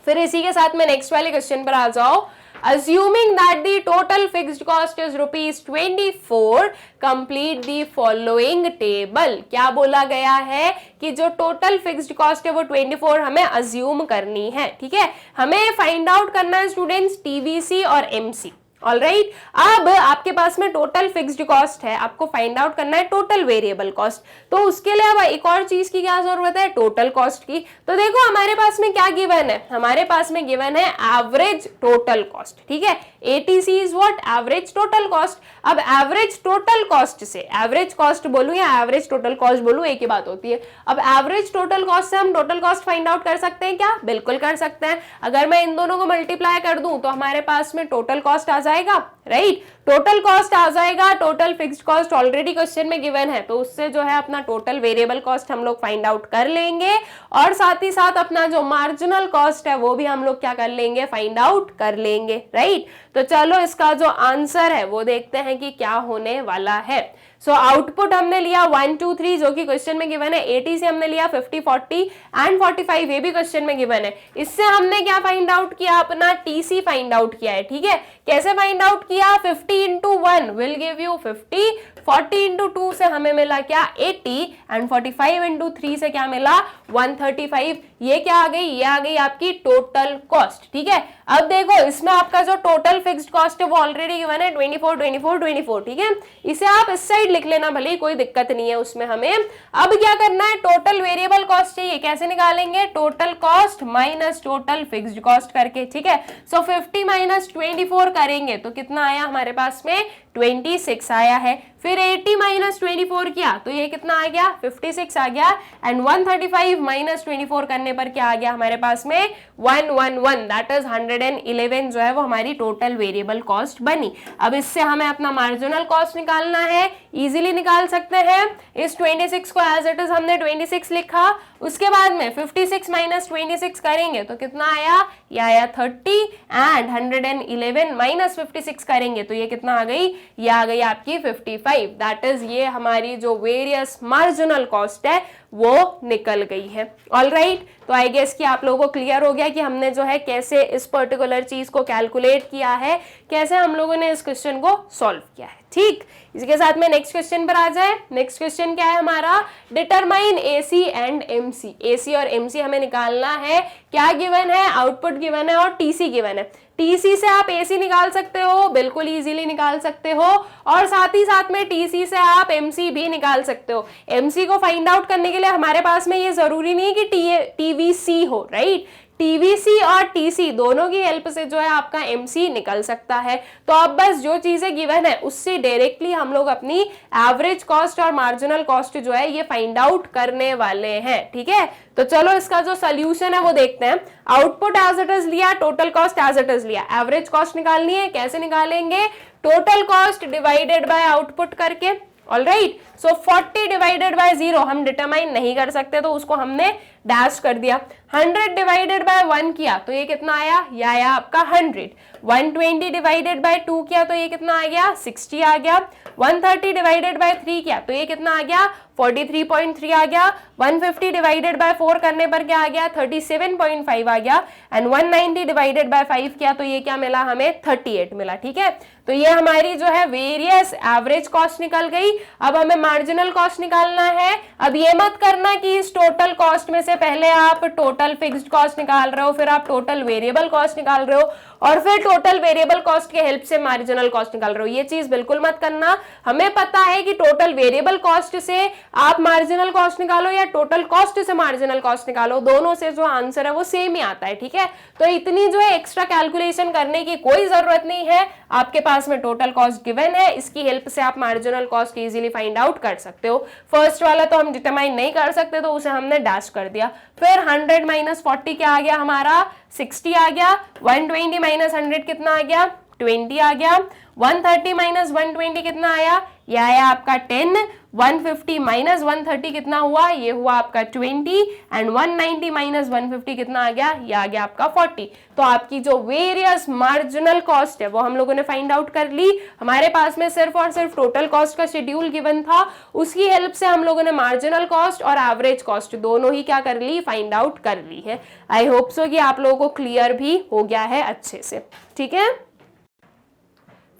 फिर इसी के साथ में नेक्स्ट वाले क्वेश्चन पर आ जाओ। Assuming that the total fixed cost is ₹24, complete the following table। क्या बोला गया है कि जो टोटल फिक्स्ड कॉस्ट है वो 24 हमें अज्यूम करनी है। ठीक है, हमें फाइंड आउट करना है स्टूडेंट्स टीवीसी और एमसी। ऑलराइट, अब आपके पास में टोटल फिक्स्ड कॉस्ट है, आपको फाइंड आउट करना है टोटल वेरिएबल कॉस्ट। तो उसके लिए अब एक और चीज की क्या जरूरत है, टोटल कॉस्ट की। तो देखो हमारे पास में क्या गिवन है, हमारे पास में गिवन है एवरेज टोटल कॉस्ट। ठीक है, ATC is what, average total cost. अब एवरेज टोटल कॉस्ट से, एवरेज कॉस्ट बोलूं या एवरेज टोटल कॉस्ट बोलूं एक ही बात होती है। अब एवरेज टोटल कॉस्ट से हम टोटल कॉस्ट फाइंड आउट कर सकते हैं क्या, बिल्कुल कर सकते हैं। अगर मैं इन दोनों को मल्टीप्लाई कर दूं तो हमारे पास में टोटल कॉस्ट आ जाएगा। राइट। टोटल कॉस्ट आ जाएगा, total fixed cost already question में गिवन है, तो उससे जो है अपना टोटल वेरिएबल कॉस्ट हम लोग फाइंड आउट कर लेंगे, और साथ ही साथ अपना जो मार्जिनल कॉस्ट है वो भी हम लोग क्या कर लेंगे, फाइंड आउट कर लेंगे, राइट। तो चलो इसका जो आंसर है वो देखते हैं कि क्या होने वाला है। सो आउटपुट हमने लिया 1 2 3 जो कि क्वेश्चन में गिवन है, 80 से हमने लिया 50 40 एंड 45 ये भी क्वेश्चन में गिवन है। इससे हमने क्या फाइंड आउट किया, अपना टीसी फाइंड आउट किया है, ठीक है। कैसे फाइंड आउट किया, 50 into 1 will give you 50, 40 into 2 से हमें मिला क्या 80 एंड 45 इंटू 3 से क्या मिला 135। ये क्या आ गई, ये आ गई आपकी टोटल कॉस्ट, ठीक है। अब देखो इसमें आपका जो टोटल फिक्स्ड कॉस्ट है वो ऑलरेडी गिवन है 24 24 24, ठीक है। इसे आप इस साइड लिख लेना भले, कोई दिक्कत नहीं है उसमें हमें। अब क्या करना है, टोटल वेरिएबल कॉस्ट चाहिए, कैसे निकालेंगे, total cost minus total fixed cost करके, ठीक है। सो 50 माइनस 24 करेंगे तो कितना आया हमारे पास में 26 आया है। फिर 80 माइनस 24 किया तो ये कितना आ गया 56 आ गया, एंड 135 माइनस 24 करने पर क्या आ गया हमारे पास में 111, दैट इज 111 जो है वो हमारी टोटल वेरिएबल कॉस्ट बनी। अब इससे हमें अपना मार्जिनल कॉस्ट निकालना है, इजीली निकाल सकते हैं। इस 26 को एज इट इज हमने 26 लिखा, उसके बाद में 56 माइनस 26 करेंगे तो कितना आया, ये आया 30, एंड 111 माइनस 56 करेंगे तो ये कितना आ गई, ये आ गई आपकी 55, दैट इज ये हमारी जो वेरियस मार्जिनल कॉस्ट है वो निकल गई है। ऑल राइट, तो आई गेस कि आप लोगों को क्लियर हो गया कि हमने जो है कैसे इस पर्टिकुलर चीज को कैलकुलेट किया है, कैसे हम लोगों ने इस क्वेश्चन को सॉल्व किया है, ठीक। इसके साथ में नेक्स्ट क्वेश्चन पर आ जाए। नेक्स्ट क्वेश्चन क्या है हमारा, determine AC and MC. AC और एमसी हमें निकालना है, क्या गिवन है, आउटपुट गिवन है और टीसी गिवन है। टीसी से आप एसी निकाल सकते हो, बिल्कुल इजीली निकाल सकते हो, और साथ ही साथ में टीसी से आप एमसी भी निकाल सकते हो। एमसी को फाइंड आउट करने के लिए हमारे पास में ये जरूरी नहीं है कि टीवीसी हो, राइट। टीवीसी और टीसी दोनों की हेल्प से जो है आपका एमसी निकल सकता है। तो अब बस जो चीजें गिवन है उससे डायरेक्टली हम लोग अपनी एवरेज कॉस्ट और मार्जिनल कॉस्ट जो है ये फाइंड आउट करने वाले हैं, ठीक है। तो चलो इसका जो सोल्यूशन है वो देखते हैं। आउटपुट एज इट इज लिया, total cost as it is लिया, एवरेज कॉस्ट निकालनी है, कैसे निकालेंगे, total cost divided by output करके। All right, so 40 divided by 0 हम डिटरमाइन नहीं कर सकते तो उसको हमने डैश कर दिया। 100 डिवाइडेड बाय 1 किया तो ये कितना आया, ये आया आपका 100। 120 डिवाइडेड बाय 2 किया तो ये कितना आ गया 60 आ गया। 130 डिवाइडेड बाय 3 किया तो ये कितना आ गया 43.3 आ गया। 150 डिवाइडेड बाय 4 करने पर क्या आ गया 37.5 आ गया, एंड 190 डिवाइडेड बाय 5 किया तो ये क्या मिला हमें 38 मिला, ठीक है। तो ये हमारी जो है वेरियस एवरेज कॉस्ट निकल गई। अब हमें मार्जिनल कॉस्ट निकालना है। अब ये मत करना कि इस टोटल कॉस्ट में से पहले आप टोटल फिक्स्ड कॉस्ट निकाल रहे हो, फिर आप टोटल वेरिएबल कॉस्ट निकाल रहे हो, और फिर टोटल वेरिएबल कॉस्ट के हेल्प से मार्जिनल कॉस्ट निकाल रहे हो। ये चीज बिल्कुल मत करना। हमें पता है कि टोटल वेरिएबल कॉस्ट से आप मार्जिनल कॉस्ट निकालो या टोटल कॉस्ट से मार्जिनल कॉस्ट निकालो, दोनों से जो आंसर है वो सेम ही आता है, ठीक है। तो इतनी जो है एक्स्ट्रा कैलकुलेशन करने की कोई जरूरत नहीं है। आपके पास में टोटल कॉस्ट गिवन है, इसकी हेल्प से आप marginal cost easily find out कर सकते हो। फर्स्ट वाला तो हम डिटरमाइन नहीं कर सकते तो उसे हमने डैश कर दिया। फिर 100 माइनस 40 क्या आ गया हमारा 60 आ गया। 120 माइनस 100 कितना आ गया 20 आ गया। 130 माइनस 120 कितना आया, यह आया आपका 10। 150 माइनस 130 कितना हुआ, ये हुआ आपका 20, एंड 190 माइनस 150 कितना आ गया, ये आ गया आपका 40। तो आपकी जो वेरियस मार्जिनल कॉस्ट है वो हम लोगों ने फाइंड आउट कर ली। हमारे पास में सिर्फ और सिर्फ टोटल कॉस्ट का शेड्यूल गिवन था, उसकी हेल्प से हम लोगों ने मार्जिनल कॉस्ट और एवरेज कॉस्ट दोनों ही क्या कर ली, फाइंड आउट कर ली है। आई होप सो कि आप लोगों को क्लियर भी हो गया है अच्छे से, ठीक है।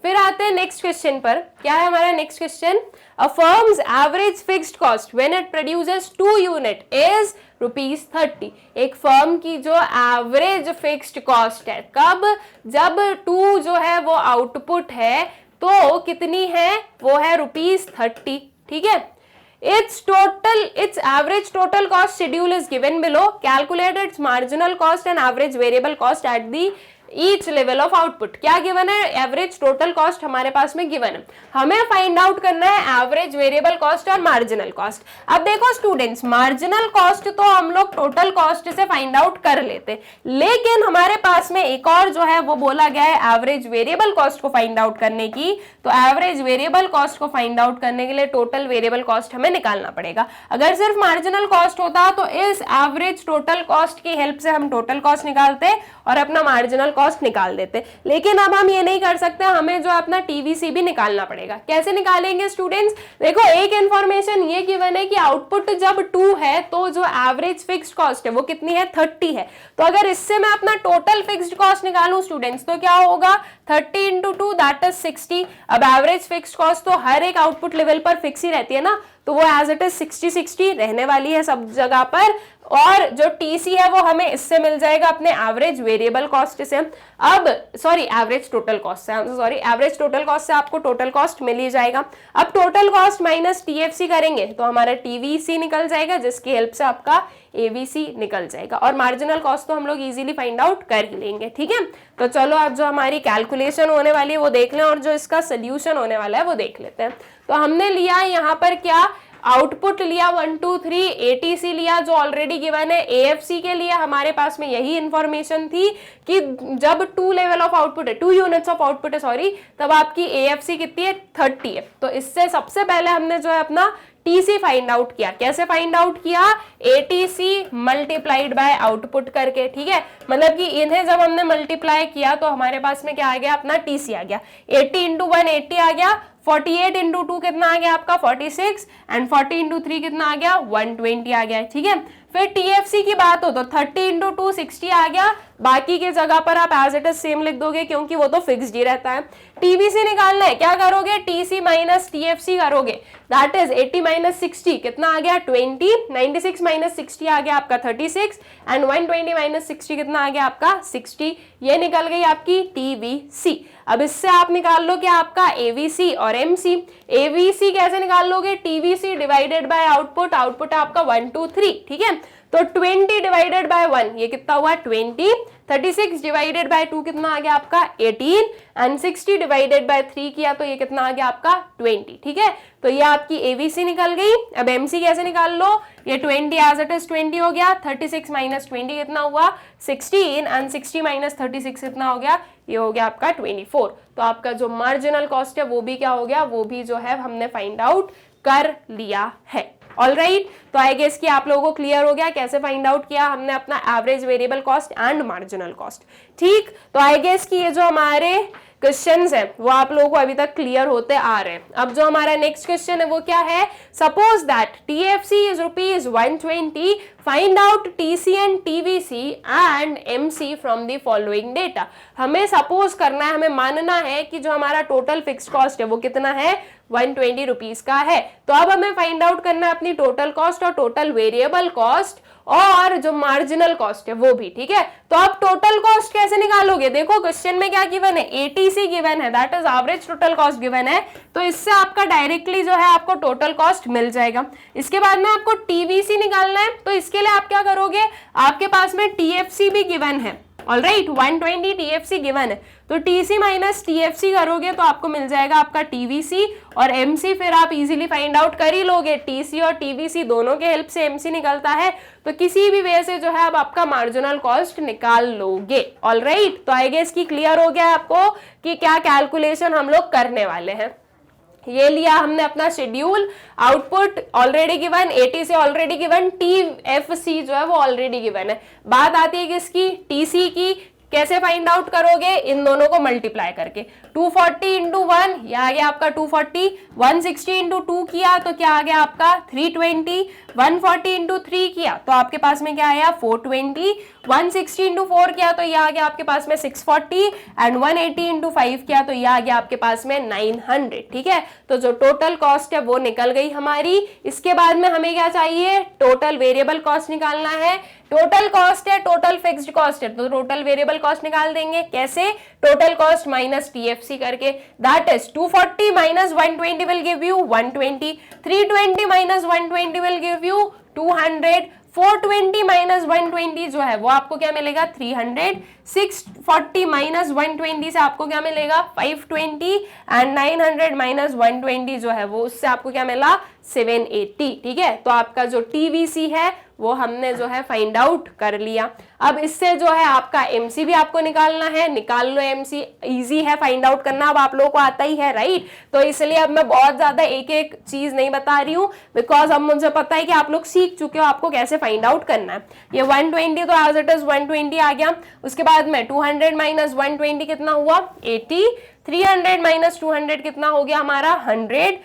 फिर आते हैं नेक्स्ट क्वेश्चन पर। क्या है हमारा next question, a firms average fixed cost when it produces 2 unit is ₹30। एक फर्म की जो एवरेज फिक्स्ड कॉस्ट है कब, जब 2 जो है वो आउटपुट है तो कितनी है, वो है ₹30, ठीक है। its average total cost schedule is given below. Calculate its marginal cost and average variable cost at the each level of output. क्या गिवन है? एवरेज टोटल कॉस्ट हमारे पास में गिवन है, हमें फाइंड आउट करना है एवरेज वेरिएबल कॉस्ट और मार्जिनल कॉस्ट। अब देखो स्टूडेंट्स, मार्जिनल कॉस्ट तो हम लोग टोटल कॉस्ट से फाइंड आउट कर लेते, लेकिन हमारे पास में एक और जो है वो बोला गया है एवरेज वेरिएबल कॉस्ट को फाइंड आउट करने की। तो एवरेज वेरिएबल कॉस्ट को फाइंड आउट करने के लिए टोटल वेरिएबल कॉस्ट हमें निकालना पड़ेगा। अगर सिर्फ मार्जिनल कॉस्ट होता तो इस एवरेज टोटल कॉस्ट की हेल्प से हम टोटल कॉस्ट निकालते और अपना मार्जिनल कॉस्ट निकाल देते, लेकिन अब हम ये नहीं कर सकते, हमें जो अपना टीवीसी भी निकालना पड़ेगा। कैसे निकालेंगे स्टूडेंट्स? देखो एक इंफॉर्मेशन ये गिवन है कि आउटपुट जब 2 है तो जो एवरेज फिक्स्ड कॉस्ट है वो कितनी है? 30 है। तो अगर इससे मैं अपना टोटल फिक्स्ड कॉस्ट निकालूं स्टूडेंट्स तो क्या होगा? 30 into 2 दैट इज 60। अब एवरेज फिक्स्ड कॉस्ट तो हर एक आउटपुट लेवल पर फिक्स ही रहती है ना, तो वो एज इट इज 60-60 रहने वाली है सब जगह पर, और जो टीसी है वो हमें इससे मिल जाएगा अपने एवरेज वेरिएबल कॉस्ट से। अब सॉरी एवरेज टोटल कॉस्ट से, सॉरी एवरेज टोटल कॉस्ट से आपको टोटल कॉस्ट मिल ही जाएगा। अब टोटल कॉस्ट माइनस टीएफसी करेंगे तो हमारा टीवीसी निकल जाएगा, जिसकी हेल्प से आपका एवीसी निकल जाएगा, और मार्जिनल कॉस्ट तो हम लोग इजीली फाइंड आउट कर ही लेंगे। ठीक है, तो चलो अब जो हमारी कैलकुलेशन होने वाली है वो देख लें, और जो इसका सोल्यूशन होने वाला है वो देख लेते हैं। तो हमने लिया यहाँ पर क्या? आउटपुट लिया 1 2 3, एटीसी लिया जो ऑलरेडी गिवन है, एएफसी के लिए हमारे पास में यही इंफॉर्मेशन थी कि जब 2 लेवल ऑफ आउटपुट है, 2 यूनिट्स ऑफ आउटपुट है सॉरी, तब आपकी एएफसी कितनी है? 30 है। तो इससे सबसे पहले हमने जो है अपना टीसी फाइंड आउट किया। कैसे फाइंड आउट किया? एटीसी मल्टीप्लाइड बाय आउटपुट करके। ठीक है, मतलब कि इन्हें जब हमने मल्टीप्लाई किया तो हमारे पास में क्या आ गया? अपना टीसी आ गया। 80 इंटू 1 80 आ गया, 48 इंटू 2 कितना आ गया आपका? 46, एंड 40 इंटू 3 कितना आ गया? 120 आ गया। ठीक है, फिर टीएफसी की बात हो तो 30 इंटू 2 60 आ गया, बाकी के जगह पर आप एज इट इज सेम लिख दोगे क्योंकि वो तो फिक्स्ड ही रहता है। टीवीसी निकालना है, क्या करोगे? टीसी माइनस टीएफसी करोगे, दैट इज 80 माइनस 60 कितना आ गया? 20, 96 माइनस 60 आ गया आपका 36, एंड 120 माइनस 60 कितना आ गया आपका? 60। ये निकल गई आपकी टीवीसी। अब इससे आप निकाल लो क्या? आपका एवीसी और एमसी। एवीसी कैसे निकाल लोगे? TVC divided by output, output आपका 1 2 3। ठीक है, तो 20 डिवाइडेड बाय 1 ये कितना हुआ? 20। 36 डिवाइडेड बाय 2 कितना आ गया आपका? 18, एंड 60 डिवाइडेड बाय 3 किया तो ये कितना आ गया आपका? 20। ठीक है, तो ये आपकी एवीसी निकल गई। अब एमसी कैसे निकाल लो? ये 20 एज इट इज 20 हो गया, 36 माइनस 20 कितना हुआ? 16, एंड 60 माइनस 36 कितना हो गया? ये हो गया आपका 24। तो आपका जो मार्जिनल कॉस्ट है वो भी क्या हो गया? वो भी जो है हमने फाइंड आउट कर लिया है। ऑलराइट, तो आई गेस कि आप लोगों को क्लियर हो गया कैसे फाइंड आउट किया हमने अपना average variable cost and marginal cost. ठीक, तो आई गेस कि ये जो हमारे क्वेश्चंस है वो आप लोगों को अभी तक क्लियर होते आ रहे हैं। अब जो हमारा नेक्स्ट क्वेश्चन है वो क्या है? Suppose that TFC is ₹120, find out TC and TVC and MC from the following data. हमें सपोज करना है, हमें मानना है कि जो हमारा टोटल फिक्स्ड कॉस्ट है वो कितना है? 120 रुपीज का है। तो अब हमें फाइंड आउट करना है अपनी टोटल कॉस्ट और टोटल वेरिएबल कॉस्ट और जो मार्जिनल कॉस्ट है वो भी। ठीक है, तो आप टोटल कॉस्ट कैसे निकालोगे? देखो क्वेश्चन में क्या गिवन है? एटीसी गिवन है, that is average total cost given है, तो इससे आपका डायरेक्टली जो है आपको टोटल कॉस्ट मिल जाएगा। इसके बाद में आपको टीवीसी निकालना है, तो इसके लिए आप क्या करोगे? आपके पास में टीएफसी भी गिवन है, ऑलराइट 120 टीएफसी गिवन है, तो टीसी माइनस टीएफसी करोगे तो आपको मिल जाएगा आपका टीवीसी और एमसी। फिर आप इजीली फाइंड आउट कर ही लोगे, टीसी और टीवीसी दोनों के हेल्प से एमसी निकलता है, तो किसी भी वे से जो है आप आपका मार्जिनल कॉस्ट निकाल लोगे। ऑलराइट, तो आई गेस कि क्लियर हो गया आपको कि क्या कैलकुलेशन हम लोग करने वाले हैं। ये लिया हमने अपना schedule, output already given, eighty से ऑलरेडी गिवन, टीएफसी जो है वो ऑलरेडी गिवन है। बात आती है किसकी? टीसी की। कैसे फाइंड आउट करोगे? इन दोनों को मल्टीप्लाई करके। 240 इंटू 1 ये आ गया आपका 240, 160 इंटू 2 किया तो क्या आ गया आपका 320, 140 इंटू 3 किया तो आपके पास में क्या आया 420, 160 इंटू 4 किया तो ये आ गया आपके पास में 640 एंड 180 इंटू 5 किया तो ये आ गया आपके पास में 900। ठीक है, तो जो टोटल कॉस्ट है वो निकल गई हमारी। इसके बाद में हमें क्या चाहिए? टोटल वेरिएबल कॉस्ट निकालना है। टोटल कॉस्ट है, टोटल फिक्स्ड कॉस्ट है, तो टोटल वेरिएबल कॉस्ट निकाल देंगे। कैसे? टोटल कॉस्ट माइनस टीएफसी करके, that is 240 minus 120 will give you 120, 320 minus 120 will give you 200, 420 minus 120 जो है वो आपको क्या मिलेगा 300, 640 माइनस 120 से आपको क्या मिलेगा 520 एंड 900 माइनस 120 जो है वो उससे आपको क्या मिला 780। ठीक है, तो आपका जो टीवीसी है वो हमने जो है फाइंड आउट कर लिया। अब इससे जो है आपका एमसी भी आपको निकालना है, निकाल लो एमसी, इजी है फाइंड आउट करना, अब आप लोगों को आता ही है राइट। तो इसलिए अब मैं बहुत ज्यादा एक एक चीज नहीं बता रही हूँ, बिकॉज अब मुझे पता है कि आप लोग सीख चुके हो आपको कैसे फाइंड आउट करना है। ये 120 तो एज इट इज 120 आ गया। उसके बाद में 200 माइनस 120 कितना हुआ 80, 300 माइनस 200 कितना हो गया हमारा 100,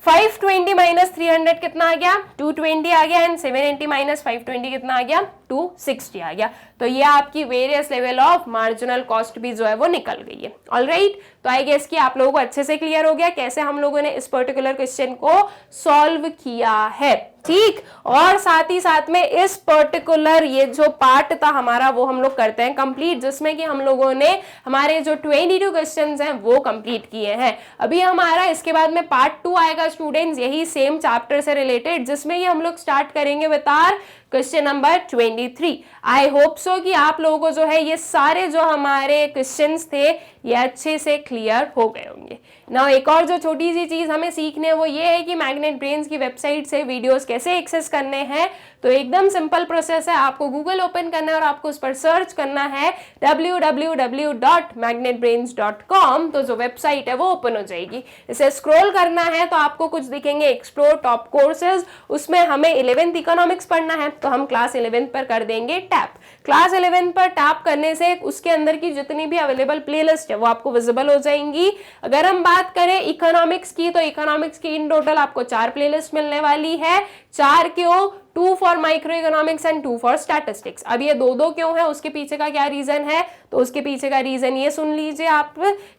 520 माइनस 300 कितना आ गया 220 आ गया, एंड 780 माइनस 520 कितना आ गया 260 आ गया। तो ये आपकी various level of marginal cost भी जो है वो निकल गई है। ऑलराइट, तो आई गेस कि आप लोगों को अच्छे से क्लियर हो गया कैसे हम लोगों ने इस पर्टिकुलर क्वेश्चन को सॉल्व किया है। ठीक, और साथ ही साथ में इस पर्टिकुलर ये जो पार्ट था हमारा वो हम लोग करते हैं कंप्लीट, जिसमें कि हम लोगों ने हमारे जो 22 क्वेश्चंस हैं वो कंप्लीट किए हैं। अभी हमारा इसके बाद में पार्ट 2 आएगा स्टूडेंट्स, यही सेम चैप्टर से रिलेटेड, जिसमें ये हम लोग स्टार्ट करेंगे with our question number 23। I hope so कि आप लोगों को जो है ये सारे जो हमारे क्वेश्चंस थे ये अच्छे से क्लियर हो गए होंगे ना। एक और जो छोटी सी चीज हमें सीखने है वो ये है कि मैग्नेट ब्रेन्स की वेबसाइट से वीडियोस कैसे एक्सेस करने हैं। तो एकदम सिंपल प्रोसेस है, आपको गूगल ओपन करना है और आपको उस पर सर्च करना है www.magnetbrains.com, तो जो वेबसाइट है वो ओपन हो जाएगी। इसे स्क्रॉल करना है तो आपको कुछ दिखेंगे एक्सप्लोर टॉप कोर्सेज, उसमें हमें 11th इकोनॉमिक्स पढ़ना है तो हम क्लास 11 पर कर देंगे टैप। क्लास 11 पर टैप करने से उसके अंदर की जितनी भी अवेलेबल प्लेलिस्ट है वो आपको विजिबल हो जाएंगी। अगर हम बात करें इकोनॉमिक्स की, तो इकोनॉमिक्स की इन टोटल आपको 4 प्लेलिस्ट मिलने वाली है। 4 क्यों, 2 for micro economics and 2 for statistics. अब ये दो क्यों है, उसके पीछे का क्या रीजन है, तो उसके पीछे का रीजन ये सुन लीजिए आप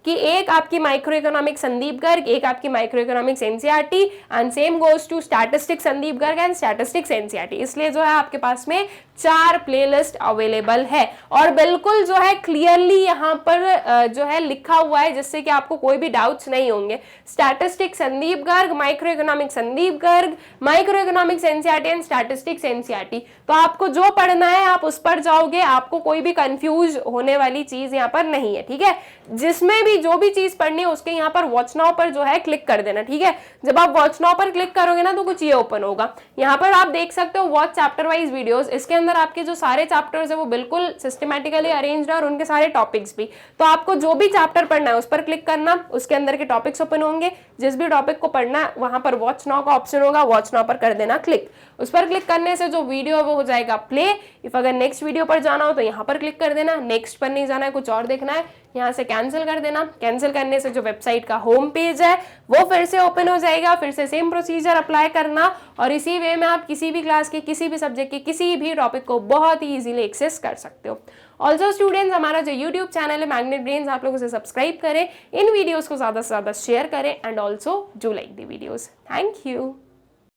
कि एक आपकी माइक्रो इकोनॉमिक्स संदीप गर्ग, एक आपकी micro economics NCERT, and same goes to statistics Sandeep Garg and statistics NCERT. इसलिए जो है आपके पास में 4 प्लेलिस्ट अवेलेबल है और बिल्कुल जो है क्लियरली यहाँ पर जो है लिखा हुआ है, जिससे कि आपको कोई भी डाउट्स नहीं होंगे। Statistics Sandeep Garg, micro economics Sandeep Garg, micro economics NCERT and statistics NCERT. तो आपको जो पढ़ना है आप उस पर जाओगे, आपको कोई भी कंफ्यूज होने वाली चीज यहाँ पर नहीं है। ठीक है, जिसमें भी जो भी चीज पढ़नी है उसके यहाँ पर वॉच नाउ पर जो है क्लिक कर देना। ठीक है, जब आप वॉच नाउ पर क्लिक करोगे ना तो कुछ ये ओपन होगा। यहाँ पर आप देख सकते हो वॉच चैप्टर वाइज वीडियोस, इसके अंदर आपके जो सारे चैप्टर्स है वो बिल्कुल सिस्टमैटिकली अरेंज्ड है और उनके सारे टॉपिक्स भी। तो आपको जो भी चैप्टर पढ़ना है उस पर क्लिक करना, उसके अंदर के टॉपिक्स ओपन होंगे। जिस भी टॉपिक को पढ़ना है वहां पर वॉच नाउ का ऑप्शन होगा, वॉच नाउ पर कर देना क्लिक। उस पर क्लिक करने से जो वीडियो है वो हो जाएगा प्ले। इफ अगर नेक्स्ट वीडियो पर जाना हो तो यहाँ पर क्लिक कर देना, नेक्स्ट पर नहीं जाना है कुछ और देखना है यहाँ से कैंसिल कर देना। कैंसिल करने से जो वेबसाइट का होम पेज है वो फिर से ओपन हो जाएगा, फिर से सेम प्रोसीजर अप्लाई करना और इसी वे में आप किसी भी क्लास के किसी भी सब्जेक्ट के किसी भी टॉपिक को बहुत ही इजीली एक्सेस कर सकते हो। ऑल्सो स्टूडेंट्स, हमारा जो यूट्यूब चैनल है मैग्नेट ब्रेन्स, आप लोग उसे सब्सक्राइब करें, इन वीडियोस को ज़्यादा से ज़्यादा शेयर करें and also do like the videos. Thank you.